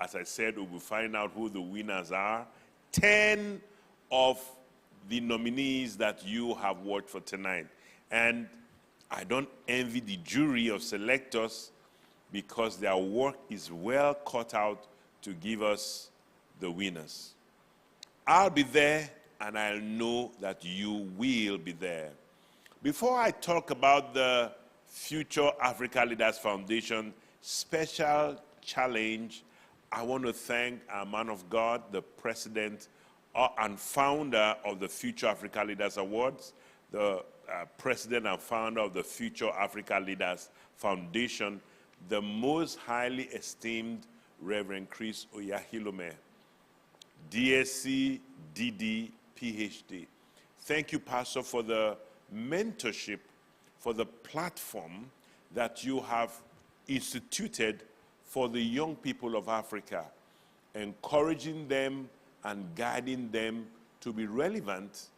as I said, we will find out who the winners are. 10 of the nominees that you have watched for tonight. And I don't envy the jury of selectors because their work is well cut out to give us the winners. I'll be there, and I'll know that you will be there. Before I talk about the Future Africa Leaders Foundation special challenge, I want to thank our man of God, the president and founder of the Future Africa Leaders Awards, the president and founder of the Future Africa Leaders Foundation, the most highly esteemed Reverend Chris Oyahilome, DSc, DD, PhD. Thank you, Pastor, for the mentorship, for the platform that you have instituted for the young people of Africa, encouraging them and guiding them to be relevant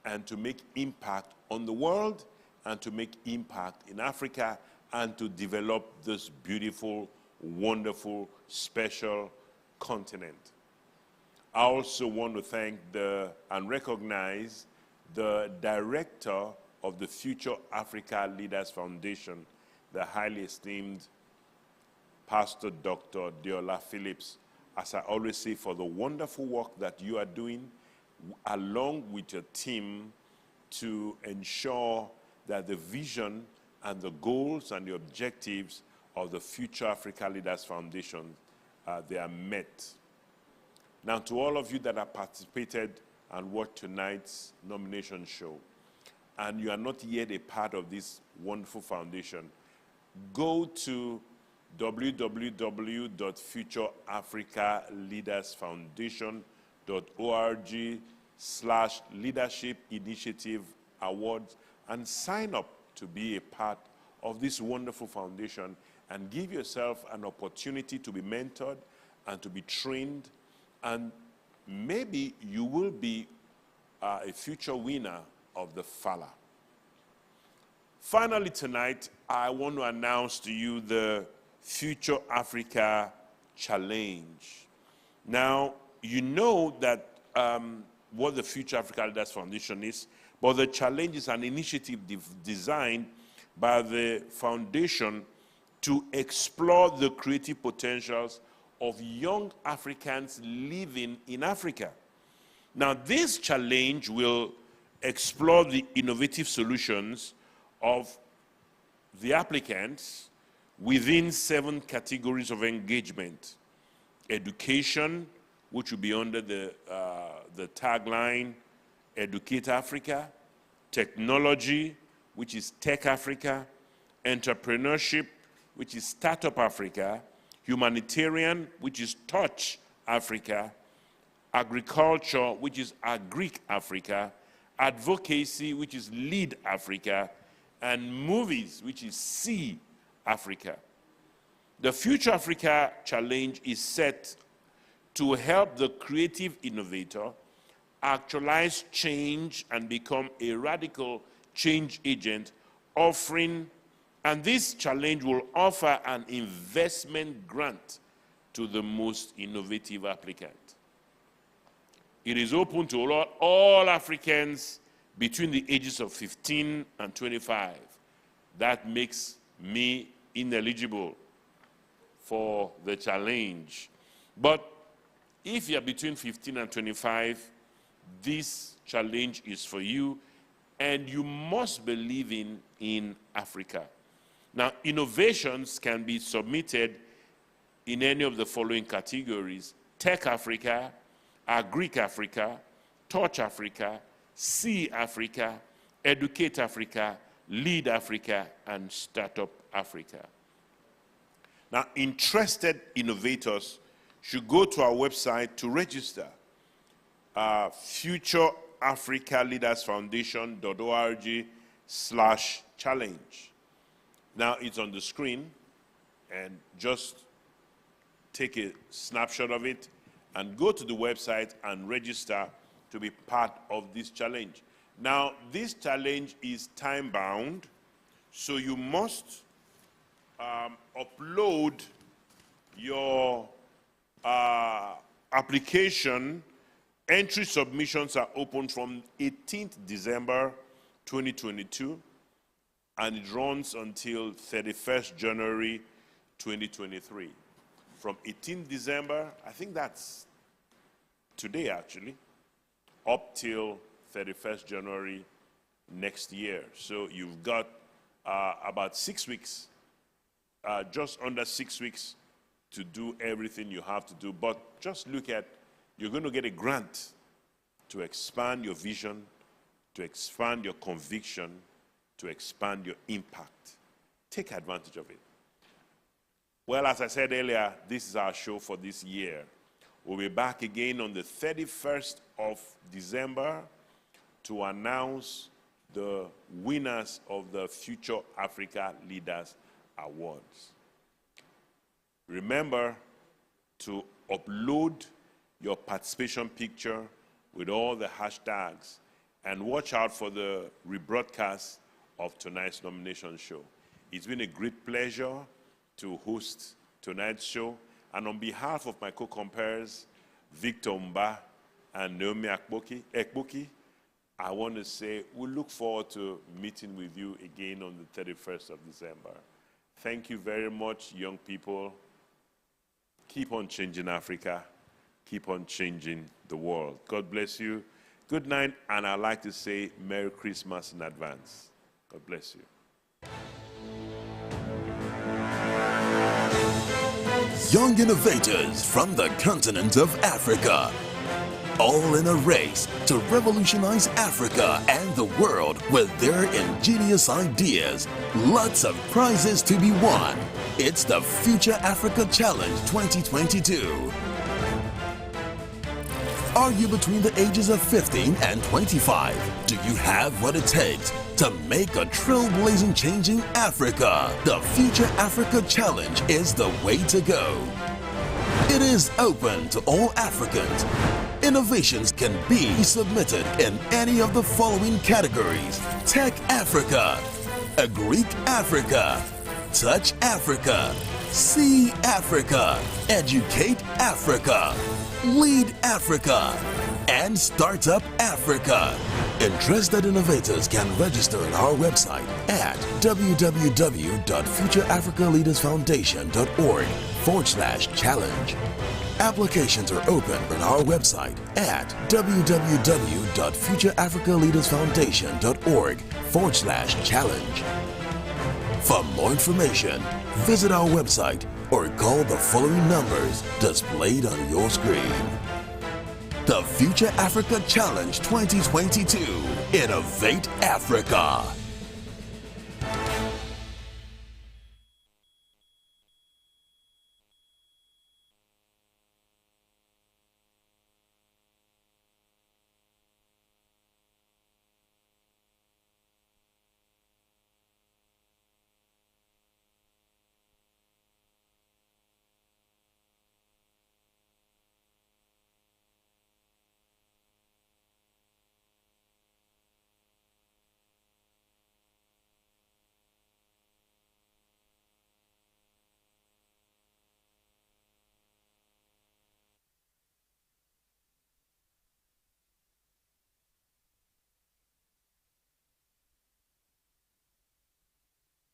and to make impact on the world and to make impact in Africa and to develop this beautiful, wonderful, special continent. I also want to thank and recognize the director of the Future Africa Leaders Foundation, the highly esteemed Pastor Dr. Deola Phillips, as I always say, for the wonderful work that you are doing along with your team to ensure that the vision and the goals and the objectives of the Future Africa Leaders Foundation, they are met. Now, to all of you that have participated and watched tonight's nomination show, and you are not yet a part of this wonderful foundation, go to www.futureafricaleadersfoundation.org/leadership initiative awards and sign up to be a part of this wonderful foundation and give yourself an opportunity to be mentored and to be trained, and maybe you will be a future winner of the Fala. Finally tonight, I want to announce to you the Future Africa Challenge. Now, you know that what the Future Africa Leaders Foundation is, but the challenge is an initiative designed by the foundation to explore the creative potentials of young Africans living in Africa. Now, this challenge will explore the innovative solutions of the applicants within 7 categories of engagement. Education, which will be under the tagline, Educate Africa. Technology, which is Tech Africa. Entrepreneurship, which is Startup Africa. Humanitarian, which is Touch Africa. Agriculture, which is Agric Africa. Advocacy, which is Lead Africa. And movies, which is See Africa. The Future Africa Challenge is set to help the creative innovator actualize change and become a radical change agent, and this challenge will offer an investment grant to the most innovative applicant. It is open to all Africans between the ages of 15 and 25. That makes me ineligible for the challenge. But if you're between 15 and 25, this challenge is for you, and you must believe in Africa. Now, innovations can be submitted in any of the following categories: Tech Africa, Agric Africa, Touch Africa, See Africa, Educate Africa, Lead Africa, and Startup Africa. Now, interested innovators should go to our website to register, futureafricaleadersfoundation.org/challenge. Now it's on the screen, and just take a snapshot of it and go to the website and register to be part of this challenge. Now, this challenge is time-bound, so you must upload your application. Entry submissions are open from 18th December 2022, and it runs until 31st January 2023. From 18th December, I think that's today actually, up till 31st January next year. So you've got about 6 weeks, just under 6 weeks to do everything you have to do. But just look at, you're going to get a grant to expand your vision, to expand your conviction, to expand your impact. Take advantage of it. Well, as I said earlier, this is our show for this year. We'll be back again on the 31st of December to announce the winners of the Future Africa Leaders Awards. Remember to upload your participation picture with all the hashtags, and watch out for the rebroadcast of tonight's nomination show. It's been a great pleasure to host tonight's show, and on behalf of my co-compares, Victor Mba and Naomi Ekboki, I want to say we look forward to meeting with you again on the 31st of December. Thank you very much, young people. Keep on changing Africa. Keep on changing the world. God bless you. Good night, and I'd like to say Merry Christmas in advance. God bless you. Young innovators from the continent of Africa, all in a race to revolutionize Africa and the world with their ingenious ideas. Lots of prizes to be won. It's the Future Africa Challenge 2022. Are you between the ages of 15 and 25? Do you have what it takes to make a trailblazing change in Africa? The Future Africa Challenge is the way to go. It is open to all Africans. Innovations can be submitted in any of the following categories: Tech Africa, Greek Africa, Touch Africa, See Africa, Educate Africa, Lead Africa, and Startup Africa. Interested innovators can register on our website at www.futureafricaleadersfoundation.org/challenge. Applications are open on our website at www.futureafricaleadersfoundation.org/challenge. For more information, visit our website or call the following numbers displayed on your screen. The Future Africa Challenge 2022. Innovate Africa.